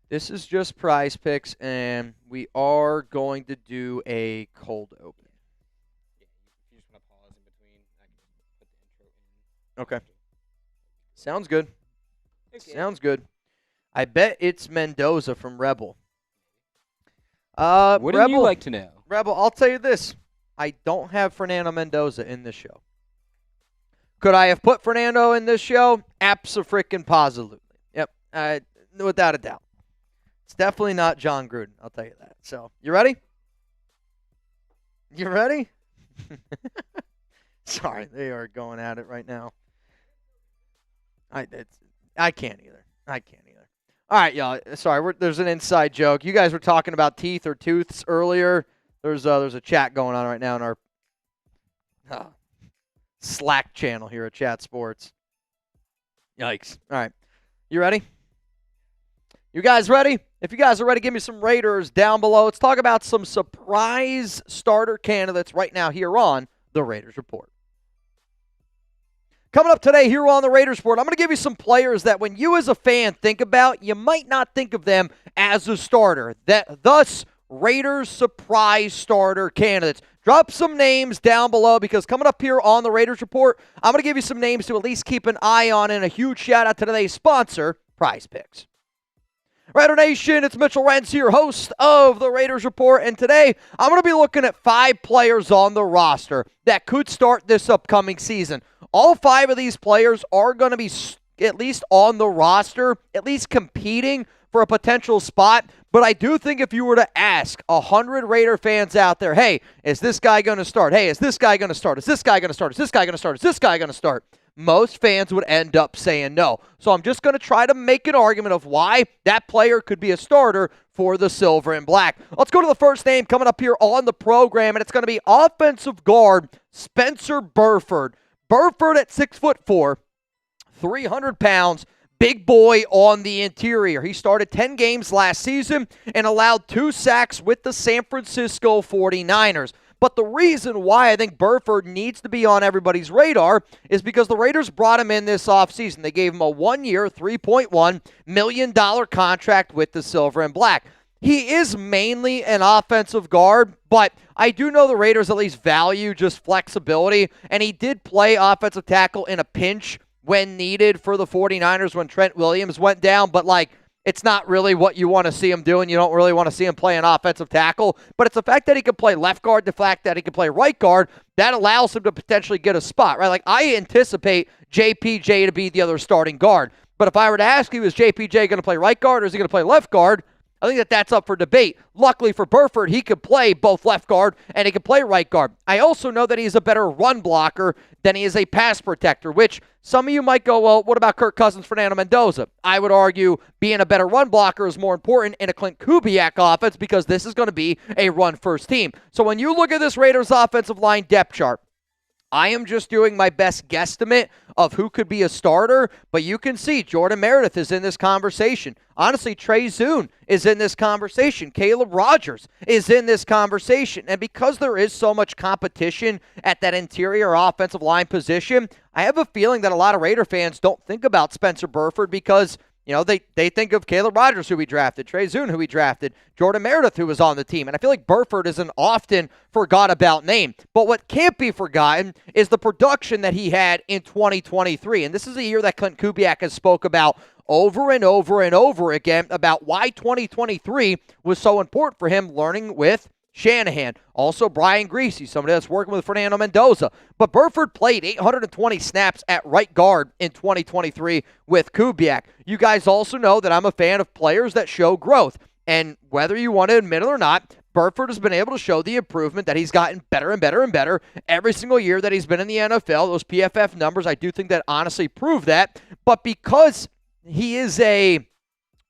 This is just Prize Picks, and we are going to do a cold open. Yeah, you just want to pause in between. I can just put the intro in. Okay. Sounds good. Okay. Sounds good. I bet it's Mendoza from Rebel. What do Rebel, you like to know? Rebel, I'll tell you this. I don't have Fernando Mendoza in this show. Could I have put Fernando in this show? Abso-freaking-positively. Yep. Without a doubt. It's definitely not John Gruden, I'll tell you that. So, you ready? You ready? Sorry, they are going at it right now. I can't either. All right, y'all. Sorry, there's an inside joke. You guys were talking about teeth or tooths earlier. There's a chat going on right now in our Slack channel here at Chat Sports. Yikes. All right. You ready? You guys ready? If you guys are ready, give me some Raiders down below. Let's talk about some surprise starter candidates right now here on the Raiders Report. Coming up today here on the Raiders Report, I'm going to give you some players that when you as a fan think about, you might not think of them as a starter. Thus, Raiders surprise starter candidates. Drop some names down below, because coming up here on the Raiders Report, I'm going to give you some names to at least keep an eye on, and a huge shout out to today's sponsor, Prize Picks. Raider Nation, it's Mitchell Rentz here, host of the Raiders Report, and today I'm going to be looking at 5 players on the roster that could start this upcoming season. All 5 of these players are going to be at least on the roster, at least competing for a potential spot, but I do think if you were to ask 100 Raider fans out there, hey, is this guy going to start? Hey, is this guy going to start? Is this guy going to start? Is this guy going to start? Is this guy going to start? Most fans would end up saying no. So I'm just going to try to make an argument of why that player could be a starter for the Silver and Black. Let's go to the first name coming up here on the program, and it's going to be offensive guard Spencer Burford. Burford at 6'4", 300 pounds, big boy on the interior. He started 10 games last season and allowed 2 sacks with the San Francisco 49ers. But the reason why I think Burford needs to be on everybody's radar is because the Raiders brought him in this offseason. They gave him a 1-year, $3.1 million contract with the Silver and Black. He is mainly an offensive guard, but I do know the Raiders at least value just flexibility, and he did play offensive tackle in a pinch when needed for the 49ers when Trent Williams went down, but it's not really what you want to see him doing. You don't really want to see him play an offensive tackle, but it's the fact that he can play left guard, the fact that he can play right guard, that allows him to potentially get a spot, right? I anticipate JPJ to be the other starting guard, but if I were to ask you, is JPJ going to play right guard or is he going to play left guard? I think that's up for debate. Luckily for Burford, he could play both left guard and he could play right guard. I also know that he's a better run blocker than he is a pass protector, which some of you might go, well, what about Kirk Cousins, Fernando Mendoza? I would argue being a better run blocker is more important in a Clint Kubiak offense because this is going to be a run-first team. So when you look at this Raiders offensive line depth chart, I am just doing my best guesstimate of who could be a starter, but you can see Jordan Meredith is in this conversation. Honestly, Trey Zune is in this conversation. Caleb Rogers is in this conversation. And because there is so much competition at that interior offensive line position, I have a feeling that a lot of Raider fans don't think about Spencer Burford because they think of Caleb Rogers, who we drafted, Trey Zune, who we drafted, Jordan Meredith, who was on the team. And I feel like Burford is an often forgot about name. But what can't be forgotten is the production that he had in 2023. And this is a year that Clint Kubiak has spoke about over and over and over again about why 2023 was so important for him learning with Shanahan. Also, Brian Greasy, somebody that's working with Fernando Mendoza. But Burford played 820 snaps at right guard in 2023 with Kubiak. You guys also know that I'm a fan of players that show growth. And whether you want to admit it or not, Burford has been able to show the improvement that he's gotten better and better and better every single year that he's been in the NFL. Those PFF numbers, I do think that honestly prove that. But because he is a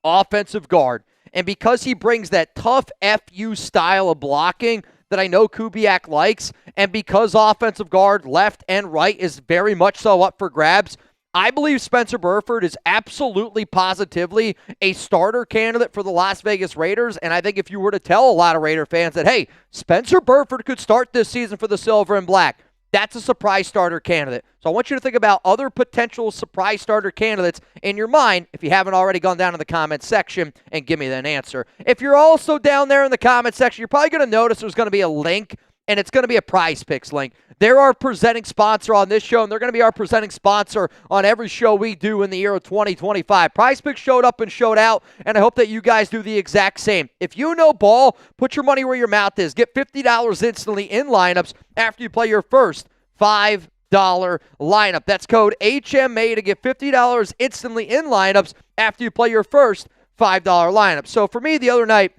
offensive guard, and because he brings that tough FU style of blocking that I know Kubiak likes, and because offensive guard left and right is very much so up for grabs, I believe Spencer Burford is absolutely positively a starter candidate for the Las Vegas Raiders. And I think if you were to tell a lot of Raider fans that, hey, Spencer Burford could start this season for the Silver and Black, that's a surprise starter candidate. So I want you to think about other potential surprise starter candidates in your mind if you haven't already gone down in the comments section and give me an answer. If you're also down there in the comments section, you're probably going to notice there's going to be a link, and it's going to be a Prize Picks link. They're our presenting sponsor on this show, and they're going to be our presenting sponsor on every show we do in the year of 2025. Prize Picks showed up and showed out, and I hope that you guys do the exact same. If you know ball, put your money where your mouth is. Get $50 instantly in lineups after you play your first $5 lineup. That's code HMA to get $50 instantly in lineups after you play your first $5 lineup. So for me the other night,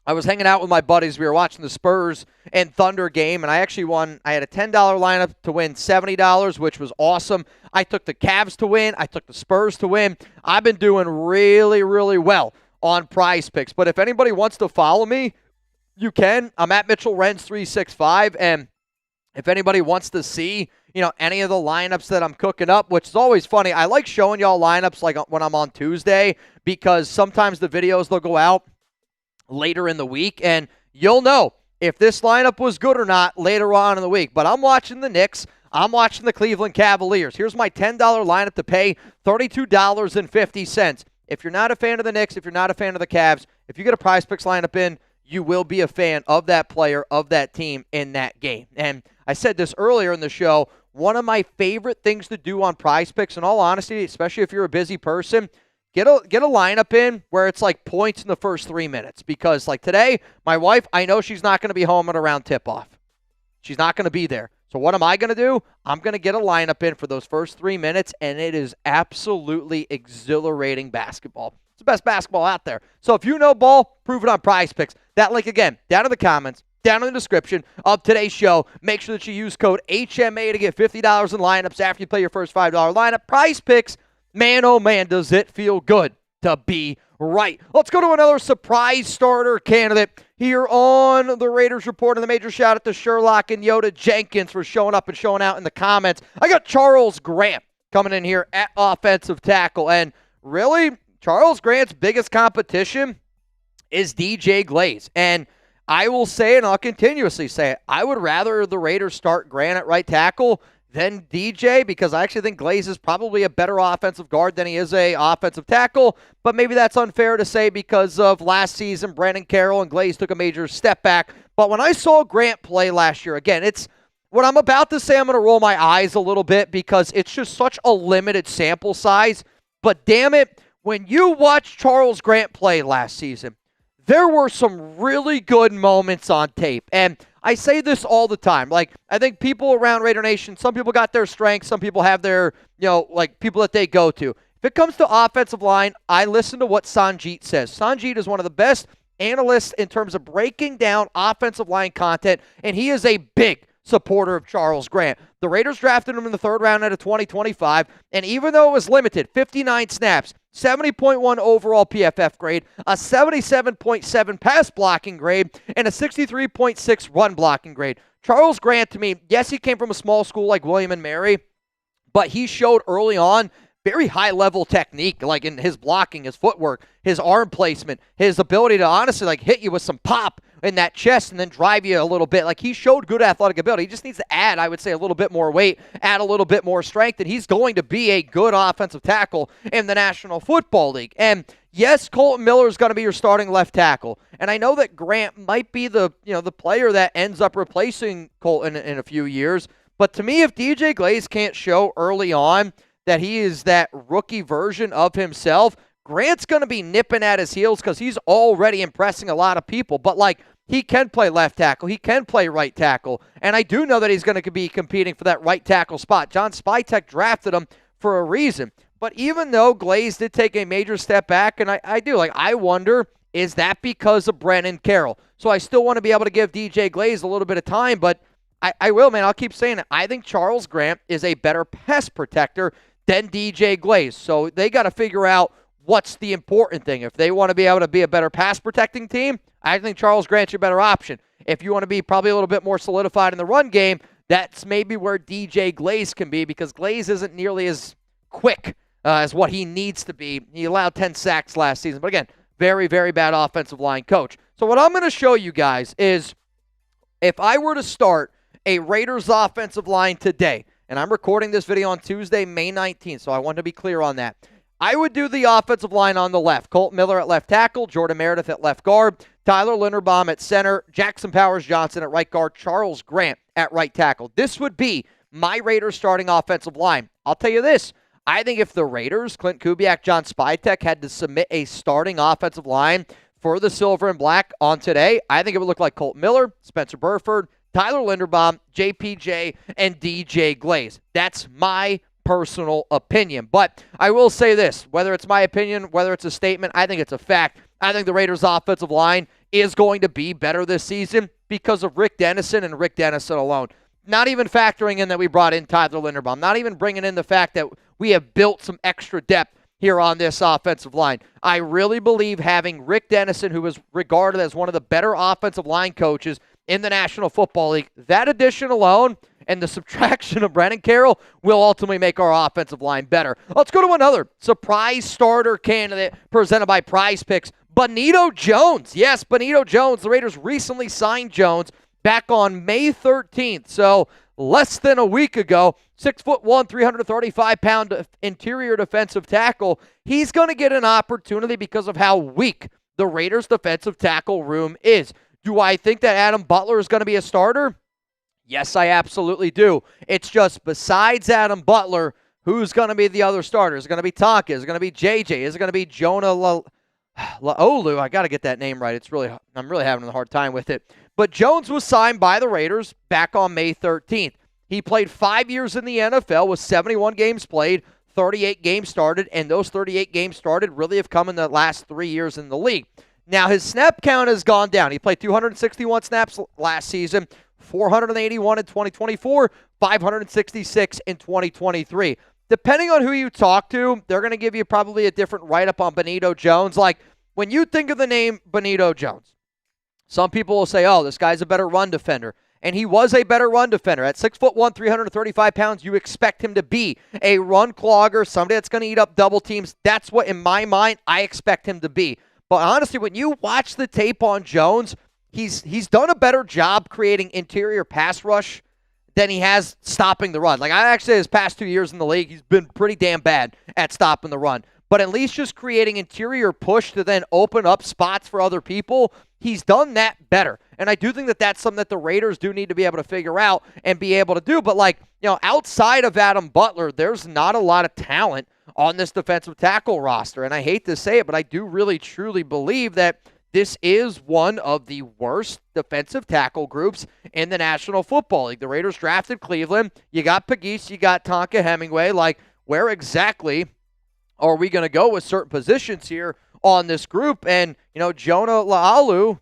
I was hanging out with my buddies. We were watching the Spurs and Thunder game, and I actually won. I had a $10 lineup to win $70, which was awesome. I took the Cavs to win. I took the Spurs to win. I've been doing really, really well on Prize Picks. But if anybody wants to follow me, you can. I'm at Mitchell Renz 365, and if anybody wants to see, any of the lineups that I'm cooking up, which is always funny. I like showing y'all lineups like when I'm on Tuesday because sometimes the videos, they'll go out later in the week, and you'll know if this lineup was good or not later on in the week. But I'm watching the Knicks. I'm watching the Cleveland Cavaliers. Here's my $10 lineup to pay $32.50. If you're not a fan of the Knicks, if you're not a fan of the Cavs, if you get a Prize Picks lineup in, you will be a fan of that player, of that team in that game. And I said this earlier in the show, one of my favorite things to do on Prize Picks, in all honesty, especially if you're a busy person, get a lineup in where it's like points in the first 3 minutes. Because like today, my wife, I know she's not going to be home at around tip-off. She's not going to be there. So what am I going to do? I'm going to get a lineup in for those first 3 minutes, and it is absolutely exhilarating basketball. It's the best basketball out there. So if you know ball, prove it on Prize Picks. That link, again, down in the comments, down in the description of today's show. Make sure that you use code HMA to get $50 in lineups after you play your first $5 lineup. Prize Picks, man, oh man, does it feel good to be right. Let's go to another surprise starter candidate here on the Raiders Report. And the major shout out to Sherlock and Yoda Jenkins for showing up and showing out in the comments. I got Charles Grant coming in here at offensive tackle. And really, Charles Grant's biggest competition is DJ Glaze. And I will say, and I'll continuously say it, I would rather the Raiders start Grant at right tackle than DJ, because I actually think Glaze is probably a better offensive guard than he is a offensive tackle, but maybe that's unfair to say because of last season, Brandon Carroll and Glaze took a major step back. But when I saw Grant play last year, again, it's what I'm about to say, I'm going to roll my eyes a little bit because it's just such a limited sample size, but damn it, when you watch Charles Grant play last season, there were some really good moments on tape. And I say this all the time. Like, I think people around Raider Nation, some people got their strengths, some people have their, like people that they go to. If it comes to offensive line, I listen to what Sanjeet says. Sanjeet is one of the best analysts in terms of breaking down offensive line content, and he is a big supporter of Charles Grant. The Raiders drafted him in the third round out of 2025, and even though it was limited, 59 snaps, 70.1 overall PFF grade, a 77.7 pass blocking grade, and a 63.6 run blocking grade. Charles Grant, to me, yes, he came from a small school like William and Mary, but he showed early on very high-level technique, like in his blocking, his footwork, his arm placement, his ability to honestly like hit you with some pop in that chest and then drive you a little bit. Like, he showed good athletic ability. He just needs to add, I would say, a little bit more weight, add a little bit more strength, and he's going to be a good offensive tackle in the National Football League. And yes, Colton Miller is going to be your starting left tackle. And I know that Grant might be the player that ends up replacing Colton in a few years. But to me, if DJ Glaze can't show early on that he is that rookie version of himself, Grant's going to be nipping at his heels because he's already impressing a lot of people. But, like, he can play left tackle. He can play right tackle. And I do know that he's going to be competing for that right tackle spot. John Spytek drafted him for a reason. But even though Glaze did take a major step back, and I wonder, is that because of Brandon Carroll? So I still want to be able to give DJ Glaze a little bit of time, but I will, man. I'll keep saying it. I think Charles Grant is a better pass protector than DJ Glaze. So they got to figure out what's the important thing. If they want to be able to be a better pass protecting team, I think Charles Grant's your better option. If you want to be probably a little bit more solidified in the run game, that's maybe where DJ Glaze can be, because Glaze isn't nearly as quick as what he needs to be. He allowed 10 sacks last season. But again, very, very bad offensive line coach. So what I'm going to show you guys is if I were to start a Raiders offensive line today, and I'm recording this video on Tuesday, May 19th, so I want to be clear on that. I would do the offensive line on the left. Colt Miller at left tackle, Jordan Meredith at left guard, Tyler Linderbaum at center, Jackson Powers-Johnson at right guard, Charles Grant at right tackle. This would be my Raiders starting offensive line. I'll tell you this. I think if the Raiders, Clint Kubiak, John Spytek, had to submit a starting offensive line for the Silver and Black on today, I think it would look like Colt Miller, Spencer Burford, Tyler Linderbaum, JPJ, and DJ Glaze. That's my personal opinion. But I will say this, whether it's my opinion, whether it's a statement, I think it's a fact. I think the Raiders' offensive line is going to be better this season because of Rick Dennison and Rick Dennison alone. Not even factoring in that we brought in Tyler Linderbaum. Not even bringing in the fact that we have built some extra depth here on this offensive line. I really believe having Rick Dennison, who is regarded as one of the better offensive line coaches in the National Football League, that addition alone and the subtraction of Brandon Carroll will ultimately make our offensive line better. Let's go to another surprise starter candidate presented by Prize Picks, Benito Jones. Yes, Benito Jones. The Raiders recently signed Jones back on May 13th, so less than a week ago. 6'1", 335-pound interior defensive tackle. He's going to get an opportunity because of how weak the Raiders' defensive tackle room is. Do I think that Adam Butler is going to be a starter? Yes, I absolutely do. It's just besides Adam Butler, who's going to be the other starter? Is it going to be Tonka? Is it going to be JJ? Is it going to be Jonah Laolu? I got to get that name right. I'm really having a hard time with it. But Jones was signed by the Raiders back on May 13th. He played 5 years in the NFL with 71 games played, 38 games started, and those 38 games started really have come in the last 3 years in the league. Now, his snap count has gone down. He played 261 snaps last season, 481 in 2024, 566 in 2023. Depending on who you talk to, they're going to give you probably a different write-up on Benito Jones. Like, when you think of the name Benito Jones, some people will say, oh, this guy's a better run defender. And he was a better run defender. At 6'1", 335 pounds, you expect him to be a run clogger, somebody that's going to eat up double teams. That's what, in my mind, I expect him to be. But honestly, when you watch the tape on Jones, he's done a better job creating interior pass rush than he has stopping the run. Like, I actually, his past 2 years in the league, he's been pretty damn bad at stopping the run. But at least just creating interior push to then open up spots for other people, he's done that better. And I do think that that's something that the Raiders do need to be able to figure out and be able to do. But, like, you know, outside of Adam Butler, there's not a lot of talent on this defensive tackle roster. And I hate to say it, but I do really, truly believe that this is one of the worst defensive tackle groups in the National Football League. The Raiders drafted Cleveland. You got Pegues, you got Tonka Hemingway. Like, where exactly are we going to go with certain positions here on this group? And, you know, Jonah La'alu,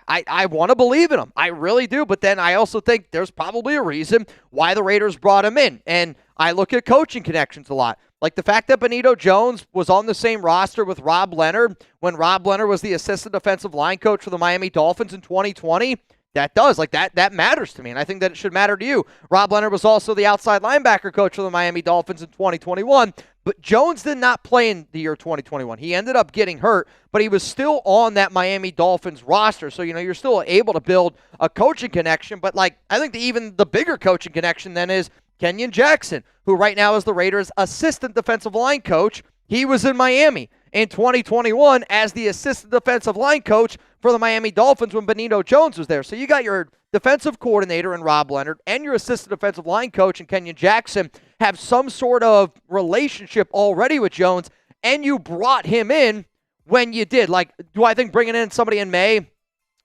I want to believe in him. I really do. But then I also think there's probably a reason why the Raiders brought him in. And I look at coaching connections a lot. Like the fact that Benito Jones was on the same roster with Rob Leonard when Rob Leonard was the assistant defensive line coach for the Miami Dolphins in 2020, that matters to me, and I think that it should matter to you. Rob Leonard was also the outside linebacker coach for the Miami Dolphins in 2021, but Jones did not play in the year 2021. He ended up getting hurt, but he was still on that Miami Dolphins roster, so, you know, you're still able to build a coaching connection, but, like, I think even the bigger coaching connection then is Kenyon Jackson, who right now is the Raiders' assistant defensive line coach. He was in Miami in 2021 as the assistant defensive line coach for the Miami Dolphins when Benito Jones was there. So you got your defensive coordinator in Rob Leonard and your assistant defensive line coach in Kenyon Jackson have some sort of relationship already with Jones, and you brought him in when you did. Like, do I think bringing in somebody in May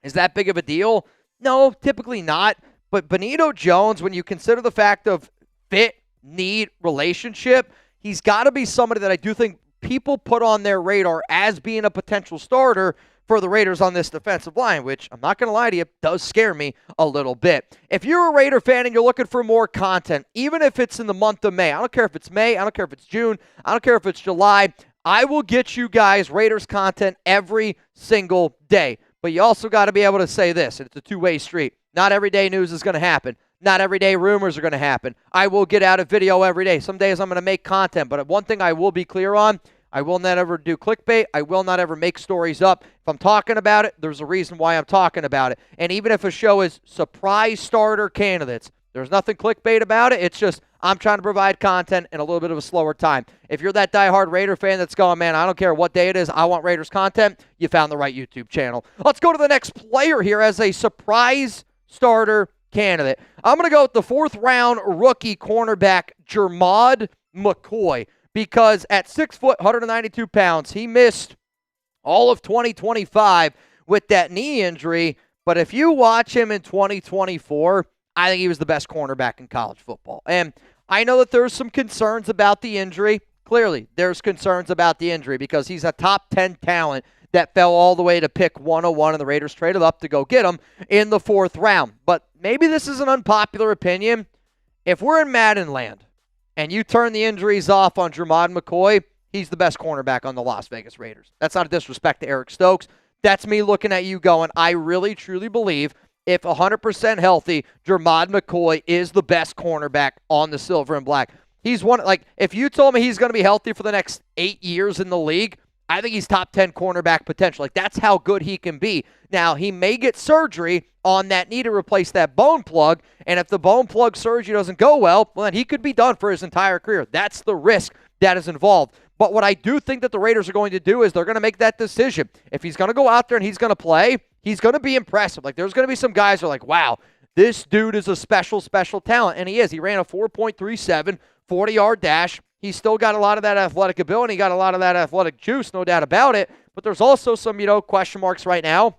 is that big of a deal? No, typically not. But Benito Jones, when you consider the fact of fit, need, relationship, he's got to be somebody that I do think people put on their radar as being a potential starter for the Raiders on this defensive line, which, I'm not going to lie to you, does scare me a little bit. If you're a Raider fan and you're looking for more content, even if it's in the month of May, I don't care if it's May, I don't care if it's June, I don't care if it's July, I will get you guys Raiders content every single day. But you also got to be able to say this, and it's a two-way street. Not everyday news is going to happen. Not everyday rumors are going to happen. I will get out a video every day. Some days I'm going to make content, but one thing I will be clear on, I will not ever do clickbait. I will not ever make stories up. If I'm talking about it, there's a reason why I'm talking about it. And even if a show is surprise starter candidates, there's nothing clickbait about it. It's just I'm trying to provide content in a little bit of a slower time. If you're that diehard Raider fan that's going, man, I don't care what day it is, I want Raiders content, you found the right YouTube channel. Let's go to the next player here as a surprise starter candidate. I'm going to go with the fourth-round rookie cornerback, Jermod McCoy, because at 6 foot, 192 pounds, he missed all of 2025 with that knee injury. But if you watch him in 2024, I think he was the best cornerback in college football. And I know that there's some concerns about the injury. Clearly, there's concerns about the injury because he's a top 10 talent that fell all the way to pick 101, and the Raiders traded up to go get him in the fourth round. But maybe this is an unpopular opinion. If we're in Madden land and you turn the injuries off on Jermod McCoy, he's the best cornerback on the Las Vegas Raiders. That's not a disrespect to Eric Stokes. That's me looking at you going, I really, truly believe if 100% healthy, Jermod McCoy is the best cornerback on the silver and black. He's one, like, if you told me he's going to be healthy for the next 8 years in the league, I think he's top 10 cornerback potential. Like, that's how good he can be. Now, he may get surgery on that knee to replace that bone plug, and if the bone plug surgery doesn't go well, then he could be done for his entire career. That's the risk that is involved. But what I do think that the Raiders are going to do is they're going to make that decision. If he's going to go out there and he's going to play, he's going to be impressive. Like, there's going to be some guys who are like, wow, this dude is a special, special talent, and he is. He ran a 4.37 40-yard dash. He's still got a lot of that athletic ability. He got a lot of that athletic juice, no doubt about it. But there's also some, question marks right now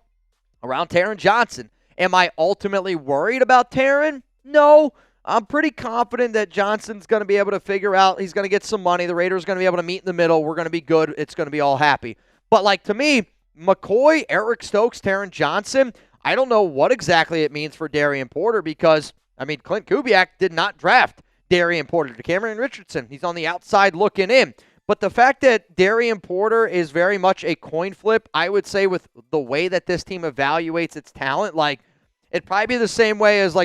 around Taron Johnson. Am I ultimately worried about Taron? No. I'm pretty confident that Johnson's going to be able to figure out, he's going to get some money. The Raiders are going to be able to meet in the middle. We're going to be good. It's going to be all happy. But, like, to me, McCoy, Eric Stokes, Taron Johnson, I don't know what exactly it means for Darian Porter because, Clint Kubiak did not draft Darian Porter. To Cameron Richardson, he's on the outside looking in. But the fact that Darian Porter is very much a coin flip, I would say with the way that this team evaluates its talent, like, it'd probably be the same way as,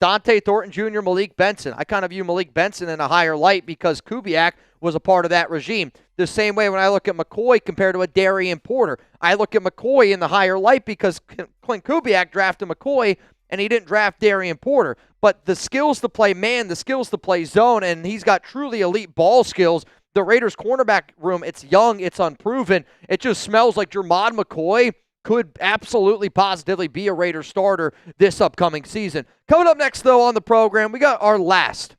Dante Thornton Jr., Malik Benson. I kind of view Malik Benson in a higher light because Kubiak was a part of that regime. The same way when I look at McCoy compared to a Darian Porter, I look at McCoy in the higher light because Clint Kubiak drafted McCoy and he didn't draft Darian Porter. But the skills to play man, the skills to play zone, and he's got truly elite ball skills. The Raiders cornerback room, it's young, it's unproven. It just smells like Jermod McCoy could absolutely positively be a Raider starter this upcoming season. Coming up next, though, on the program, we got our last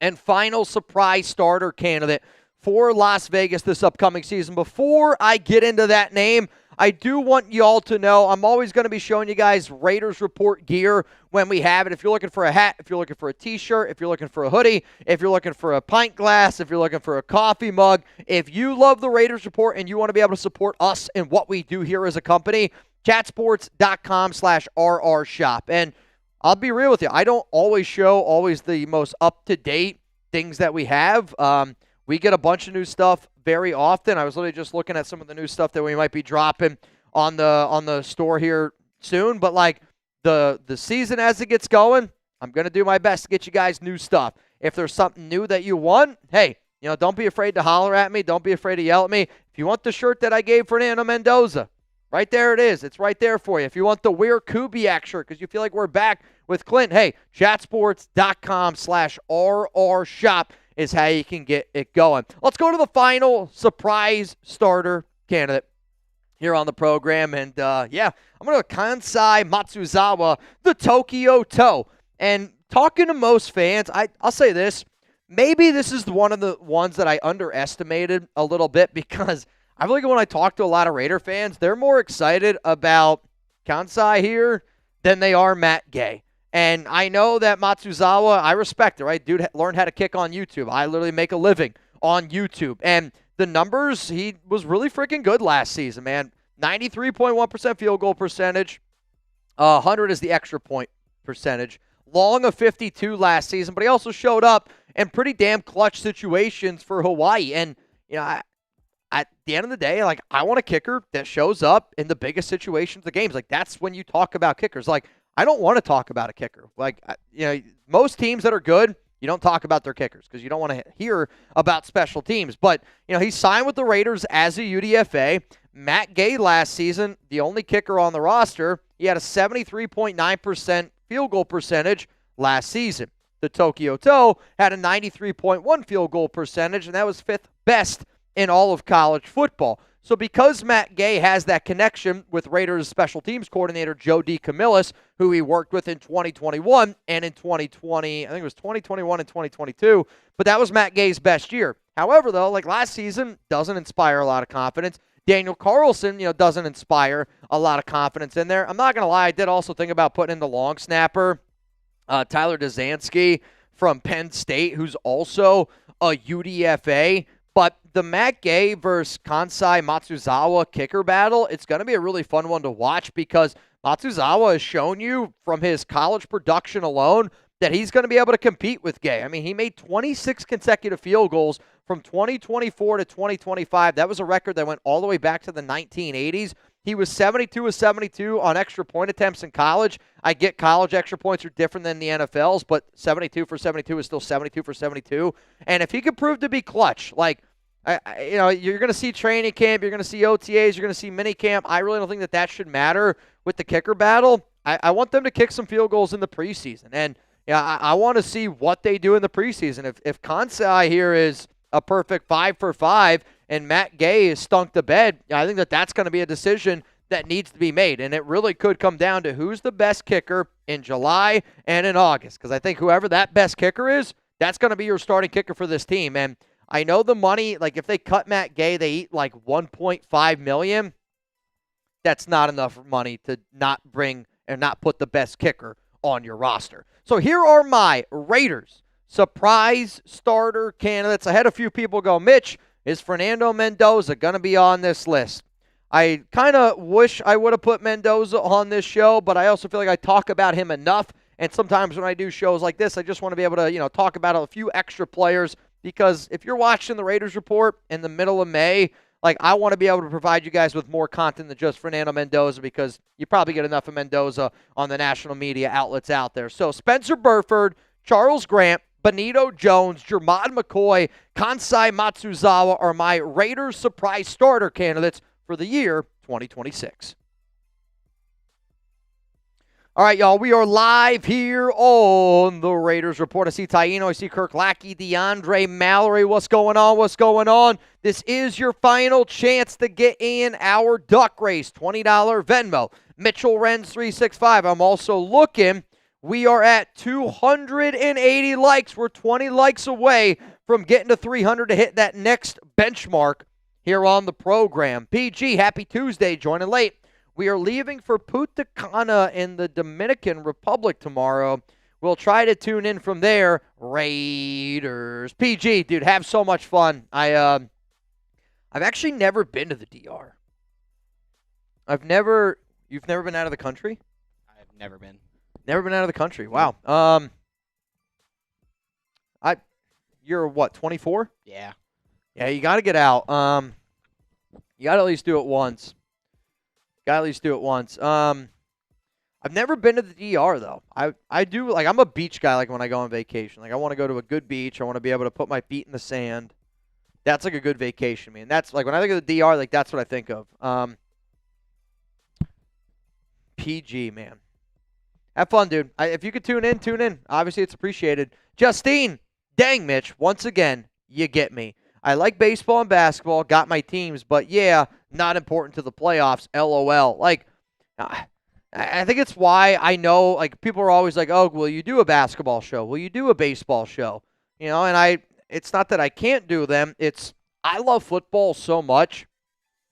and final surprise starter candidate for Las Vegas this upcoming season. Before I get into that name, I do want you all to know I'm always going to be showing you guys Raiders Report gear when we have it. If you're looking for a hat, if you're looking for a t-shirt, if you're looking for a hoodie, if you're looking for a pint glass, if you're looking for a coffee mug, if you love the Raiders Report and you want to be able to support us and what we do here as a company, chatsports.com/RR shop. And I'll be real with you. I don't always show the most up-to-date things that we have. We get a bunch of new stuff very often. I was literally just looking at some of the new stuff that we might be dropping on the store here soon. But like the season as it gets going, I'm going to do my best to get you guys new stuff. If there's something new that you want, hey, don't be afraid to holler at me. Don't be afraid to yell at me. If you want the shirt that I gave Fernando Mendoza, right there it is. It's right there for you. If you want the Weir Kubiak shirt because you feel like we're back with Clint, hey, chatsports.com/RR shop is how you can get it going. Let's go to the final surprise starter candidate here on the program. And, I'm going to Kansai Matsuzawa, the Tokyo Toe. And talking to most fans, I'll say this. Maybe this is one of the ones that I underestimated a little bit because I feel like when I talk to a lot of Raider fans, they're more excited about Kansai here than they are Matt Gay. And I know that Matsuzawa, I respect it, right? Dude learned how to kick on YouTube. I literally make a living on YouTube. And the numbers, he was really freaking good last season, man. 93.1% field goal percentage. 100 is the extra point percentage. Long of 52 last season, but he also showed up in pretty damn clutch situations for Hawaii. And, at the end of the day, like, I want a kicker that shows up in the biggest situations of games. Like, that's when you talk about kickers. Like, I don't want to talk about a kicker. Like, most teams that are good, you don't talk about their kickers because you don't want to hear about special teams. But, he signed with the Raiders as a UDFA. Matt Gay last season, the only kicker on the roster, he had a 73.9% field goal percentage last season. The Tokyo Toe had a 93.1 field goal percentage, and that was fifth best in all of college football. So because Matt Gay has that connection with Raiders special teams coordinator Joe DeCamillis, who he worked with in 2021 and in 2020, I think it was 2021 and 2022, but that was Matt Gay's best year. However, though, like last season, doesn't inspire a lot of confidence. Daniel Carlson, doesn't inspire a lot of confidence in there. I'm not going to lie, I did also think about putting in the long snapper, Tyler Dzansky from Penn State, who's also a UDFA. But the Matt Gay versus Kansai Matsuzawa kicker battle, it's going to be a really fun one to watch because Matsuzawa has shown you from his college production alone that he's going to be able to compete with Gay. I mean, he made 26 consecutive field goals from 2024 to 2025. That was a record that went all the way back to the 1980s. He was 72 of 72 on extra point attempts in college. I get college extra points are different than the NFL's, but 72 for 72 is still 72 for 72. And if he could prove to be clutch, like, you're going to see training camp, you're going to see OTAs, you're going to see mini camp. I really don't think that should matter with the kicker battle. I want them to kick some field goals in the preseason. And I want to see what they do in the preseason. If Kansai here is a perfect 5 for 5 and Matt Gay is stunk to bed, I think that's going to be a decision that needs to be made. And it really could come down to who's the best kicker in July and in August. Because I think whoever that best kicker is, that's going to be your starting kicker for this team. And I know the money, like if they cut Matt Gay, they eat like $1.5 million. That's not enough money to not bring and not put the best kicker on your roster. So here are my Raiders surprise starter candidates. I had a few people go, Mitch, is Fernando Mendoza going to be on this list? I kind of wish I would have put Mendoza on this show, but I also feel like I talk about him enough. And sometimes when I do shows like this, I just want to be able to, talk about a few extra players. Because if you're watching the Raiders Report in the middle of May, like, I want to be able to provide you guys with more content than just Fernando Mendoza because you probably get enough of Mendoza on the national media outlets out there. So Spencer Burford, Charles Grant, Benito Jones, Jermod McCoy, Kansai Matsuzawa are my Raiders surprise starter candidates for the year 2026. All right, y'all, we are live here on the Raiders Report. I see Taino, I see Kirk Lackey, DeAndre Mallory. What's going on? What's going on? This is your final chance to get in our duck race, $20 Venmo. Mitchell Renz 365. I'm also looking. We are at 280 likes. We're 20 likes away from getting to 300 to hit that next benchmark here on the program. PG, happy Tuesday, joining late. We are leaving for Punta Cana in the Dominican Republic tomorrow. We'll try to tune in from there. Raiders. PG, dude, have so much fun. I've actually never been to the DR. You've never been out of the country? I've never been. Never been out of the country. Wow. You're what, 24? Yeah. Yeah, you got to get out. You got to at least do it once. I've never been to the DR though. I do, like, I'm a beach guy. Like when I go on vacation, like I want to go to a good beach. I want to be able to put my feet in the sand. That's like a good vacation, man. That's like when I think of the DR, like that's what I think of. PG, man. Have fun, dude. If you could tune in. Obviously, it's appreciated. Justine, dang, Mitch, once again, you get me. I like baseball and basketball, got my teams, but yeah, not important to the playoffs, LOL. Like, I think it's why I know, like, people are always like, oh, will you do a basketball show? Will you do a baseball show? You know, and it's not that I can't do them. I love football so much,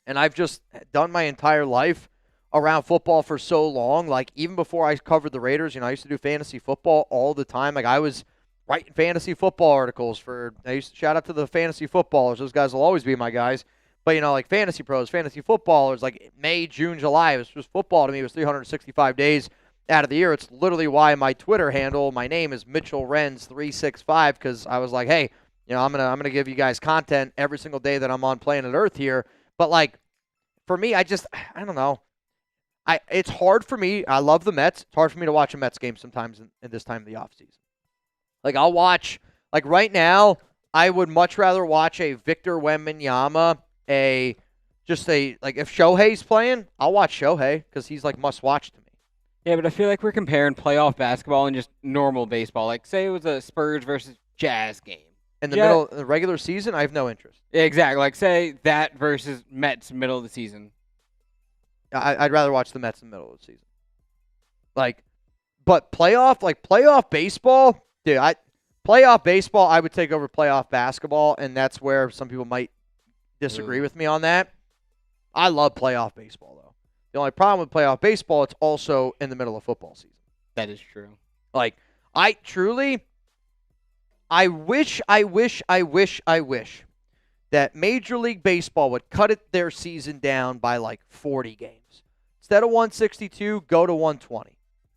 and I've just done my entire life around football for so long. Like, even before I covered the Raiders, you know, I used to do fantasy football all the time. Like, I was writing fantasy football articles I used to shout out to the fantasy footballers. Those guys will always be my guys. But, you know, like fantasy pros, fantasy footballers, like May, June, July, it was just football to me. It was 365 days out of the year. It's literally why my Twitter handle, my name is Mitchell Renz 365, because I was like, hey, you know, I'm gonna give you guys content every single day that I'm on planet Earth here. But, like, for me, I don't know. It's hard for me. I love the Mets. It's hard for me to watch a Mets game sometimes in this time of the offseason. Like, I'll watch, like, right now, I would much rather watch a Victor Wembanyama, like, if Shohei's playing, I'll watch Shohei because he's, like, must-watch to me. Yeah, but I feel like we're comparing playoff basketball and just normal baseball. Like, say it was a Spurs versus Jazz game. In the middle of the regular season, I have no interest. Yeah, exactly. Like, say that versus Mets middle of the season. I'd rather watch the Mets in the middle of the season. Like, but playoff baseball, dude, playoff baseball, I would take over playoff basketball, and that's where some people might disagree with me on that. I love playoff baseball, though. The only problem with playoff baseball, it's also in the middle of football season. That is true. Like, I wish that Major League Baseball would cut their season down by like 40 games. Instead of 162, go to 120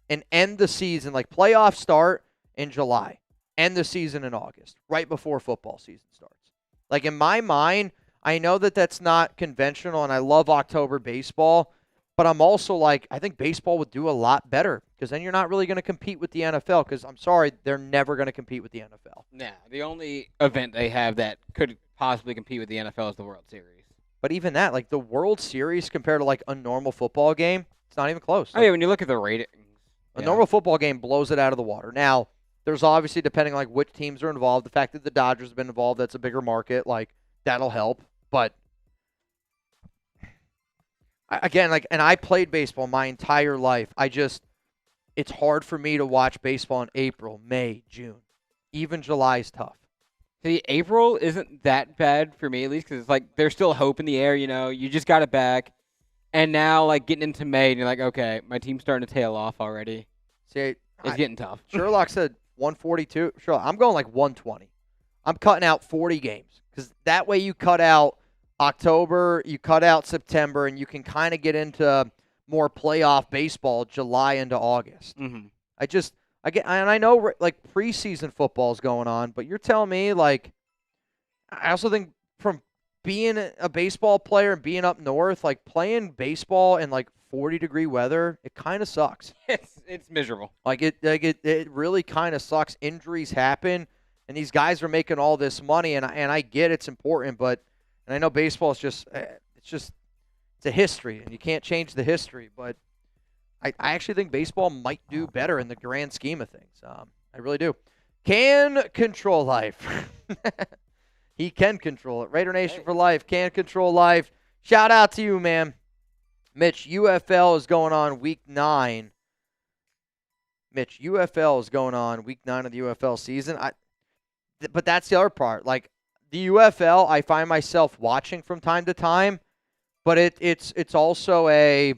and end the season. Like, playoffs start in July, end the season in August, right before football season starts. Like, in my mind, I know that that's not conventional, and I love October baseball, but I'm also like, I think baseball would do a lot better because then you're not really going to compete with the NFL because, I'm sorry, they're never going to compete with the NFL. Yeah, the only event they have that could possibly compete with the NFL is the World Series. But even that, like, the World Series compared to, like, a normal football game, it's not even close. Oh, yeah, when you look at the ratings. A normal football game blows it out of the water. Now, there's obviously, depending on, like, which teams are involved, the fact that the Dodgers have been involved, that's a bigger market, like, that'll help. But, again, like, and I played baseball my entire life. It's hard for me to watch baseball in April, May, June. Even July is tough. See, April isn't that bad for me, at least, because it's like there's still hope in the air, you know. You just got it back. And now, like, getting into May, and you're like, okay, my team's starting to tail off already. See, it's getting tough. Sherlock said 142. Sure, I'm going like 120. I'm cutting out 40 games because that way you cut out October, you cut out September, and you can kind of get into more playoff baseball July into August. Mm-hmm. And I know, like, preseason football is going on, but you're telling me, like, I also think from being a baseball player and being up north, like playing baseball in like 40-degree weather, it kind of sucks. It's miserable. It really kind of sucks. Injuries happen, and these guys are making all this money, and I get it's important, but I know baseball is just it's a history, and you can't change the history. But I actually think baseball might do better in the grand scheme of things. I really do. Can control life. He can control it. Raider Nation for life. Can control life. Shout out to you, man. Mitch, UFL is going on week 9. Mitch, UFL is going on week 9 of the UFL season. But that's the other part. Like, the UFL, I find myself watching from time to time, but it's also a...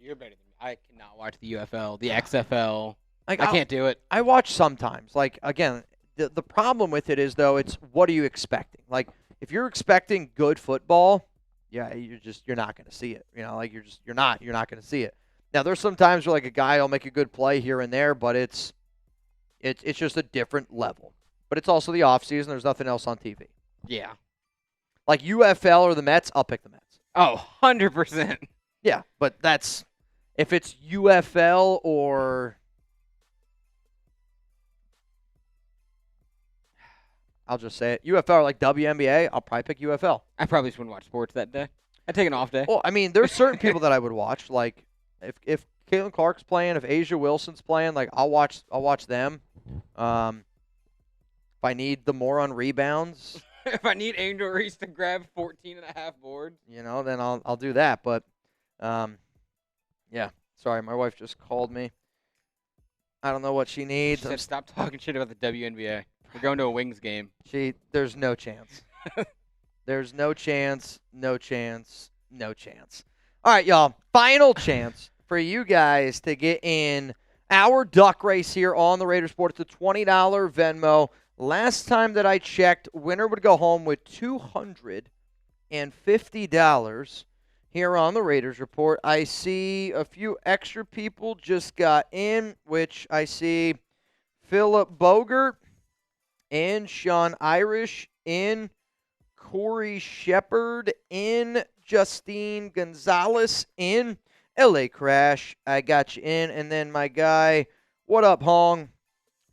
You're better than me. I cannot watch the UFL, the XFL. Like, I can't do it. I watch sometimes. Like, again, the problem with it is, though, it's what are you expecting? Like, if you're expecting good football, yeah, you're not going to see it. You know, like you're not going to see it. Now, there's some times where like a guy will make a good play here and there, but it's just a different level. But it's also the off season. There's nothing else on TV. Yeah. Like UFL or the Mets, I'll pick the Mets. Oh, 100%. Yeah, but that's if it's UFL or I'll just say it. UFL or like WNBA, I'll probably pick UFL. I probably just wouldn't watch sports that day. I'd take an off day. Well, I mean, there's certain people that I would watch. Like if Caitlin Clark's playing, if Asia Wilson's playing, like I'll watch them. If I need the more on rebounds, if I need Angel Reese to grab 14.5 boards, you know, then I'll do that. But yeah. Sorry, my wife just called me. I don't know what she needs. She said, stop talking shit about the WNBA. We're going to a Wings game. There's no chance. There's no chance, no chance, no chance. All right, y'all. Final chance for you guys to get in our duck race here on the Raiders Report. It's a $20 Venmo. Last time that I checked, winner would go home with $250 here on the Raiders Report. I see a few extra people just got in, which I see Philip Bogert in, Sean Irish in, Corey Shepard in, Justine Gonzalez in, LA Crash, I got you in, and then my guy, what up, Hong,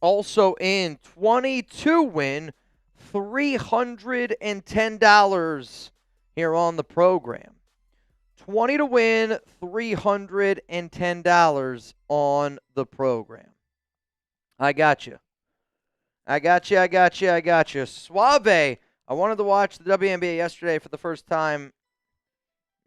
also in, 22 win, $310 here on the program. 20 to win, $310 on the program. I got you. Suave, I wanted to watch the WNBA yesterday for the first time.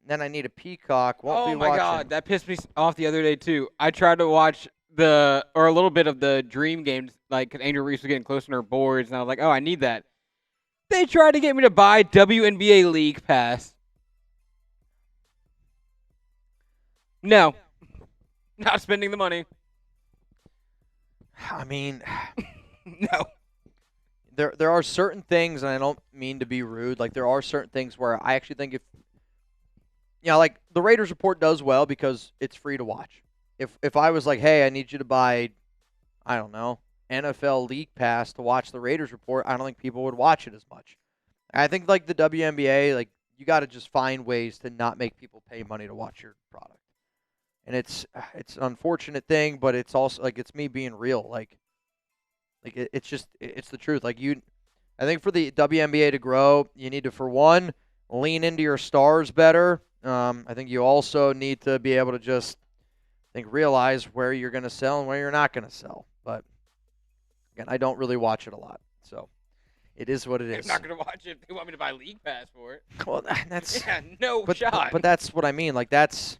Then I need a peacock. Won't be watching. God, that pissed me off the other day too. I tried to watch a little bit of the Dream games, like 'cause Angel Reese was getting close on her boards, and I was like, oh, I need that. They tried to get me to buy WNBA League Pass. No. Not spending the money. I mean, no. There are certain things, and I don't mean to be rude, like there are certain things where I actually think like the Raiders Report does well because it's free to watch. If I was like, hey, I need you to buy, I don't know, NFL League Pass to watch the Raiders Report, I don't think people would watch it as much. I think like the WNBA, like you got to just find ways to not make people pay money to watch your product. And it's an unfortunate thing, but it's also like it's me being real. Like it's the truth. Like I think for the WNBA to grow, you need to, for one, lean into your stars better. I think you also need to be able to just realize where you're going to sell and where you're not going to sell. But again, I don't really watch it a lot, so it is what it is. I'm not going to watch it if they want me to buy League Pass for it. Well, that's shot. But that's what I mean. Like that's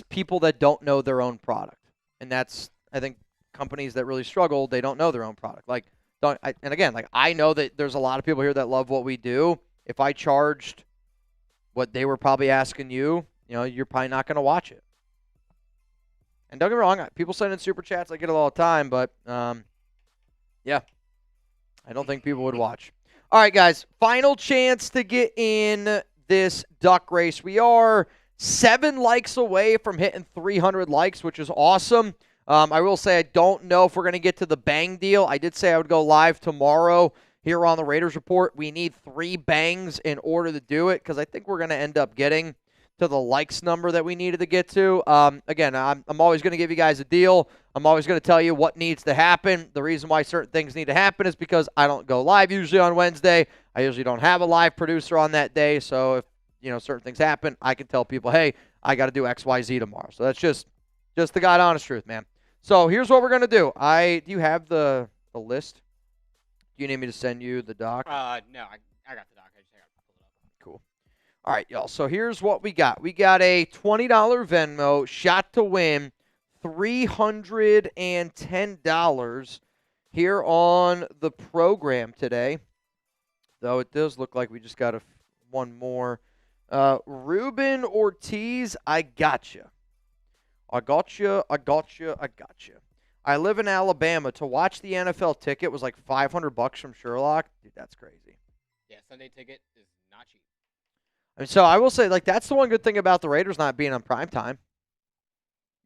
people that don't know their own product, and that's I think companies that really struggle. They don't know their own product. And again, like I know that there's a lot of people here that love what we do. If I charged what they were probably asking you, you're probably not going to watch it. And don't get me wrong, people send in super chats. I get it all the time, but yeah, I don't think people would watch. All right, guys, final chance to get in this duck race. We are 7 likes away from hitting 300 likes, which is awesome. I will say I don't know if we're going to get to the bang deal. I did say I would go live tomorrow here on the Raiders Report. We need 3 bangs in order to do it because I think we're going to end up getting to the likes number that we needed to get to. Again, I'm always going to give you guys a deal. I'm always going to tell you what needs to happen. The reason why certain things need to happen is because I don't go live usually on Wednesday. I usually don't have a live producer on that day. So if certain things happen, I can tell people, hey, I got to do X, Y, Z tomorrow. So that's just the God honest truth, man. So here's what we're going to do. Do you have the list? Do you need me to send you the doc? No, I got the doc. I just got to pull it up. Cool. All right, y'all. So here's what we got. We got a $20 Venmo shot to win $310 here on the program today. Though it does look like we just got one more. Ruben Ortiz, I gotcha. I gotcha. I live in Alabama. To watch the NFL ticket was like $500 from Sherlock. Dude, that's crazy. Yeah, Sunday ticket is not cheap. And so I will say, like, that's the one good thing about the Raiders not being on primetime.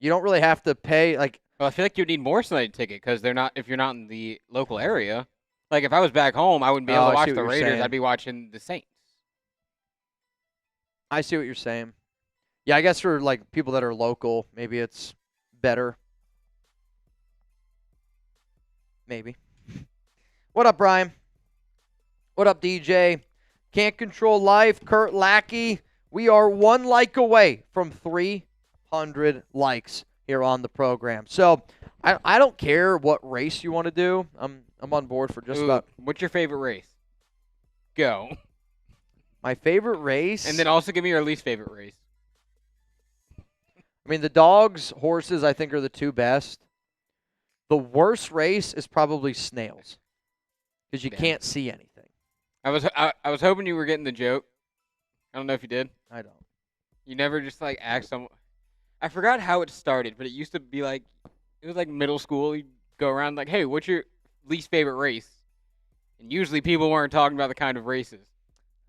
You don't really have to pay, like. Well, I feel like you need more Sunday ticket because if you're not in the local area. Like, if I was back home, I wouldn't be able to watch the Raiders. Saying. I'd be watching the Saints. I see what you're saying. Yeah, I guess for, like, people that are local, maybe it's better. Maybe. What up, Brian? What up, DJ? Can't Control Life, Kurt Lackey. We are 1 like away from 300 likes here on the program. So I don't care what race you want to do. I'm on board for just about. What's your favorite race? Go. My favorite race? And then also give me your least favorite race. I mean, the dogs, horses, I think are the 2 best. The worst race is probably snails because you can't see anything. I was hoping you were getting the joke. I don't know if you did. I don't. You never just like ask someone. I forgot how it started, but it used to be like it was like middle school. You'd go around like, "Hey, what's your least favorite race?" And usually people weren't talking about the kind of races.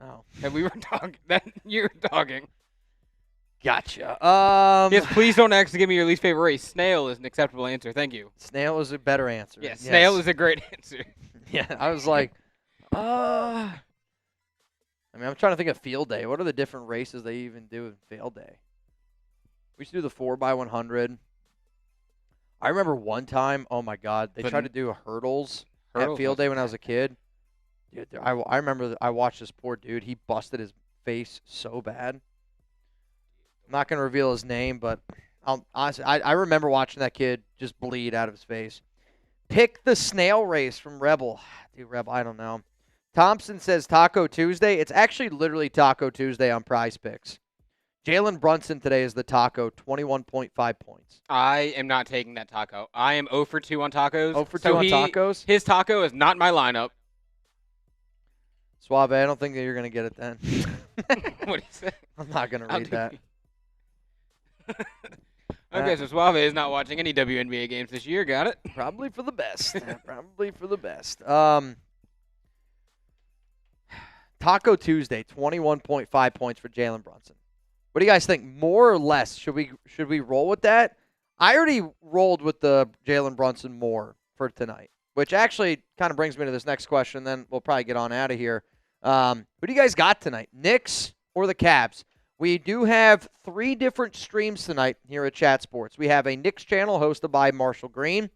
Oh, and we were talking. That you were talking. Gotcha. Yes, please don't actually give me your least favorite race. Snail is an acceptable answer. Thank you. Snail is a better answer. Yeah, snail is a great answer. Yeah, I was like, I mean, I'm trying to think of field day. What are the different races they even do in field day? We used to do the 4x100. I remember one time, oh my God, they tried to do hurdles at field day when I was a kid. Dude, I remember I watched this poor dude. He busted his face so bad. I'm not going to reveal his name, but honestly, I remember watching that kid just bleed out of his face. Pick the snail race from Rebel. Dude, Rebel, I don't know. Thompson says Taco Tuesday. It's actually literally Taco Tuesday on Prize Picks. Jalen Brunson today is the taco, 21.5 points. I am not taking that taco. I am 0 for 2 on tacos. 0 for 2 on tacos? His taco is not my lineup. Suave, I don't think that you're going to get it then. What do you say? I'm not going to read that. Okay, so Suave is not watching any WNBA games this year. Got it? Probably for the best. Probably for the best. Taco Tuesday, 21.5 points for Jalen Brunson. What do you guys think? More or less? Should we roll with that? I already rolled with the Jalen Brunson more for tonight, which actually kind of brings me to this next question. Then we'll probably get on out of here. Who do you guys got tonight? Knicks or the Cavs? We do have 3 different streams tonight here at Chat Sports. We have a Knicks channel hosted by Marshall Green.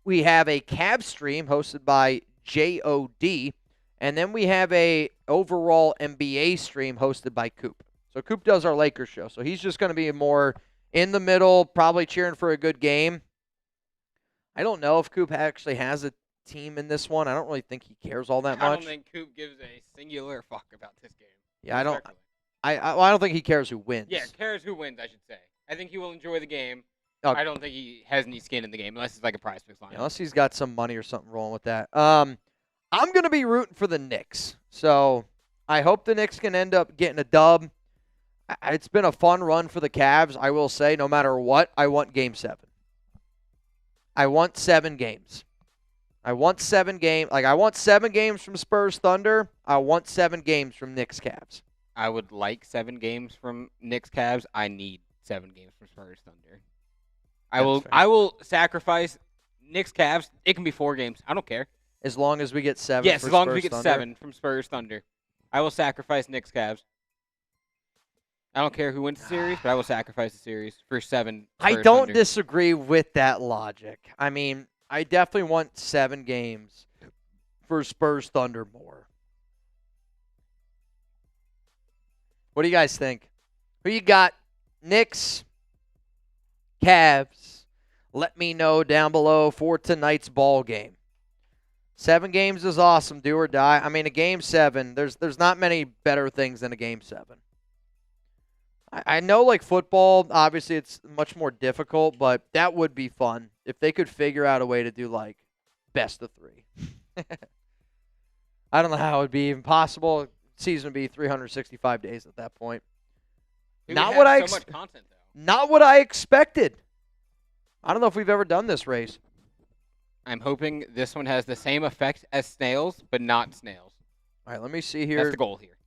We have a Cavs stream hosted by JOD. And then we have a overall NBA stream hosted by Coop. So Coop does our Lakers show. So he's just going to be more in the middle, probably cheering for a good game. I don't know if Coop actually has a team in this one. I don't really think he cares all that much. I don't think Coop gives a singular fuck about this game. Yeah, I don't. I don't think he cares who wins. Yeah, cares who wins, I should say. I think he will enjoy the game. Okay. I don't think he has any skin in the game unless it's like a Prize Picks line. Yeah, unless he's got some money or something rolling with that. I'm going to be rooting for the Knicks. So I hope the Knicks can end up getting a dub. It's been a fun run for the Cavs. I will say, no matter what, I want Game 7. I want 7 games. I want 7 games. Like, I want 7 games from Spurs Thunder. I want 7 games from Knicks Cavs. I would like 7 games from Knicks Cavs. I need 7 games from Spurs Thunder. I will sacrifice Knicks Cavs. It can be 4 games. I don't care. As long as we get 7 Yes, for as long as we Spurs get Thunder. 7 from Spurs Thunder. I will sacrifice Knicks Cavs. I don't care who wins the series, but I will sacrifice the series for 7 Spurs I don't Thunder. disagree with that logic. I mean, I definitely want 7 games for Spurs Thunder more. What do you guys think? Who you got? Knicks, Cavs. Let me know down below for tonight's ball game. 7 games is awesome, do or die. I mean, a game 7, there's not many better things than a game 7. I know, like, football, obviously it's much more difficult, but that would be fun if they could figure out a way to do, like, best of 3. I don't know how it would be even possible. Season would be 365 days at that point. Not what so much content, though. Not what I expected. I don't know if we've ever done this race. I'm hoping this one has the same effect as snails, but not snails. All right, let me see here. That's the goal here.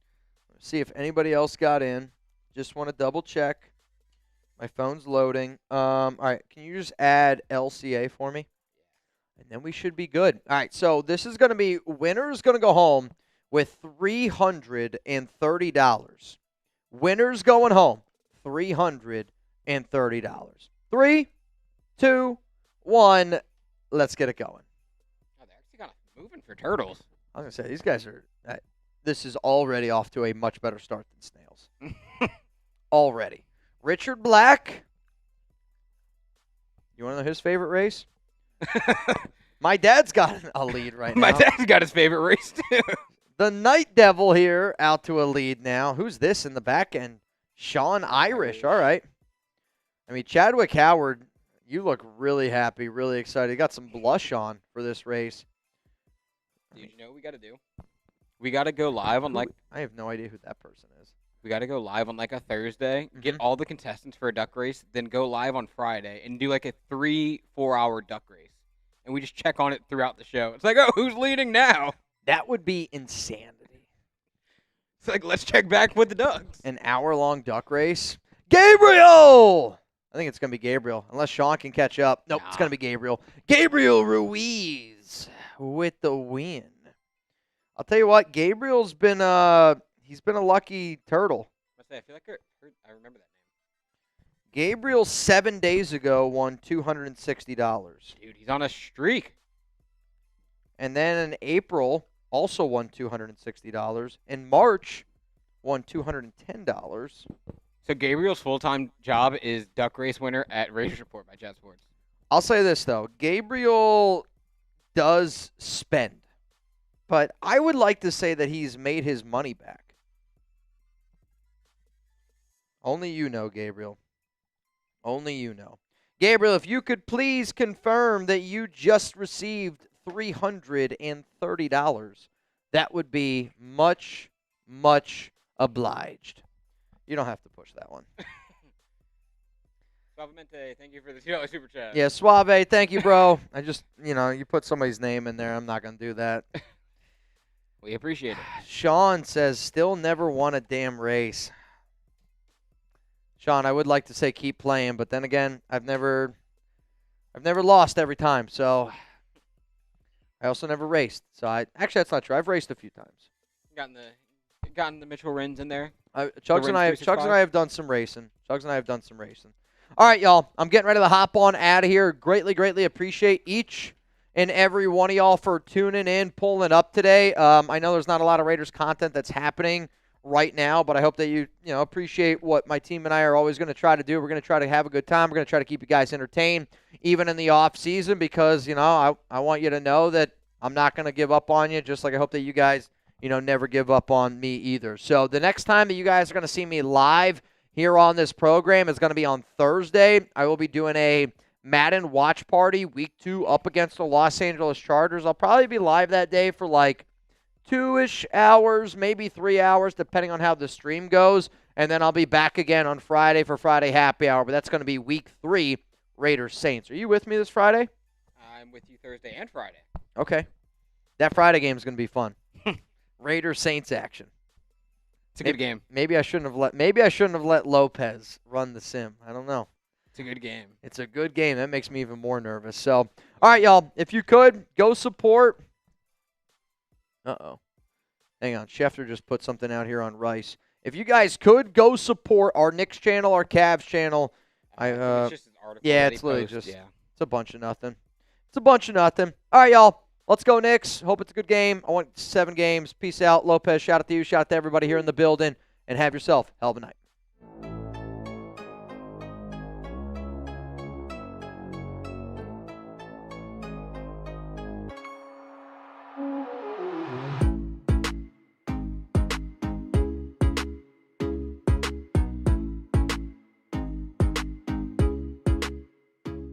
Let's see if anybody else got in. Just want to double check. My phone's loading. All right, can you just add LCA for me? And then we should be good. All right, so this is going to be winner's going to go home with $330. Winner's going home, $330. 3, 2, 1. Let's get it going. Oh, they're actually kind of moving for turtles. I was going to say, these guys are this is already off to a much better start than snails. Already. Richard Black. You want to know his favorite race? My dad's got a lead right now. My dad's got his favorite race, too. The Night Devil here out to a lead now. Who's this in the back end? Sean Irish. All right. I mean, Chadwick Howard, you look really happy, really excited. You got some blush on for this race. Dude, you know what we got to do? We got to go live on, like... I have no idea who that person is. We got to go live on, like, a Thursday, get all the contestants for a duck race, then go live on Friday and do, like, a 3-4-hour duck race. And we just check on it throughout the show. It's like, oh, who's leading now? That would be insanity. It's like, let's check back with the ducks. An hour-long duck race. Gabriel! I think it's going to be Gabriel, unless Sean can catch up. Nope, It's going to be Gabriel. Gabriel Ruiz with the win. I'll tell you what, Gabriel's been he's been a lucky turtle. I feel like I remember that name. Gabriel 7 days ago won $260. Dude, he's on a streak. And then in April, also won $260. In March, won $210. So Gabriel's full-time job is duck race winner at Raiders Report by Chat Sports. I'll say this, though. Gabriel does spend. But I would like to say that he's made his money back. Only you know, Gabriel. Only you know. Gabriel, if you could please confirm that you just received $330, that would be much, much obliged. You don't have to push that one. Suavemente, thank you for the $2 super chat. Yeah, Suave, thank you, bro. I just, you put somebody's name in there. I'm not going to do that. We appreciate it. Sean says, still never won a damn race. Sean, I would like to say keep playing, but then again, I've never lost every time, so I also never raced. So actually, that's not true. I've raced a few times. Gotten the Mitchell Rins in there. Chugs and I have done some racing. All right, y'all. I'm getting ready to hop on out of here. Greatly appreciate each and every one of y'all for tuning in, pulling up today. I know there's not a lot of Raiders content that's happening right now, but I hope that you appreciate what my team and I are always going to try to do. We're going to try to have a good time. We're going to try to keep you guys entertained, even in the off season, because I want you to know that I'm not going to give up on you. Just like I hope that you guys never give up on me either. So the next time that you guys are going to see me live here on this program is going to be on Thursday. I will be doing a Madden watch party, week 2, up against the Los Angeles Chargers. I'll probably be live that day for like 2-ish hours, maybe 3 hours, depending on how the stream goes. And then I'll be back again on Friday for Friday Happy Hour. But that's going to be week 3, Raiders Saints. Are you with me this Friday? I'm with you Thursday and Friday. Okay. That Friday game is going to be fun. Raiders Saints action. It's a good game. Maybe I shouldn't have let Lopez run the sim. I don't know. It's a good game. It's a good game. That makes me even more nervous. So, all right, y'all. If you could, go support Uh-oh. Hang on. Schefter just put something out here on Rice. If you guys could go support our Knicks channel, our Cavs channel. It's just an article yeah, that it's he literally posts, just it's a bunch of nothing. It's a bunch of nothing. All right, y'all. Let's go, Knicks. Hope it's a good game. I want 7 games. Peace out. Lopez, shout out to you. Shout out to everybody here in the building. And have yourself a hell of a night.